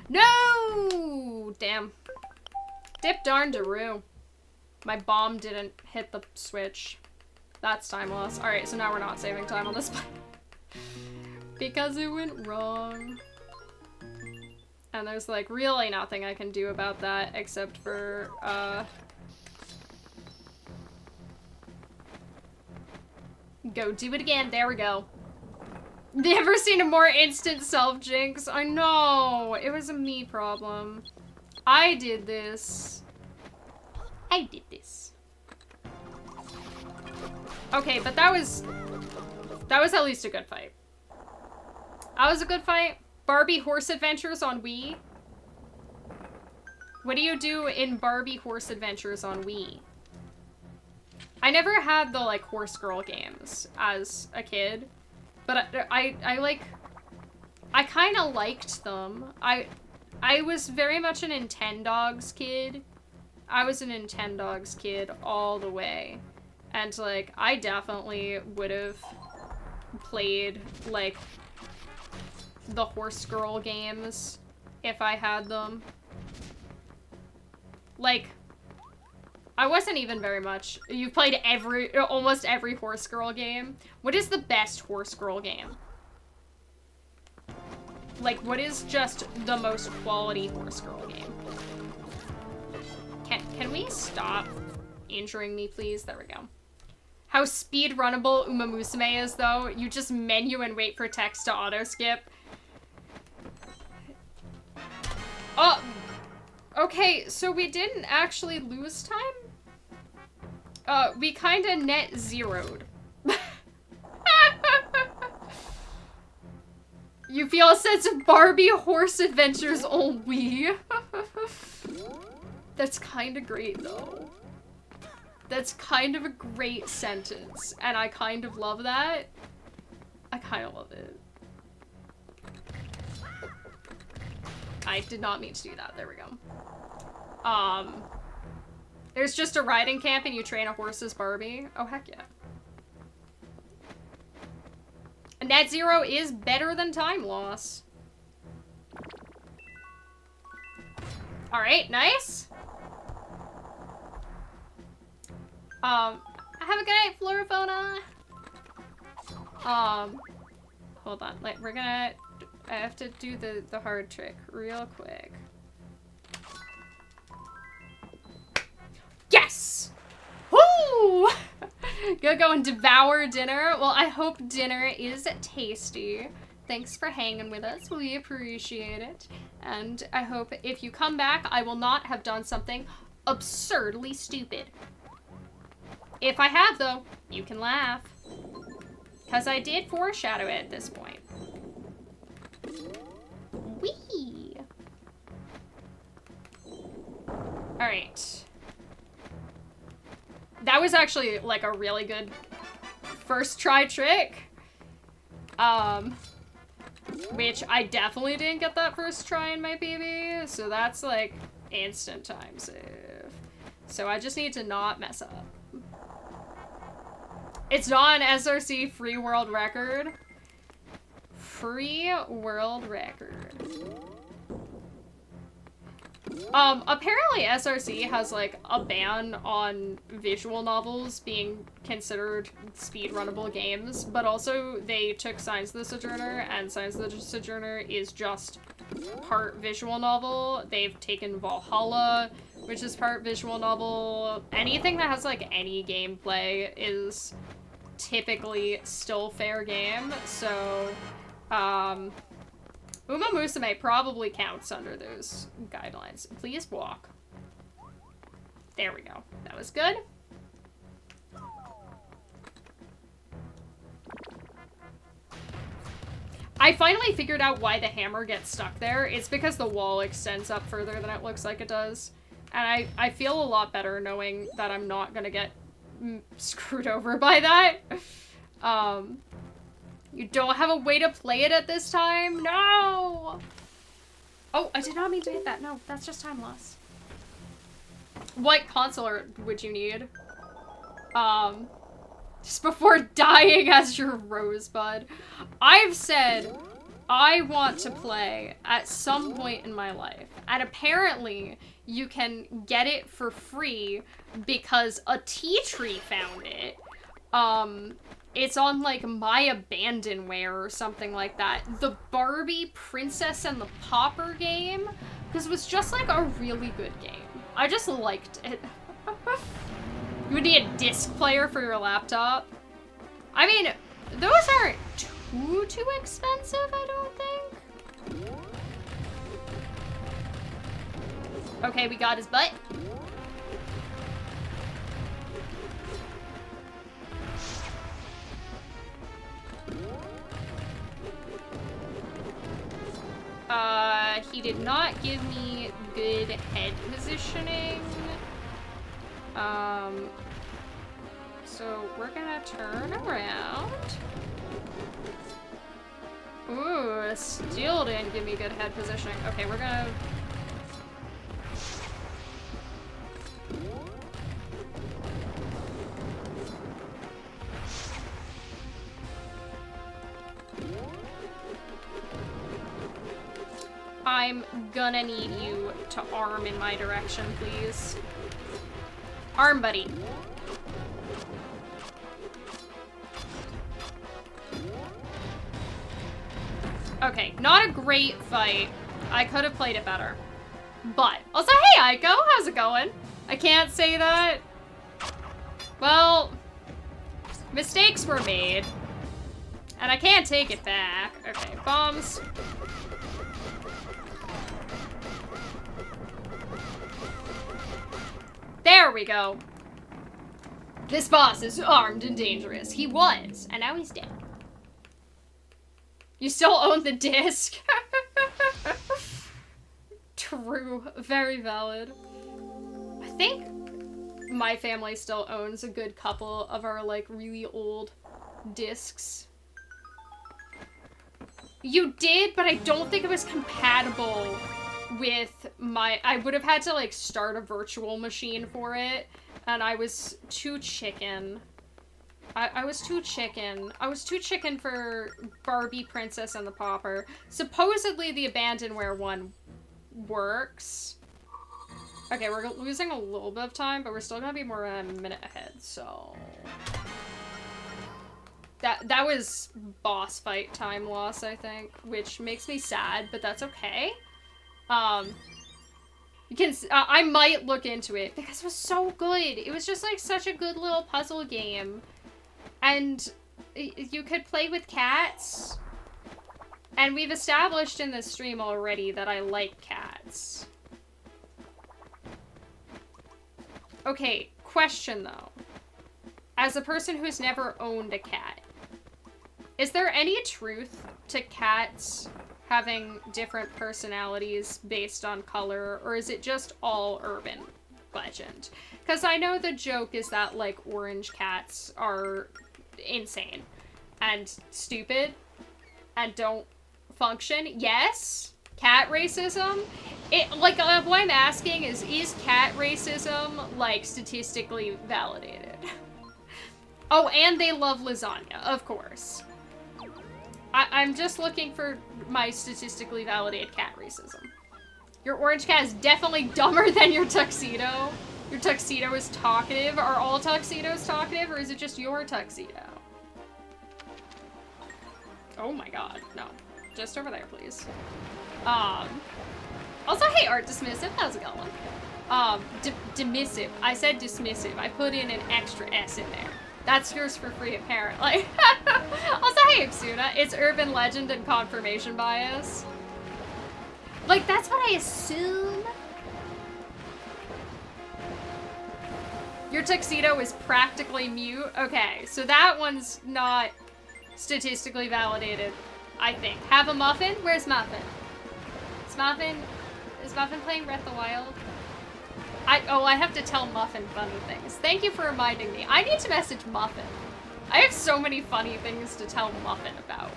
No! Damn. Dip darn Daru. My bomb didn't hit the switch. That's time loss. Alright, so now we're not saving time on this because it went wrong. And there's like really nothing I can do about that except for go do it again. There we go. Never seen a more instant self jinx. I know. It was a me problem. I did this. Okay, but that was at least a good fight. That was a good fight. Barbie Horse Adventures on Wii. What do you do in Barbie Horse Adventures on Wii? I never had the like horse girl games as a kid, but I kind of liked them. I was very much a Nintendogs kid. I was a Nintendogs kid all the way. And like I definitely would have played like the horse girl games if I had them. Like I wasn't even very much. You've played almost every horse girl game. What is the best horse girl game? Like what is just the most quality horse girl game? Can we stop injuring me, please? There we go. How speedrunnable Uma Musume is, though. You just menu and wait for text to auto-skip. Oh! Okay, so we didn't actually lose time? We kinda net zeroed. You feel a sense of Barbie Horse Adventures on Wii. That's kinda great, though. That's kind of a great sentence, and I kind of love that. I kind of love it. I did not mean to do that. There we go. There's just a riding camp and you train a horse as Barbie. Oh, heck yeah. Net zero is better than time loss. All right, nice. Have a good night, Florifona. Hold on. Like, I have to do the hard trick real quick. Yes! Woo! Gonna go and devour dinner. Well, I hope dinner is tasty. Thanks for hanging with us. We appreciate it. And I hope if you come back, I will not have done something absurdly stupid. If I have, though, you can laugh. Because I did foreshadow it at this point. Whee! Alright. That was actually, like, a really good first try trick. Which I definitely didn't get that first try in my PB. So that's, like, instant time save. So I just need to not mess up. It's not an SRC free world record. Free world record. Apparently SRC has like a ban on visual novels being considered speedrunnable games, but also they took Signs of the Sojourner, and Signs of the Sojourner is just part visual novel. They've taken Valhalla, which is part visual novel. Anything that has, like, any gameplay is typically still fair game, so, Uma Musume probably counts under those guidelines. Please walk. There we go. That was good. I finally figured out why the hammer gets stuck there. It's because the wall extends up further than it looks like it does. And I feel a lot better knowing that I'm not gonna get screwed over by that. You don't have a way to play it at this time? No! Oh, I did not mean to hit that. No, that's just time loss. What console would you need? Just before dying as your Rosebud. I've said I want to play at some point in my life. And apparently you can get it for free because a tea tree found it. It's on, like, My Abandonware or something like that. The Barbie Princess and the Pauper game, because it was just, like, a really good game. I just liked it. You would need a disc player for your laptop. I mean, those aren't too expensive, I don't think. Okay, we got his butt. He did not give me good head positioning. So we're gonna turn around. Ooh, still didn't give me good head positioning. Okay, we're gonna... I'm gonna need you to arm in my direction, please. Arm, buddy. Okay, not a great fight. I could have played it better. But, also, hey Aiko, how's it going? I can't say that. Well, mistakes were made. And I can't take it back. Okay, bombs. There we go. This boss is armed and dangerous. He was, and now he's dead. You still own the disc? True. Very valid. I think my family still owns a good couple of our, like, really old discs. You did, but I don't think it was compatible with my... I would have had to, like, start a virtual machine for it, and I was too chicken. I was too chicken. I was too chicken for Barbie Princess and the Pauper. Supposedly the Abandonware one works. Okay, we're losing a little bit of time, but we're still gonna be more than a minute ahead, so... That was boss fight time loss, I think, which makes me sad, but that's okay. You can, I might look into it because it was so good. It was just like such a good little puzzle game. And you could play with cats. And we've established in this stream already that I like cats. Okay, question though. As a person who's never owned a cat, is there any truth to cats having different personalities based on color, or is it just all urban legend? Because I know the joke is that, like, orange cats are insane and stupid and don't function. Yes, cat racism. What I'm asking is cat racism, like, statistically validated? Oh, and they love lasagna, of course. I'm just looking for my statistically validated cat racism. Your orange cat is definitely dumber than your tuxedo. Your tuxedo is talkative. Are all tuxedos talkative, or is it just your tuxedo? Oh my god, no. Just over there, please. Also, hey, Art Dismissive, how's it going? Dismissive. I said dismissive. I put in an extra S in there. That's yours for free, apparently. Also, hey, Xuna. It's urban legend and confirmation bias. Like, that's what I assume. Your tuxedo is practically mute. Okay, so that one's not statistically validated, I think. Have a muffin? Where's Muffin? Is Muffin playing Breath of the Wild? I have to tell Muffin funny things. Thank you for reminding me. I need to message Muffin. I have so many funny things to tell Muffin about.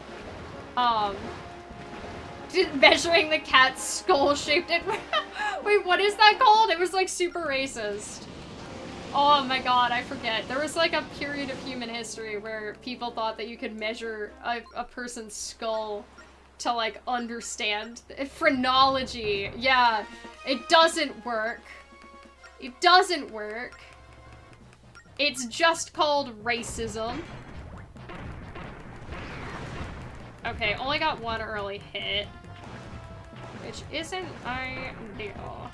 Measuring the cat's skull-shaped it. Wait, what is that called? It was like super racist. Oh my god, I forget. There was like a period of human history where people thought that you could measure a person's skull to like understand phrenology. Yeah, it doesn't work. It doesn't work. It's just called racism. Okay, only got one early hit, which isn't ideal.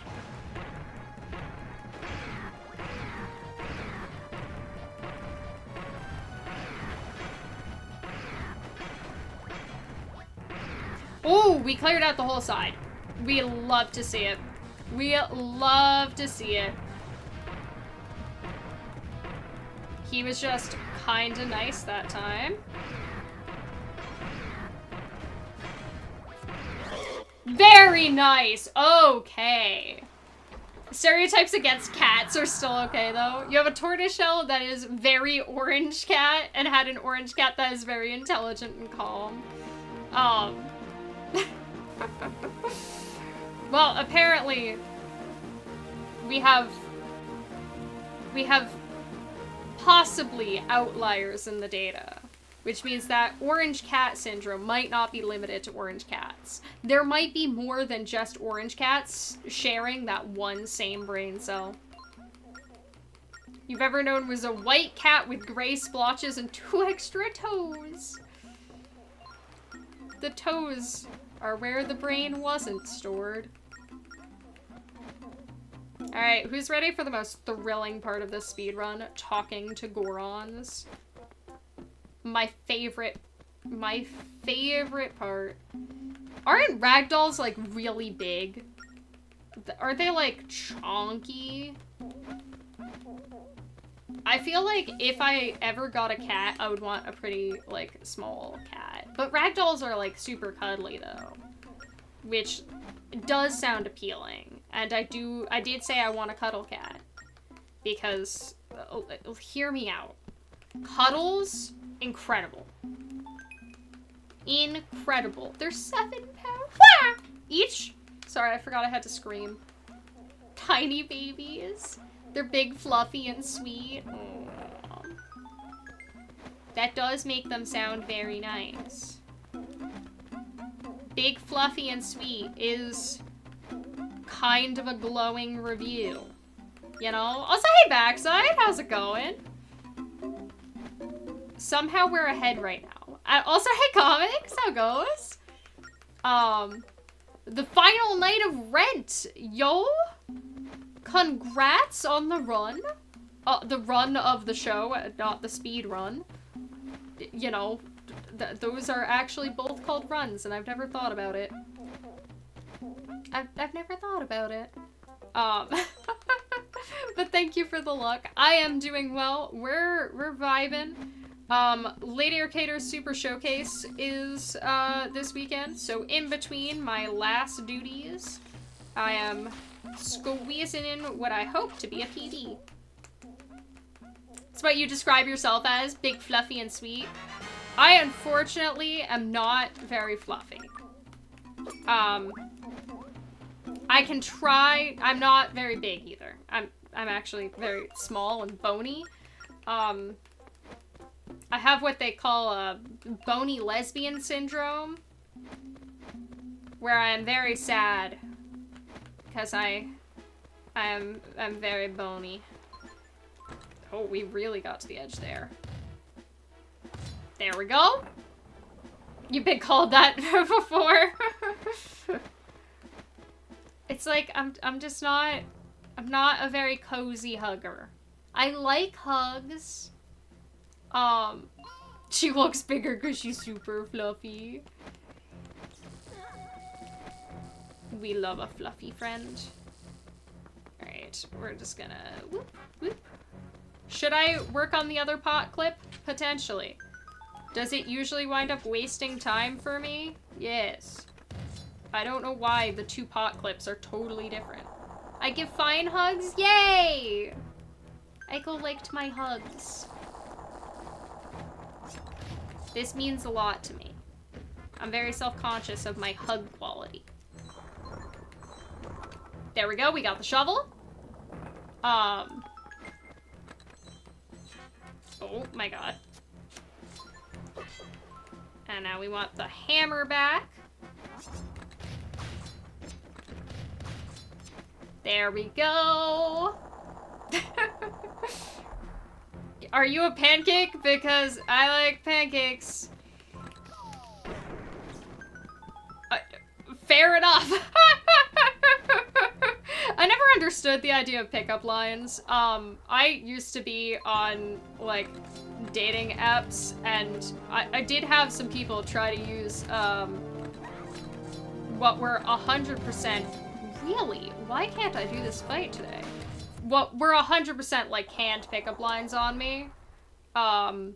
Oh, we cleared out the whole side. We love to see it. We love to see it. He was just kinda nice that time. Very nice. Okay. Stereotypes against cats are still okay, though. You have a tortoiseshell that is very orange cat and had an orange cat that is very intelligent and calm. Well, apparently we have possibly outliers in the data, which means that orange cat syndrome might not be limited to orange cats. There might be more than just orange cats sharing that one same brain cell. You've ever known was a white cat with gray splotches and 2 extra toes. The toes are where the brain wasn't stored. Alright, who's ready for the most thrilling part of this speedrun? Talking to Gorons. My favorite part. Aren't ragdolls, like, really big? Are they, like, chonky? I feel like if I ever got a cat, I would want a pretty, like, small cat. But ragdolls are, like, super cuddly, though. Which does sound appealing. And I did say I want a cuddle cat. Because, hear me out. Cuddles, incredible. Incredible. They're 7 pounds each. Sorry, I forgot I had to scream. Tiny babies. They're big, fluffy, and sweet. Aww. That does make them sound very nice. Big, fluffy, and sweet is kind of a glowing review. You know? Also, hey, Backside, how's it going? Somehow we're ahead right now. Also, hey, Comics, how goes? The final night of Rent, yo! Congrats on the run. The run of the show, not the speed run. You know, those are actually both called runs, and I've never thought about it. I've never thought about it. But thank you for the luck. I am doing well. We're vibing. Lady Arcader's Super Showcase is this weekend, so in between my last duties, I am squeezing in what I hope to be a PB. It's what you describe yourself as, big, fluffy, and sweet. I unfortunately am not very fluffy. I can try. I'm not very big either. I'm actually very small and bony. I have what they call a bony lesbian syndrome, where I am very sad because I'm very bony. Oh, we really got to the edge there. There we go. You've been called that before. It's like I'm just not I'm not a very cozy hugger. I like hugs. She looks bigger because she's super fluffy. We love a fluffy friend. Alright, we're just gonna whoop, whoop. Should I work on the other pot clip? Potentially. Does it usually wind up wasting time for me? Yes. I don't know why the 2 pot clips are totally different. I give fine hugs? Yay! Eiko liked my hugs. This means a lot to me. I'm very self-conscious of my hug quality. There we go, we got the shovel. Oh my god. And now we want the hammer back. There we go. Are you a pancake? Because I like pancakes. Fair enough. I never understood the idea of pickup lines. I used to be on, like, dating apps, and I did have some people try to use, what were 100%... Really? Why can't I do this fight today? What were 100%, like, canned pickup lines on me. And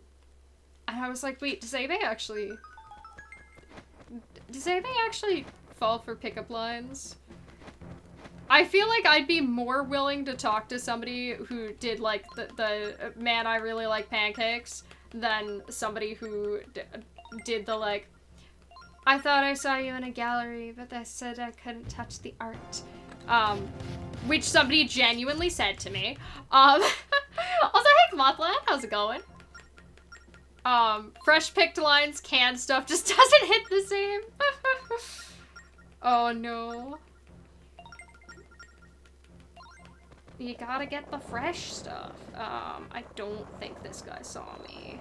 I was like, wait, does anybody actually fall for pickup lines? I feel like I'd be more willing to talk to somebody who did, like, the man, I really like pancakes, than somebody who did the, like, I thought I saw you in a gallery, but I said I couldn't touch the art. Which somebody genuinely said to me. Also, hey, Mothland, how's it going? Fresh picked lines, canned stuff just doesn't hit the same. Oh, no. You gotta get the fresh stuff. I don't think this guy saw me.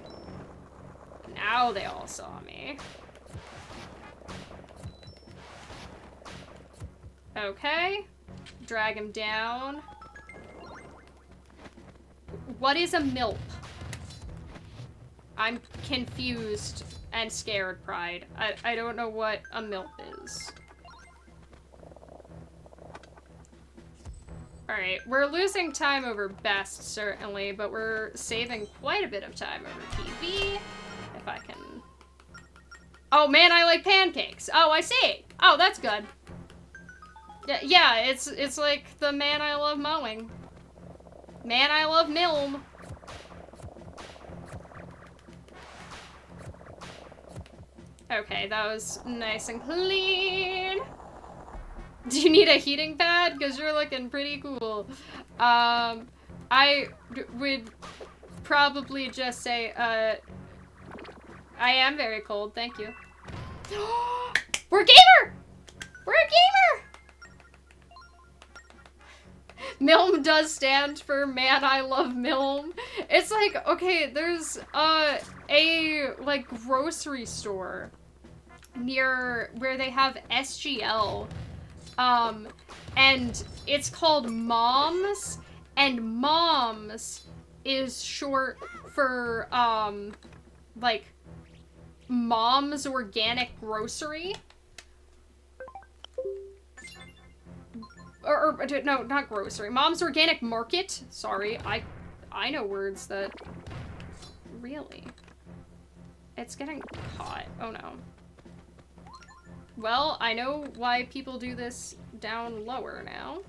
Now they all saw me. Okay. Drag him down. What is a milp? I'm confused and scared, Pride. I don't know what a milp is. Alright, we're losing time over best, certainly, but we're saving quite a bit of time over TV. If I can... Oh, man, I like pancakes. Oh, I see. Oh, that's good. Yeah, it's like the man I love mowing. Man I love milm. Okay, that was nice and clean. Do you need a heating pad? Because you're looking pretty cool. I would probably just say, I am very cold, thank you. We're a gamer! We're a gamer! Milm does stand for man I love milm. It's like, okay, there's a like grocery store near where they have SGL. And it's called Moms, and Moms is short for, like, Mom's Organic Grocery. Or no, not grocery. Mom's Organic Market. Sorry, I know words that... Really? It's getting hot. Oh no. Well, I know why people do this down lower now.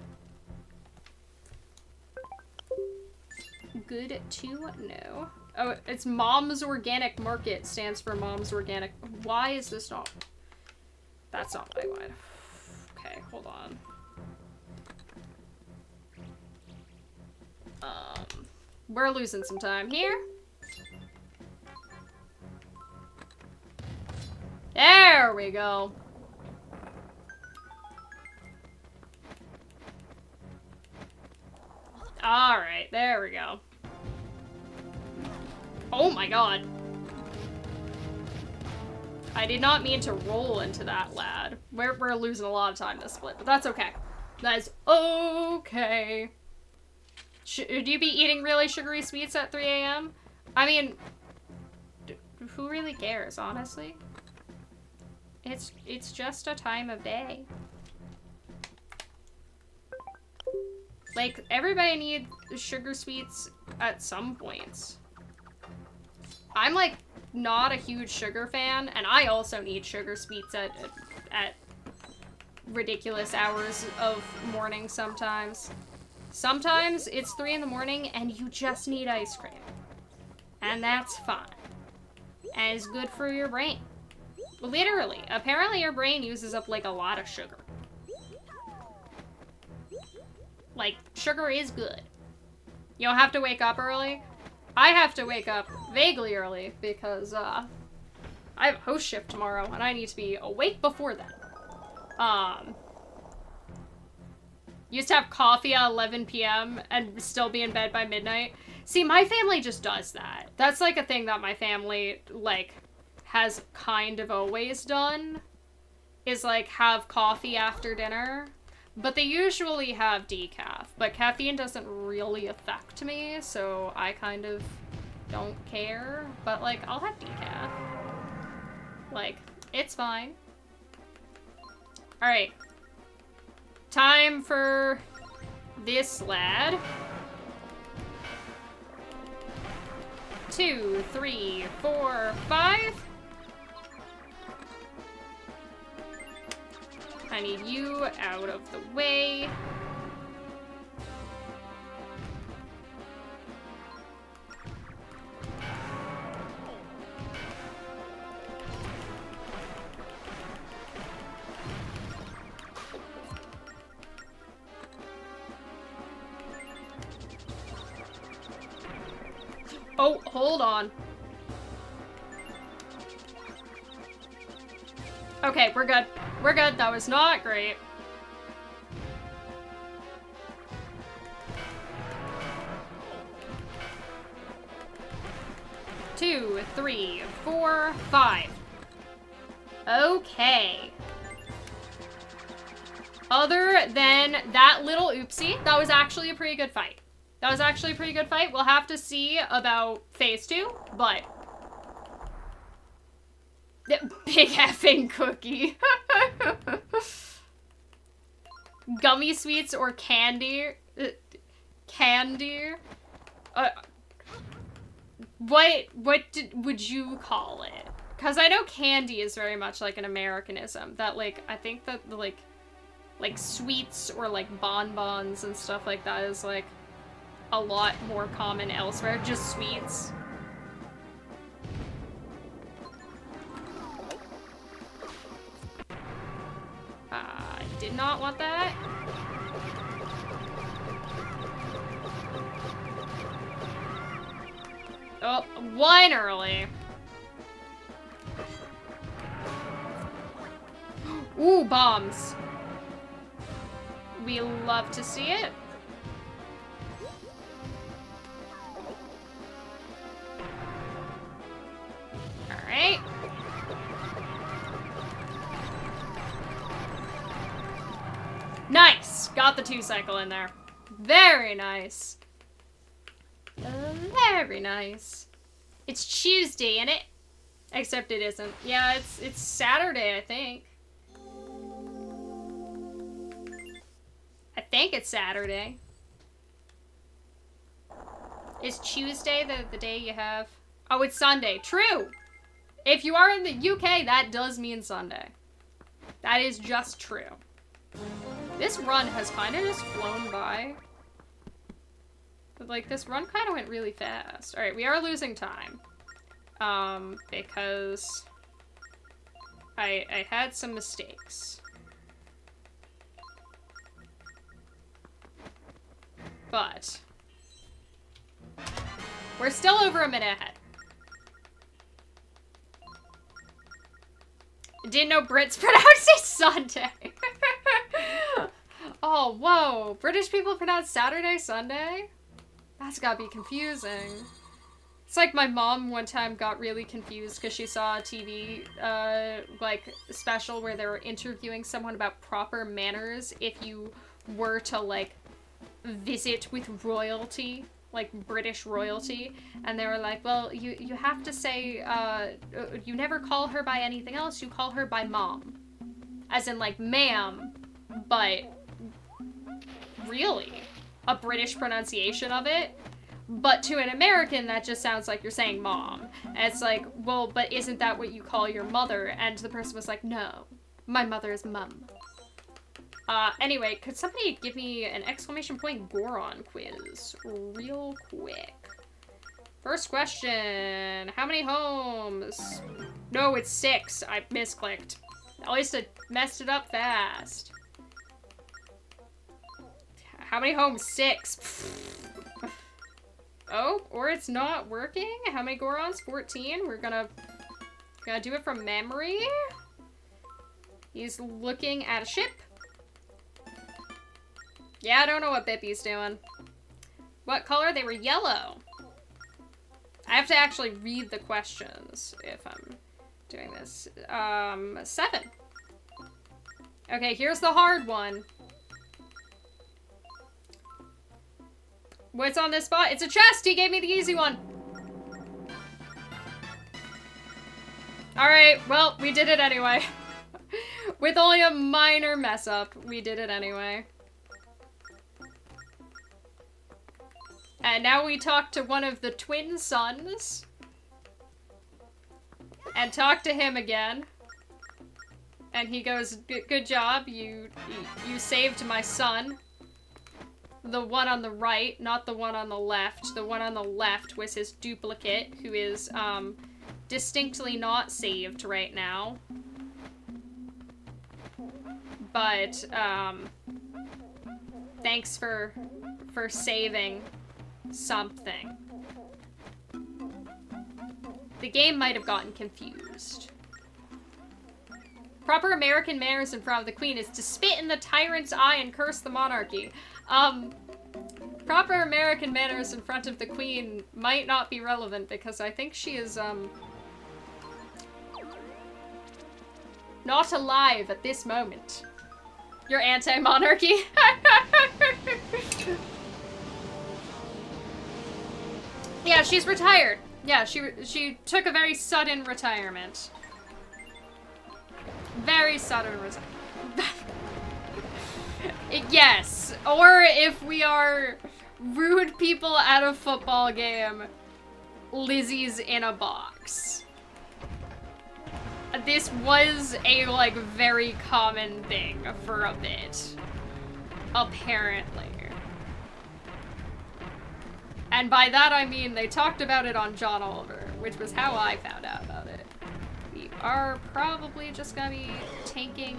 Good to know. Oh, it's Mom's Organic Market stands for Mom's Organic... Why is this not... That's not what I wanted. Okay, hold on. We're losing some time here. There we go. Alright, there we go. Oh my god. I did not mean to roll into that, lad. We're losing a lot of time this split, but that's okay. That is okay. Should you be eating really sugary sweets at 3 a.m.? I mean, who really cares, honestly? It's just a time of day. Like, everybody needs sugar sweets at some points. I'm, like, not a huge sugar fan, and I also need sugar sweets at ridiculous hours of morning sometimes. Sometimes it's 3 in the morning and you just need ice cream. And that's fine. And it's good for your brain. Literally. Apparently your brain uses up, like, a lot of sugar. Like, sugar is good. You don't have to wake up early. I have to wake up vaguely early because, I have a host shift tomorrow and I need to be awake before then. Used to have coffee at 11 p.m. and still be in bed by midnight. See, my family just does that. That's, like, a thing that my family, like, has kind of always done. Is, like, have coffee after dinner. But they usually have decaf. But caffeine doesn't really affect me, so I kind of don't care. But, like, I'll have decaf. Like, it's fine. Alright. Time for this lad. 2, 3, 4, 5. I need you out of the way. Oh, hold on. Okay, we're good. We're good. That was not great. Two, 3, 4, 5. Okay. Other than that little oopsie, that was actually a pretty good fight. That was actually a pretty good fight. We'll have to see about phase 2, but... Big effing cookie. Gummy sweets or candy? Candy? What would you call it? Because I know candy is very much like an Americanism. That, like, I think that, like sweets or, like, bonbons and stuff like that is, like, a lot more common elsewhere. Just sweets. I did not want that. Oh, one early. Ooh, bombs. We love to see it. Alright. Nice! Got the 2 cycle in there. Very nice. Very nice. It's Tuesday, innit? Except it isn't. Yeah, it's Saturday, I think. I think it's Saturday. Is Tuesday the day you have? Oh, it's Sunday. True! If you are in the UK, that does mean Sunday. That is just true. This run has kind of just flown by. But, like, this run kind of went really fast. Alright, we are losing time. Because I had some mistakes. But we're still over a minute ahead. Didn't know Brits pronounce it Sunday. Oh, whoa. British people pronounce Saturday Sunday? That's gotta be confusing. It's like my mom one time got really confused because she saw a TV, like, special where they were interviewing someone about proper manners if you were to, like, visit with royalty, like British royalty, and they were like, well, you have to say, you never call her by anything else, you call her by mom. As in, like, ma'am, but really, a British pronunciation of it. But to an American, that just sounds like you're saying mom. And it's like, well, but isn't that what you call your mother? And the person was like, no, my mother is mum. Anyway, could somebody give me an exclamation point Goron quiz real quick? First question, how many homes? No, it's 6. I misclicked. At least I messed it up fast. How many homes? 6. Oh, or it's not working? How many Gorons? 14. We're gonna do it from memory. He's looking at a ship. Yeah, I don't know what Bippy's doing. What color? They were yellow. I have to actually read the questions if I'm doing this. 7. Okay, here's the hard one. What's on this spot? It's a chest! He gave me the easy one! Alright, well, we did it anyway. With only a minor mess up, we did it anyway. And now we talk to one of the twin sons. And talk to him again. And he goes, good job, you saved my son. The one on the right, not the one on the left. The one on the left was his duplicate, who is, distinctly not saved right now. But, thanks for saving something. The game might have gotten confused. Proper American manners in front of the queen is to spit in the tyrant's eye and curse the monarchy. Proper American manners in front of the queen might not be relevant because I think she is, not alive at this moment. You're anti-monarchy? Yeah, she's retired. Yeah, she took a very sudden retirement. Very sudden retirement. Yes, or if we are rude people at a football game, Lizzie's in a box. This was a, like, very common thing for a bit. Apparently. And by that I mean they talked about it on John Oliver, which was how I found out about it. We are probably just gonna be tanking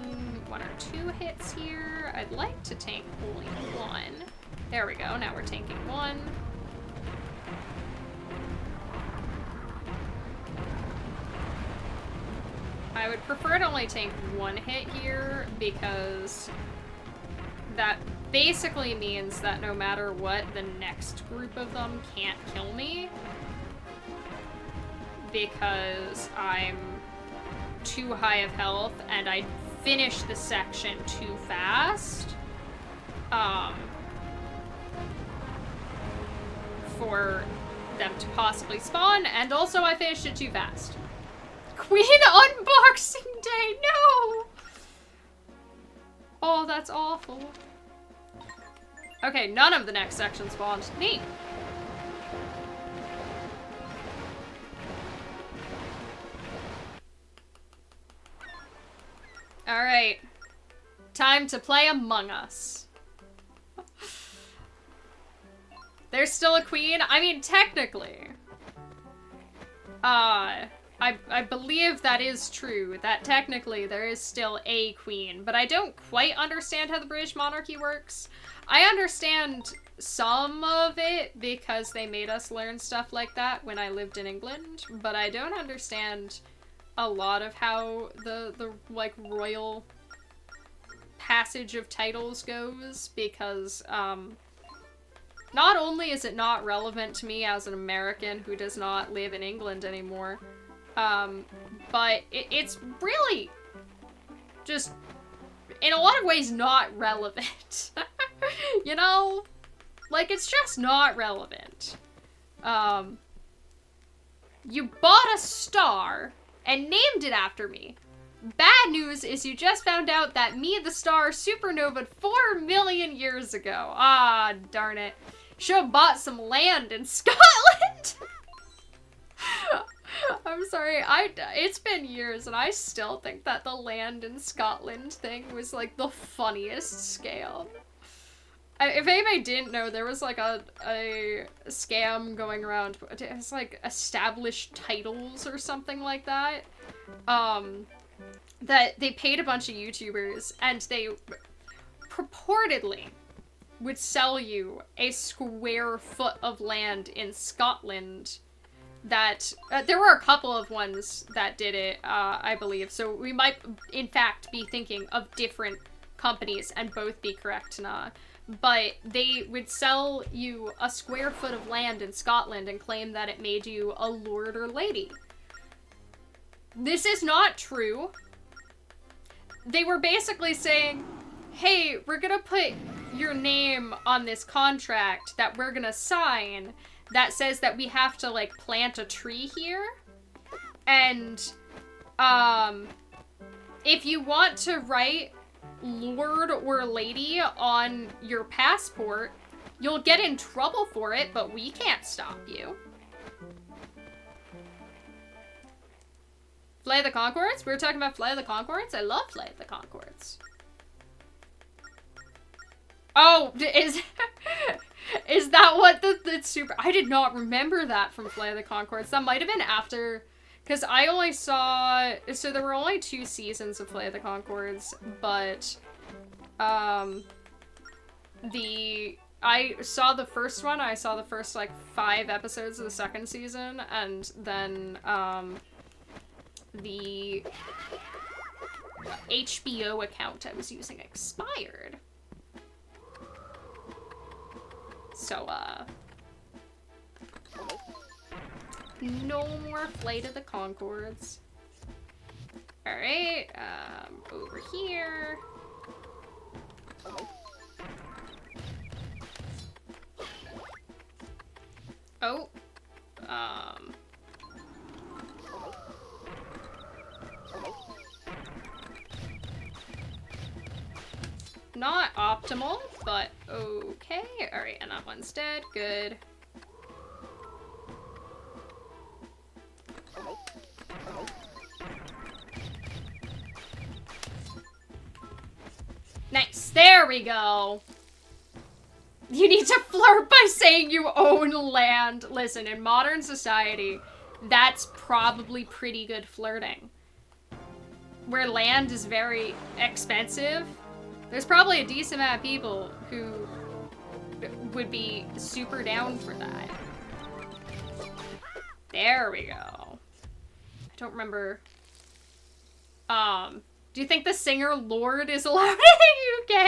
1 or 2 hits here. I'd like to tank only 1. There we go, now we're tanking 1. I would prefer to only tank 1 hit here because that basically means that no matter what, the next group of them can't kill me because I'm too high of health and I finish the section too fast for them to possibly spawn, and also I finished it too fast. Queen Unboxing Day, no! Oh, that's awful. Okay, none of the next section spawned. Neat. Alright. Time to play Among Us. There's still a queen? I mean, technically. I believe that is true, that technically there is still a queen, but I don't quite understand how the British monarchy works. I understand some of it because they made us learn stuff like that when I lived in England, but I don't understand a lot of how the like royal passage of titles goes because not only is it not relevant to me as an American who does not live in England anymore, but it's really just in a lot of ways not relevant. You know? Like, it's just not relevant. You bought a star and named it after me. Bad news is you just found out that me, the star, supernovaed 4 million years ago. Ah, darn it. Should've bought some land in Scotland! I'm sorry, it's been years and I still think that the land in Scotland thing was like the funniest scam. If anybody didn't know, there was like a scam going around. It was like established titles or something like that. That they paid a bunch of YouTubers and they purportedly would sell you a square foot of land in Scotland. That there were a couple of ones that did it, I believe. So we might, in fact, be thinking of different companies and both be correct now. But they would sell you a square foot of land in Scotland and claim that it made you a lord or lady. This is not true. They were basically saying, hey, we're gonna put your name on this contract that we're gonna sign that says that we have to, like, plant a tree here. And, if you want to write lord or lady on your passport, you'll get in trouble for it, but we can't stop you. Flight of the Conchords? We were talking about Flight of the Conchords? I love Flight of the Conchords. Oh, is that what the super... I did not remember that from Flight of the Conchords. That might have been after... Because I only saw... So there were only 2 seasons of Flight of the Conchords, but... I saw the first one. I saw the first, like, 5 episodes of the second season, and then, the HBO account I was using expired. So, no more Flight of the Conchords. Alright, over here. Oh, not optimal, but okay. Alright, and that one's dead. Good. Nice. There we go. You need to flirt by saying you own land. Listen, in modern society, that's probably pretty good flirting. Where land is very expensive, there's probably a decent amount of people who would be super down for that. There we go. I don't remember. Do you think the singer Lord is allowed in the UK?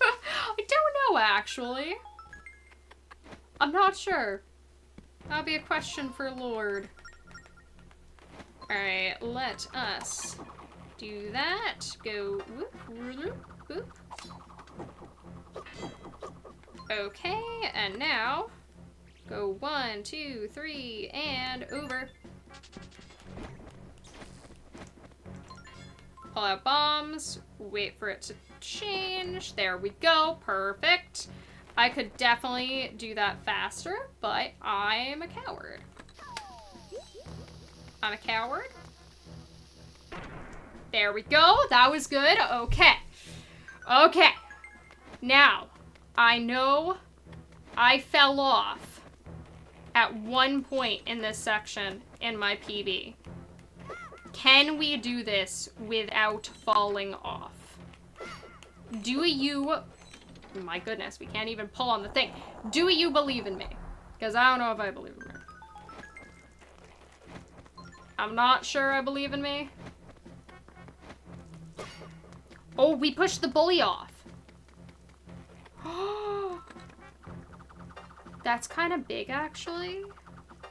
I don't know, actually. I'm not sure. That'll be a question for Lord. Alright, let us do that. Go whoop, whoop, whoop. Okay, and now go 1, 2, 3, and over. Pull out bombs, wait for it to change. There we go, perfect. I could definitely do that faster, but I'm a coward. I'm a coward. There we go, that was good, okay. Okay, now, I know I fell off at one point in this section in my PB. Can we do this without falling off? Do you... My goodness, we can't even pull on the thing. Do you believe in me? Because I don't know if I believe in me. I'm not sure I believe in me. Oh, we pushed the bully off. That's kind of big, actually.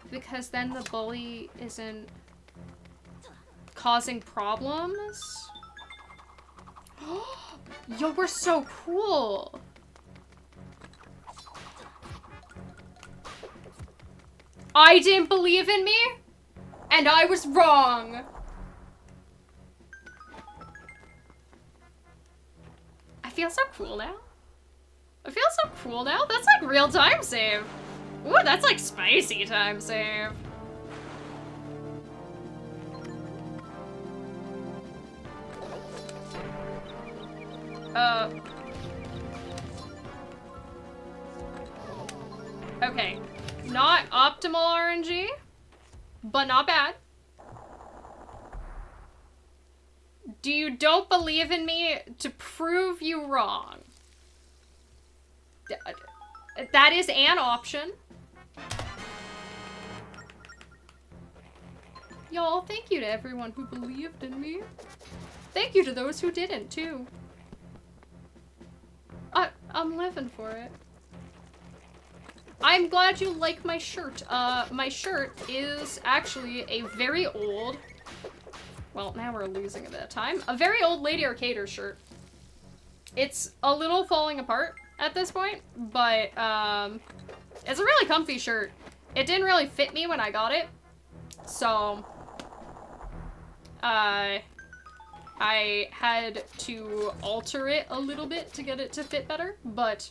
Because then the bully isn't causing problems. Yo, we're so cool. I didn't believe in me, and I was wrong. I feel so cool now. I feel so cool now. That's like real time save. Ooh, that's like spicy time save. Okay. Not optimal RNG, but not bad. Do you don't believe in me to prove you wrong? That is an option. Y'all, thank you to everyone who believed in me. Thank you to those who didn't, too. I'm living for it. I'm glad you like my shirt. My shirt is actually a very old... Well, now we're losing a bit of time. A very old Lady Arcader shirt. It's a little falling apart at this point, but it's a really comfy shirt. It didn't really fit me when I got it, so I had to alter it a little bit to get it to fit better, but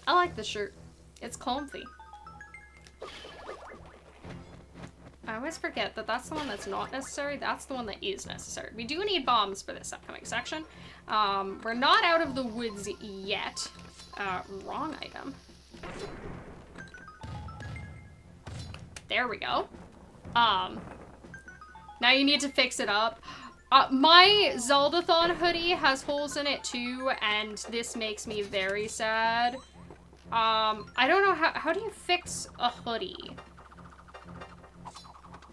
I like the shirt. It's comfy. I always forget that that's the one that's not necessary. That's the one that is necessary. We do need bombs for this upcoming section. We're not out of the woods yet. Wrong item. There we go. Now you need to fix it up. My Zeldathon hoodie has holes in it too, and this makes me very sad. I don't know how do you fix a hoodie?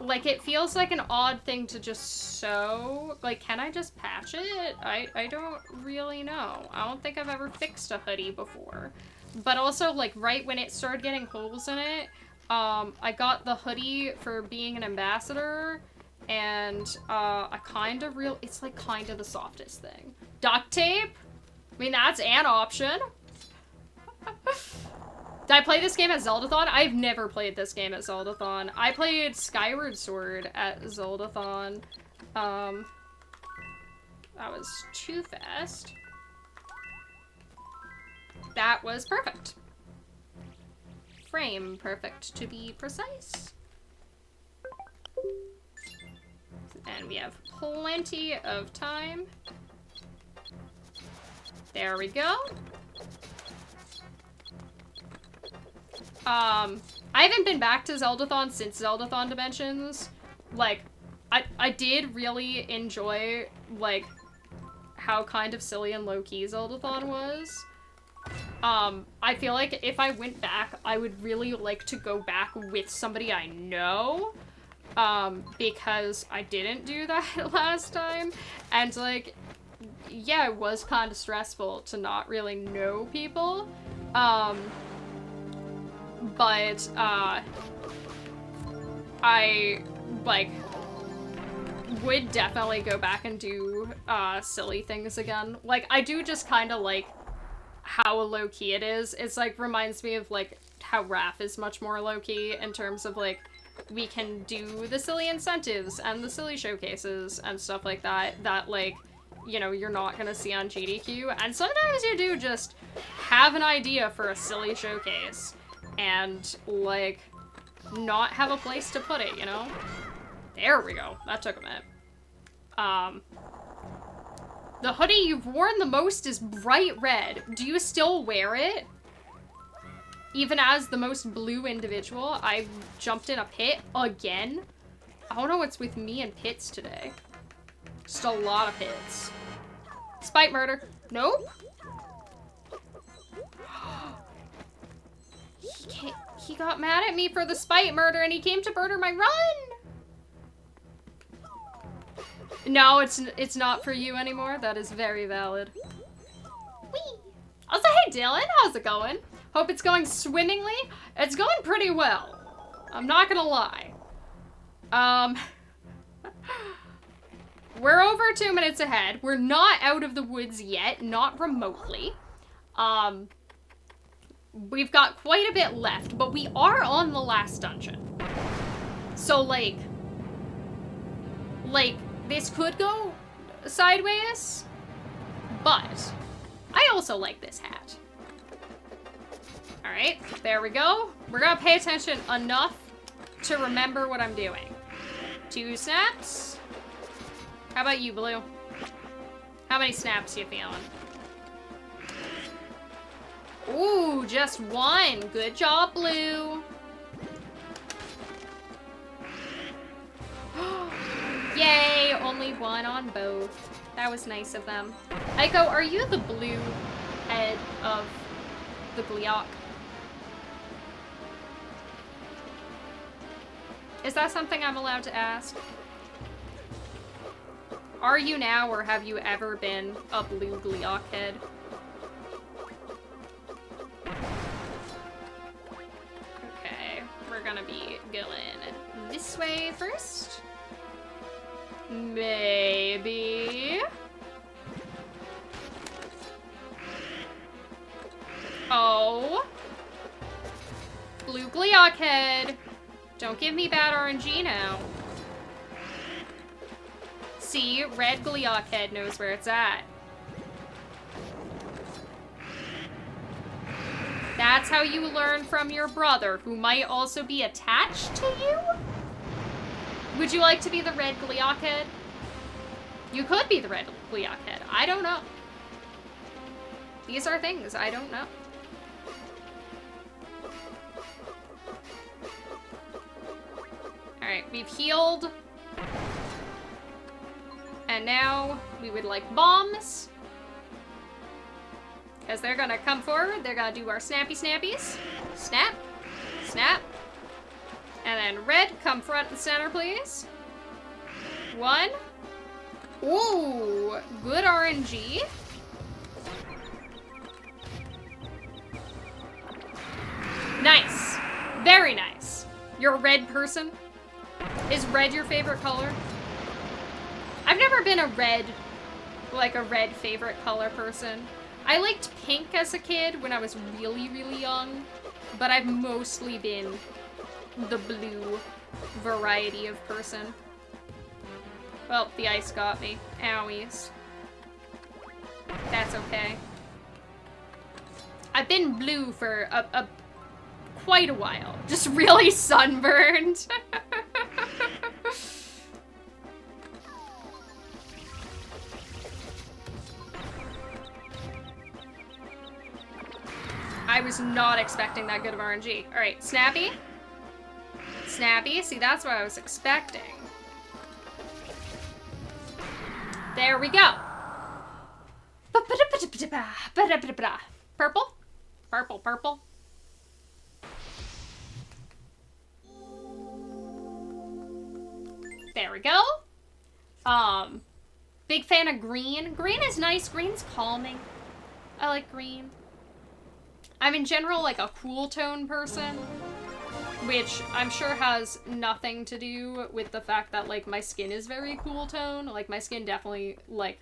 Like, it feels like an odd thing to just sew. Like, can I just patch it? I don't really know. I don't think I've ever fixed a hoodie before. But also, like, right when it started getting holes in it, I got the hoodie for being an ambassador, and I kind of it's like kind of the softest thing. Duct tape? I mean, that's an option. Did I play this game at Zeldathon? I've never played this game at Zeldathon. I played Skyward Sword at Zeldathon. That was too fast. That was perfect. Frame perfect, to be precise. And we have plenty of time. There we go. I haven't been back to Zeldathon since Zeldathon Dimensions. Like, I did really enjoy, like, how kind of silly and low-key Zeldathon was. I feel like if I went back, I would really like to go back with somebody I know, because I didn't do that last time, and, like, yeah, it was kind of stressful to not really know people, but, I, like, would definitely go back and do, silly things again. Like, I do just kind of like how low-key it is. It's, like, reminds me of, like, how RAF is much more low-key in terms of, like, we can do the silly incentives and the silly showcases and stuff like that, that, like, you know, you're not gonna see on GDQ. And sometimes you do just have an idea for a silly showcase and, like, not have a place to put it, you know? There we go. That took a minute. The hoodie you've worn the most is bright red. Do you still wear it? Even as the most blue individual, I jumped in a pit again. I don't know what's with me and pits today. Just a lot of pits. Spite murder. Nope. He got mad at me for the spite murder and he came to murder my run. No, it's not for you anymore. That is very valid. Whee! Also, hey Dylan, how's it going? Hope it's going swimmingly. It's going pretty well. I'm not gonna lie. We're over 2 minutes ahead. We're not out of the woods yet, not remotely. We've got quite a bit left, but we are on the last dungeon. So, like, this could go sideways, but I also like this hat. All right, there we go. We're gonna pay attention enough to remember what I'm doing. 2 snaps. How about you, Blue? How many snaps you feeling? Ooh, just 1. Good job, Blue. Yay, only 1 on both. That was nice of them. Aiko, are you the blue head of the Gleeok? Is that something I'm allowed to ask? Are you now, or have you ever been a blue Gleeok head? Okay, we're gonna be going this way first. Maybe. Oh. Blue Gleeok head. Don't give me bad RNG now. See, red Gleeok head knows where it's at. That's how you learn from your brother, who might also be attached to you? Would you like to be the red Gleeok head? You could be the red Gleeok head. I don't know. These are things I don't know. Alright, we've healed. And now we would like bombs. Because they're gonna come forward. They're gonna do our snappy snappies. Snap. Snap. And then red, come front and center, please. 1. Ooh, good RNG. Nice. Very nice. You're a red person? Is red your favorite color? I've never been a red favorite color person. I liked pink as a kid when I was really, really young, but I've mostly been the blue variety of person. Well, the ice got me. Owies. That's okay. I've been blue for quite a while. Just really sunburned. I was not expecting that good of RNG. All right, snappy. Snappy, see, that's what I was expecting. There we go. Purple, purple, purple. There we go. Big fan of green. Green is nice. Green's calming. I like green. I'm in general like a cool tone person, which I'm sure has nothing to do with the fact that like my skin is very cool tone. Like my skin definitely like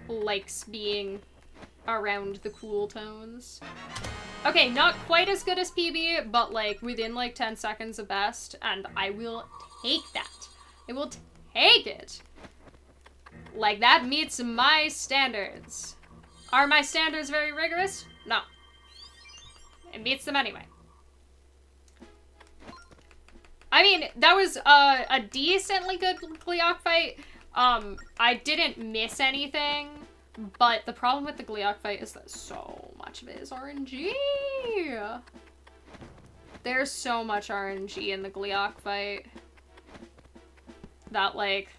likes being around the cool tones. Okay, not quite as good as PB, but like within like 10 seconds of best, and I will take that. I will take it. Like that meets my standards. Are my standards very rigorous? No. It meets them anyway. I mean, that was a decently good Gleeok fight. I didn't miss anything, but the problem with the Gleeok fight is that so much of it is RNG. There's so much RNG in the Gleeok fight that, like,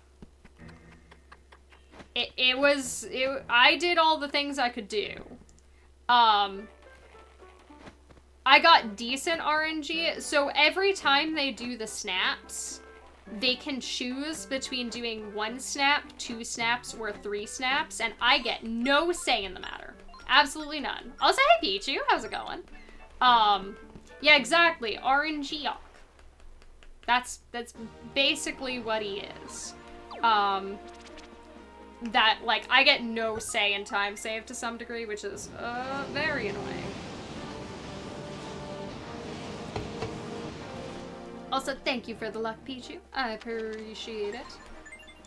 I did all the things I could do. I got decent RNG, so every time they do the snaps, they can choose between doing 1 snap, 2 snaps, or 3 snaps, and I get no say in the matter. Absolutely none. I'll say, hey Pichu, how's it going? Yeah, exactly, RNG-ok. That's basically what he is. That, like, I get no say in time save to some degree, which is, very annoying. Also, thank you for the luck, Pichu. I appreciate it.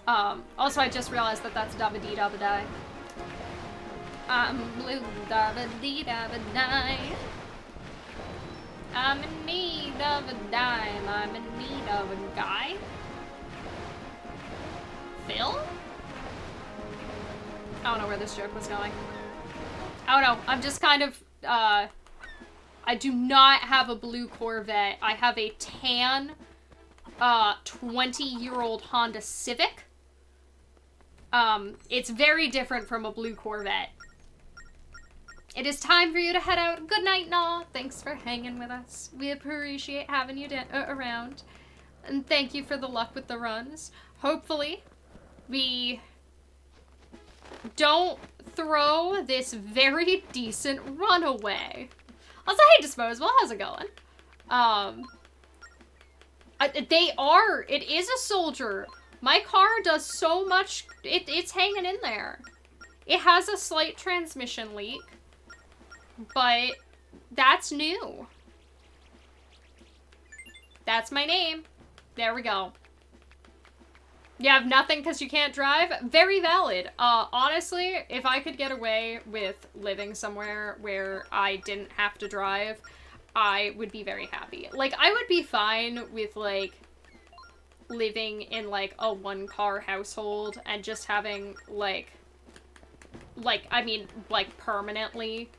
Also, I just realized that that's dabba-dee-dabba-die. I'm blue, dabba-dee-dabba-die. I'm in need of a dime. I'm in need of a guy. Phil? I don't know where this joke was going. I don't know. I'm just kind of, I do not have a blue Corvette. I have a tan, 20-year-old Honda Civic. It's very different from a blue Corvette. It is time for you to head out. Good night, Naw. Thanks for hanging with us. We appreciate having you around. And thank you for the luck with the runs. Hopefully, we don't throw this very decent run away. Also, hey, Disposable, how's it going? It is a soldier. My car does so much, it's hanging in there. It has a slight transmission leak, but that's new. That's my name. There we go. You have nothing because you can't drive? Very valid. Honestly, if I could get away with living somewhere where I didn't have to drive, I would be very happy. Like, I would be fine with, like, living in, like, a one-car household and just having, like, I mean, like, permanently,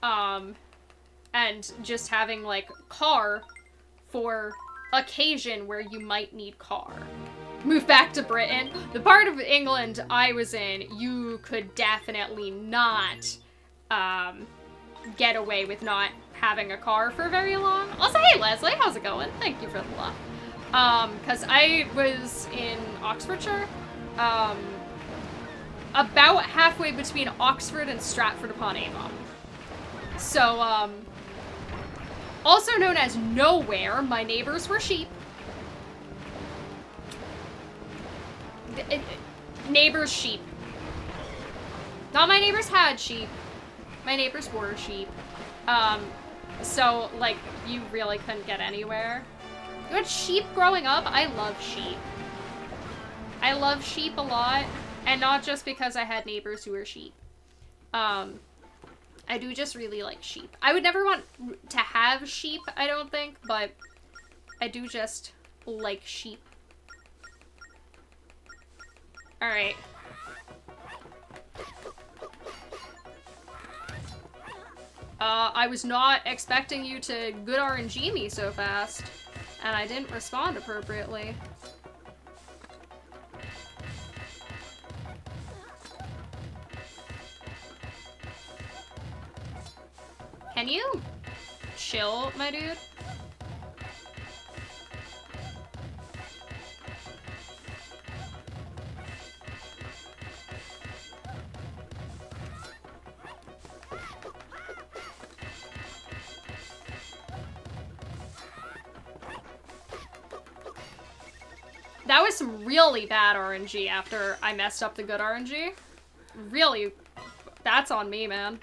and just having, like, car for occasion where you might need car. Move back to Britain. The part of England I was in, you could definitely not get away with not having a car for very long. Also, hey Leslie, how's it going? Thank you for the luck. Because I was in Oxfordshire, about halfway between Oxford and Stratford-upon-Avon. So, also known as nowhere, my neighbors were sheep. Neighbors' sheep. Not my neighbors had sheep. My neighbors were sheep. So, like, you really couldn't get anywhere. You had sheep growing up? I love sheep. I love sheep a lot, and not just because I had neighbors who were sheep. I do just really like sheep. I would never want to have sheep, I don't think, but I do just like sheep. Alright. I was not expecting you to good RNG me so fast, and I didn't respond appropriately. Can you chill, my dude? That was some really bad RNG after I messed up the good RNG. Really, that's on me, man.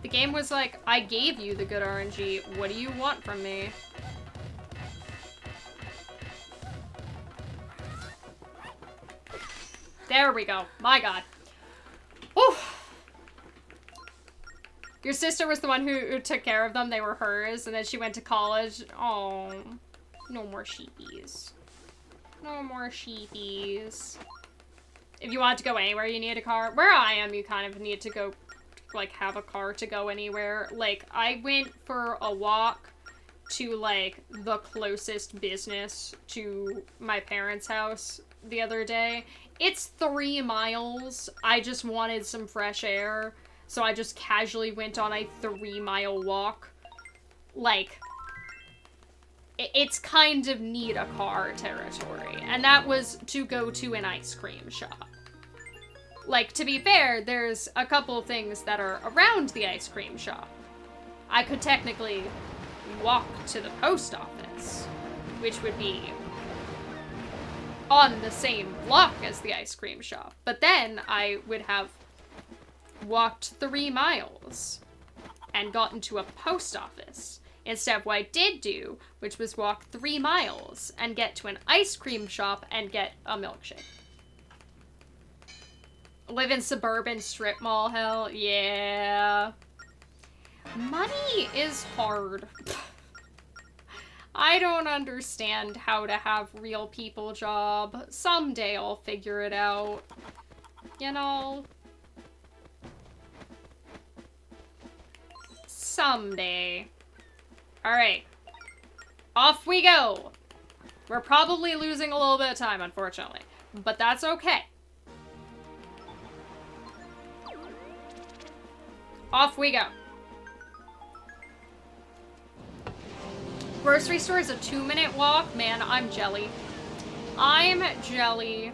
The game was like, I gave you the good RNG. What do you want from me? There we go. My god. Whew. Your sister was the one who took care of them. They were hers, and then she went to college. Oh. No more sheepies. No more sheepies. If you want to go anywhere, you need a car. Where I am, you kind of need to go, like, have a car to go anywhere. Like, I went for a walk to, like, the closest business to my parents' house the other day. It's 3 miles. I just wanted some fresh air, so I just casually went on a 3-mile walk. Like, it's kind of need a car territory, and that was to go to an ice cream shop. Like, to be fair, there's a couple things that are around the ice cream shop. I could technically walk to the post office, which would be on the same block as the ice cream shop, but then I would have walked 3 miles and gotten to a post office. instead of what I did do, which was walk 3 miles and get to an ice cream shop and get a milkshake. Live in suburban strip mall hell? Yeah. Money is hard. I don't understand how to have real people job. Someday I'll figure it out. You know? Someday. Alright. Off we go! We're probably losing a little bit of time, unfortunately. But that's okay. Off we go. Grocery store is a 2-minute walk. Man, I'm jelly. I'm jelly.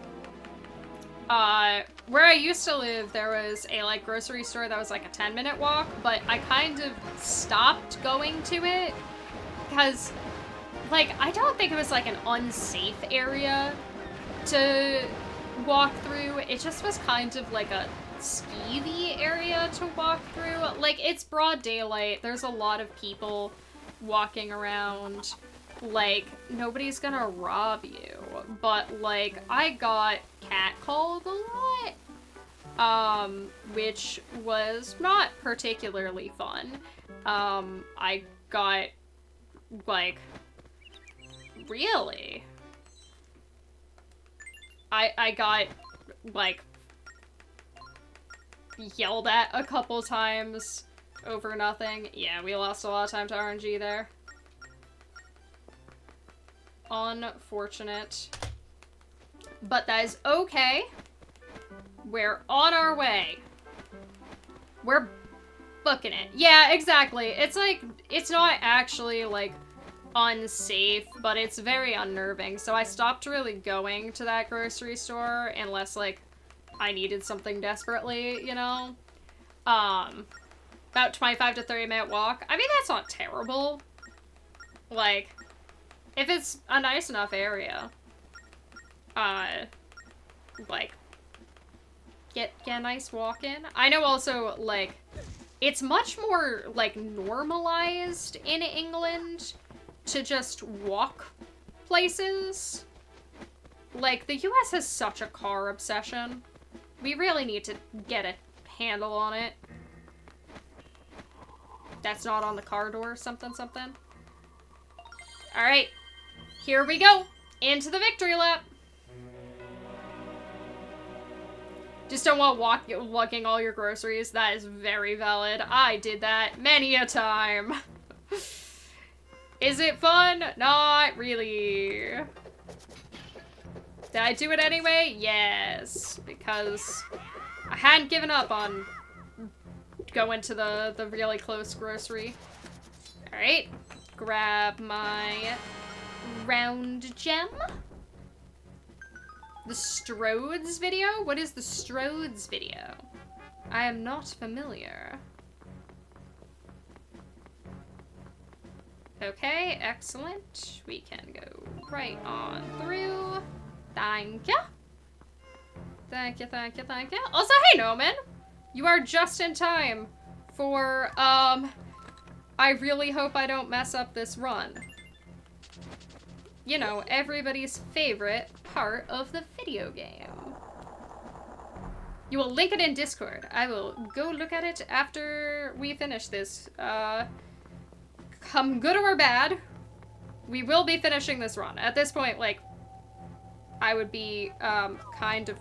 Where I used to live, there was a, like, grocery store that was, like, a 10-minute walk, but I kind of stopped going to it because, like, I don't think it was, like, an unsafe area to walk through. It just was kind of, like, a skeevy area to walk through. Like, it's broad daylight. There's a lot of people walking around. Like, nobody's gonna rob you. But, like, I got catcalled a lot. Which was not particularly fun. I got, like, really? I got, like, yelled at a couple times over nothing. Yeah, we lost a lot of time to RNG there. Unfortunate. But that is okay. We're on our way. We're booking it. Yeah, exactly. It's like, it's not actually, like, unsafe, but it's very unnerving. So I stopped really going to that grocery store unless, like, I needed something desperately, you know? About 25 to 30-minute walk. I mean, that's not terrible. Like, if it's a nice enough area, like, get a nice walk in. I know also, like, it's much more, like, normalized in England to just walk places. Like, the US has such a car obsession. We really need to get a handle on it. That's not on the car door, something, something. Alright, here we go. Into the victory lap. Just don't want walking all your groceries. That is very valid. I did that many a time. Is it fun? Not really. Did I do it anyway? Yes, because I hadn't given up on going to the really close grocery. Alright, grab my round gem. The Strodes video? What is the Strodes video? I am not familiar. Okay, excellent. We can go right on through. Thank you. Thank you, thank you, thank you. Also, hey, Noman. You are just in time for, I really hope I don't mess up this run. You know, everybody's favorite part of the video game. You will link it in Discord. I will go look at it after we finish this. Come good or bad, we will be finishing this run. At this point, like, I would be, kind of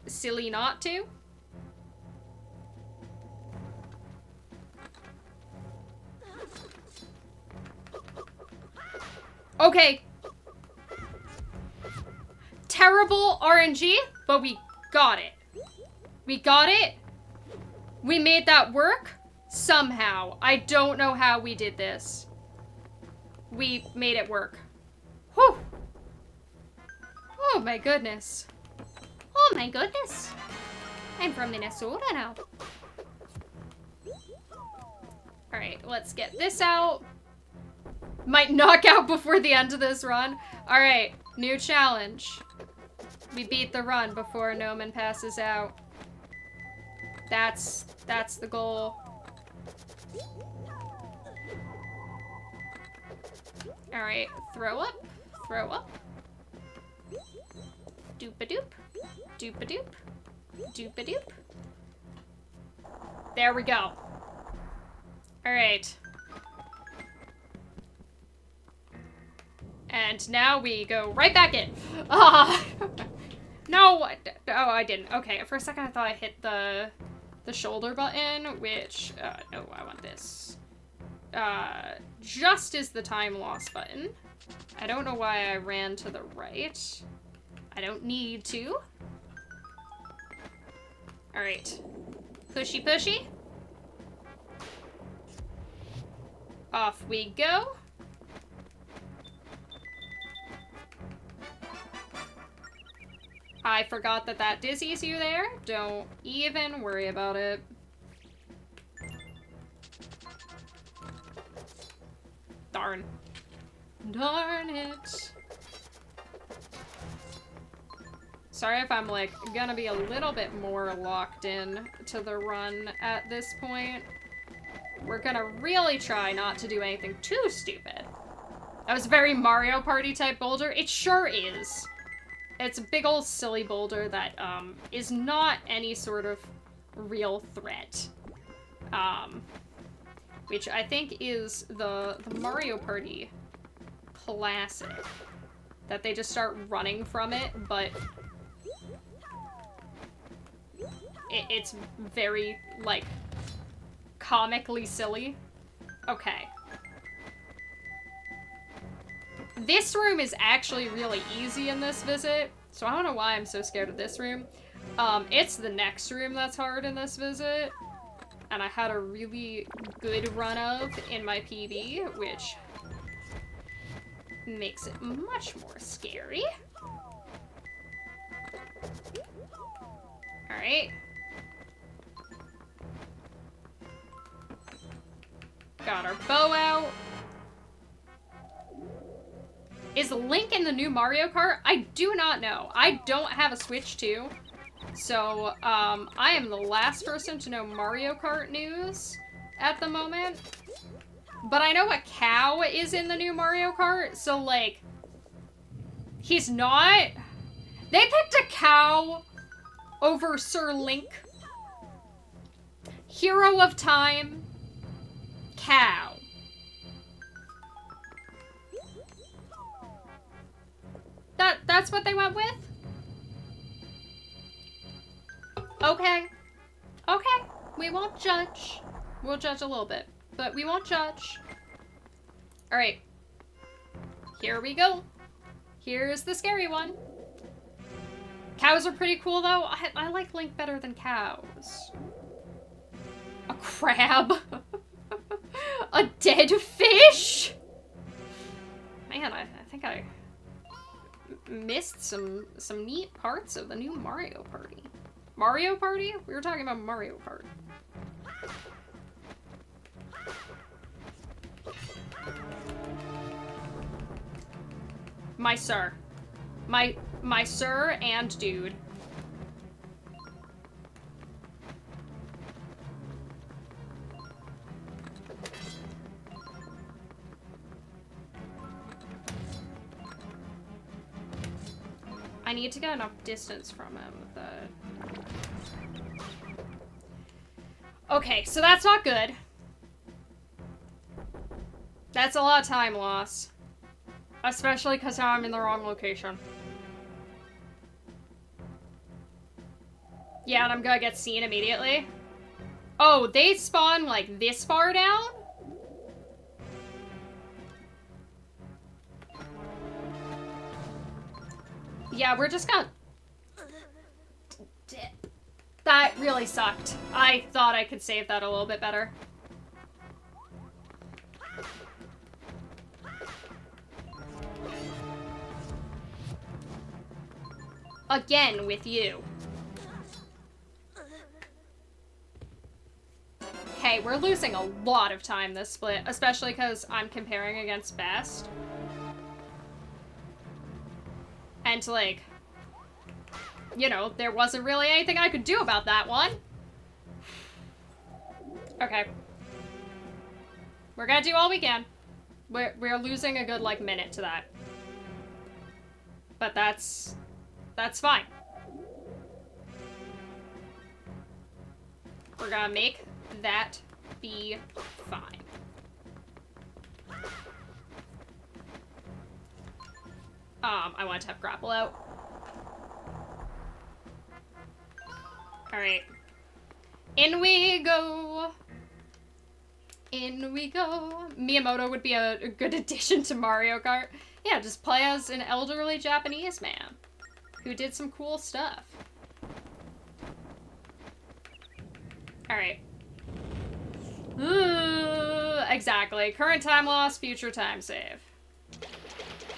silly not to. Okay. Terrible RNG, but we got it. We got it. We made that work somehow. I don't know how we did this. We made it work. Whew. Oh my goodness. Oh my goodness. I'm from Minnesota now. Alright, let's get this out. Might knock out before the end of this run. Alright, new challenge. We beat the run before Noman passes out. That's the goal. Alright, throw up. Throw up. Doop-a-doop. Doop-a-doop. Doop-a-doop. There we go. Alright. And now we go right back in. Ah! No! Oh, I didn't. Okay, for a second I thought I hit the shoulder button, which... no, I want this. Just is the time loss button. I don't know why I ran to the right. I don't need to. Alright. Pushy pushy. Off we go. I forgot that that dizzies you there. Don't even worry about it. Darn. Darn it. Sorry if I'm, like, gonna be a little bit more locked in to the run at this point. We're gonna really try not to do anything too stupid. That was a very Mario Party type boulder. It sure is. It's a big old silly boulder that, is not any sort of real threat. Which I think is the Mario Party classic. That they just start running from it, but it's very, like, comically silly. Okay. This room is actually really easy in this visit, so I don't know why I'm so scared of this room. It's the next room that's hard in this visit, and I had a really good run of in my PB, which makes it much more scary. Alright. Got our bow out. Is Link in the new Mario Kart? I do not know. I don't have a Switch 2. So, I am the last person to know Mario Kart news at the moment. But I know a cow is in the new Mario Kart, so, like, he's not. They picked a cow over Sir Link. Hero of Time. Cow. That's what they went with? Okay. Okay. We won't judge. We'll judge a little bit, but we won't judge. Alright. Here we go. Here's the scary one. Cows are pretty cool, though. I like Link better than cows. A crab. A dead fish? Man, I think I missed some neat parts of the new Mario Party. Mario Party? We were talking about Mario Kart. My sir. My sir and dude. I need to get enough distance from him. Okay, so that's not good. That's a lot of time loss. Especially because now I'm in the wrong location. Yeah, and I'm gonna get seen immediately. Oh, they spawn, like, this far down? Yeah, we're just gonna dip. That really sucked. I thought I could save that a little bit better. Again with you. Okay, we're losing a lot of time this split, especially because I'm comparing against Best. And, like, you know, there wasn't really anything I could do about that one. Okay. We're gonna do all we can. We're losing a good, like, minute to that. But that's fine. We're gonna make that be fine. I want to have grapple out. Alright. In we go. In we go. Miyamoto would be a good addition to Mario Kart. Yeah, just play as an elderly Japanese man who did some cool stuff. Alright. Exactly. Current time loss, future time save.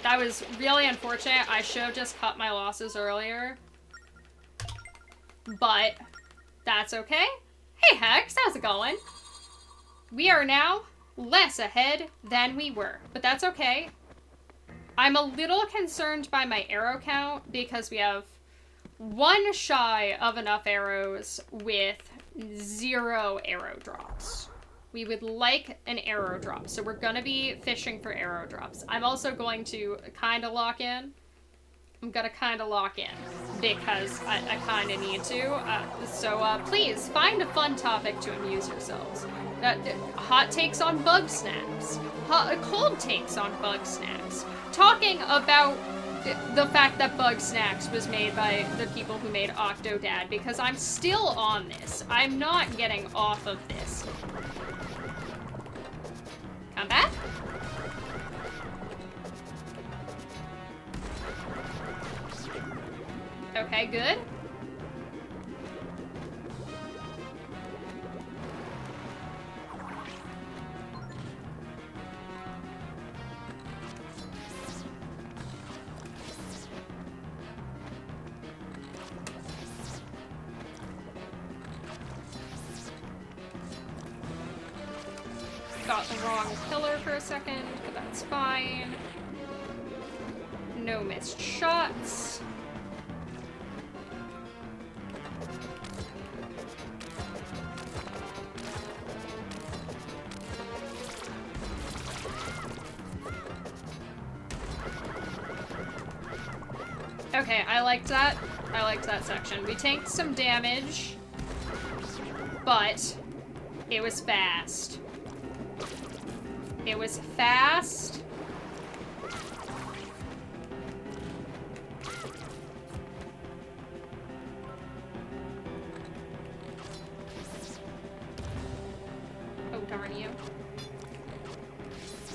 That was really unfortunate. I should have just cut my losses earlier. But that's okay. Hey Hex, how's it going? We are now less ahead than we were, but that's okay. I'm a little concerned by my arrow count because we have one shy of enough arrows with 0 arrow drops. We would like an arrow drop, so we're gonna be fishing for arrow drops. I'm also going to kind of lock in. I'm gonna kind of lock in because I kind of need to. So please find a fun topic to amuse yourselves. Hot takes on bug snacks. Cold takes on bug snacks. Talking about the fact that Bug Snacks was made by the people who made Octodad, because I'm still on this. I'm not getting off of this. Come back. Okay, good. Got the wrong pillar for a second, but that's fine. No missed shots. Okay, I liked that. I liked that section. We tanked some damage, but it was fast. It was fast. Oh, darn you.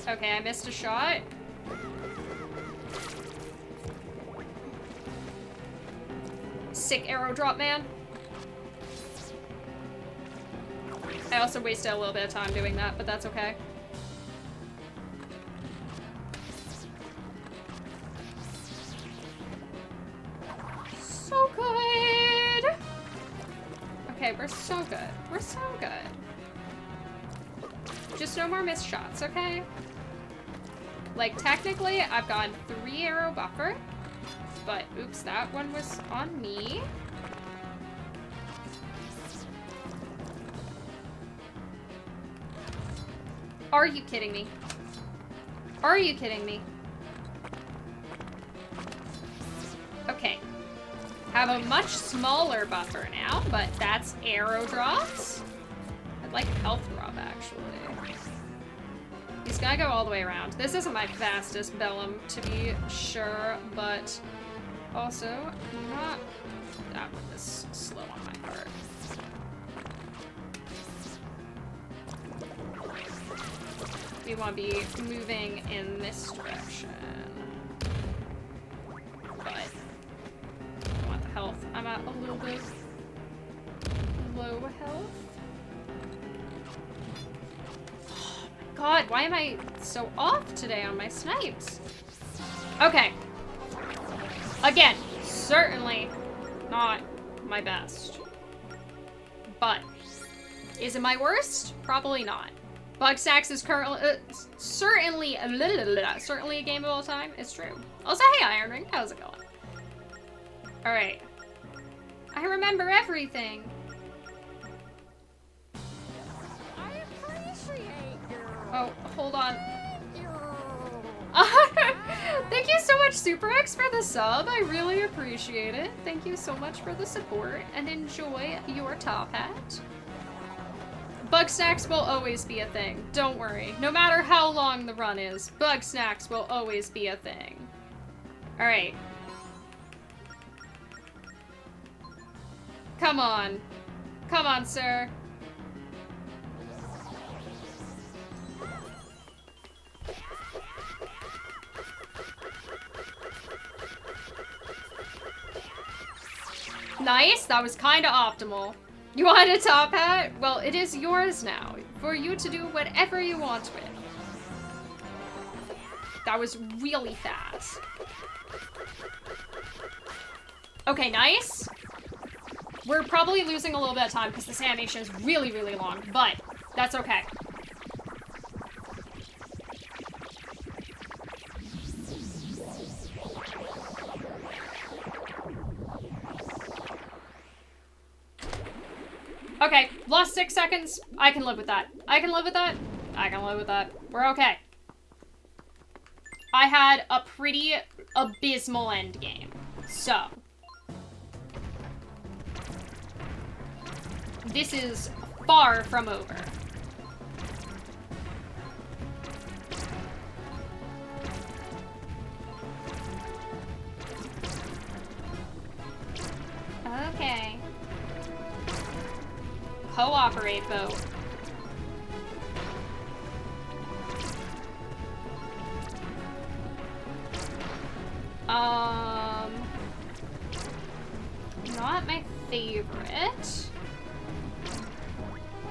Okay, I missed a shot. Sick arrow drop, man. I also wasted a little bit of time doing that, but that's okay. So good. Okay, we're so good. We're so good. Just no more missed shots, okay? Like, technically, I've gotten 3 arrow buffer. But, oops, that one was on me. Are you kidding me? Are you kidding me? Okay. Have a much smaller buffer now, but that's arrow drops. I'd like a health drop, actually. He's gonna go all the way around. This isn't my fastest Bellum, to be sure, but also not that one is slow on my part. We want to be moving in this direction. But I want the health. I'm at a little bit low health. Oh my god, why am I so off today on my snipes? Okay. Again, certainly not my best. But is it my worst? Probably not. Bugsnax is currently certainly a game of all time. It's true. Also, hey Iron Ring, how's it going? All right, I remember everything. I appreciate you. Oh, hold on. Thank you so much, Super X, for the sub. I really appreciate it. Thank you so much for the support, and enjoy your top hat. Bug snacks will always be a thing. Don't worry. No matter how long the run is, bug snacks will always be a thing. Alright. Come on. Come on, sir. Nice, that was kinda optimal. You want a top hat? Well, it is yours now, for you to do whatever you want with. That was really fast. Okay, nice. We're probably losing a little bit of time because this animation is really, really long, but that's okay. Okay, lost 6 seconds. I can live with that. I can live with that. I can live with that. We're okay. I had a pretty abysmal end game. So. This is far from over. Okay. Cooperate, boat. Not my favorite.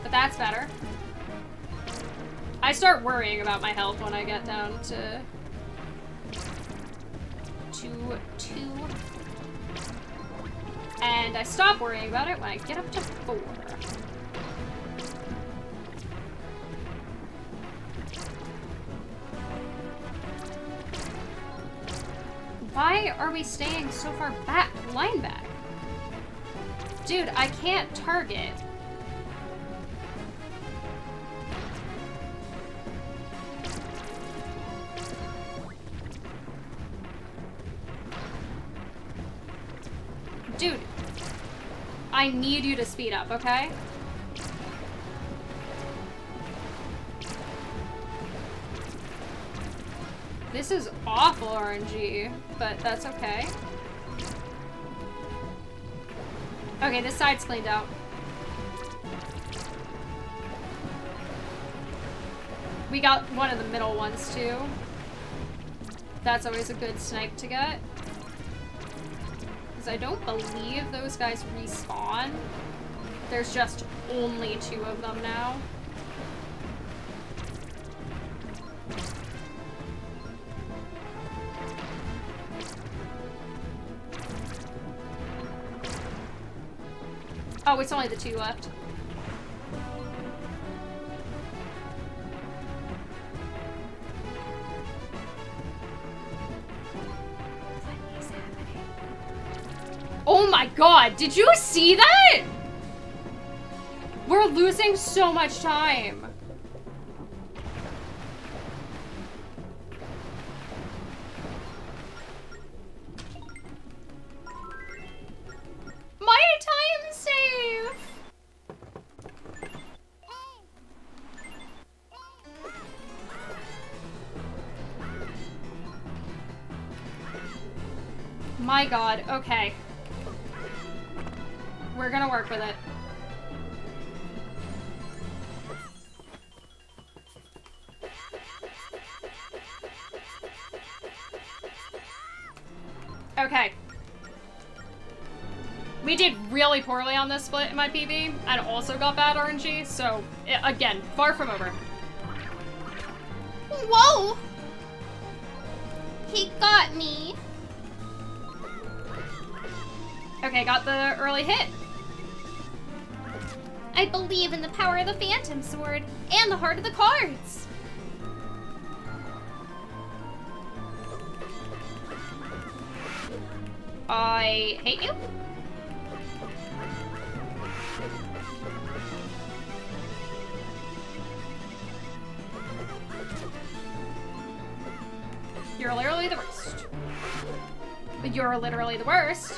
But that's better. I start worrying about my health when I get down to 2. And I stop worrying about it when I get up to 4. Why are we staying so far back? Line back. Dude, I can't target. Dude, I need you to speed up, okay? This is awful RNG, but that's okay. Okay, this side's cleaned out. We got one of the middle ones too. That's always a good snipe to get. Because I don't believe those guys respawn. There's just only 2 of them now. Oh, it's only the 2 left. What is happening? Oh my god, did you see that? We're losing so much time. My time save! My god, okay. We're gonna work with it. Okay. We did really poorly on this split in my PB, and also got bad RNG, so, again, far from over. Whoa! He got me. Okay, got the early hit. I believe in the power of the Phantom Sword and the heart of the cards. I hate you. You're literally the worst. You're literally the worst.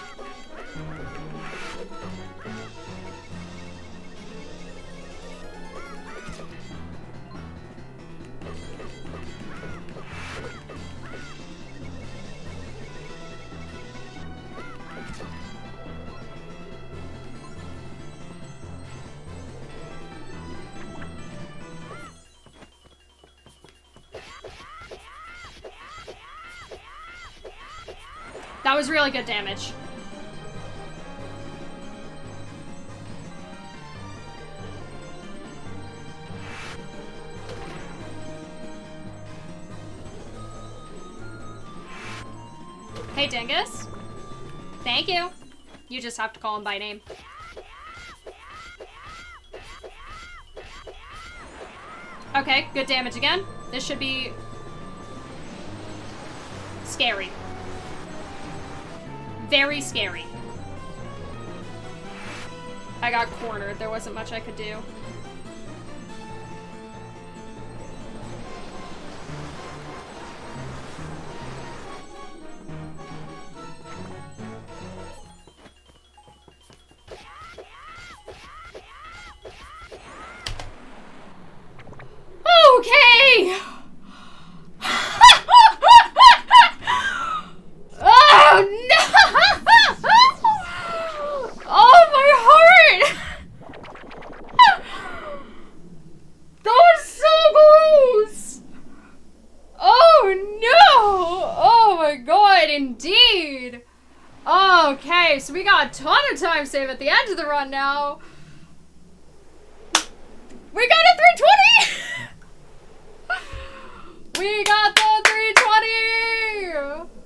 That was really good damage. Hey, Dingus. Thank you. You just have to call him by name. Okay, good damage again. This should be scary. Very scary. I got cornered. There wasn't much I could do. Okay! Oh no! Oh my heart! That was so gross! Oh no! Oh my god, indeed! Okay, so we got a ton of time save at the end of the run now. We got a 320! We got the 320!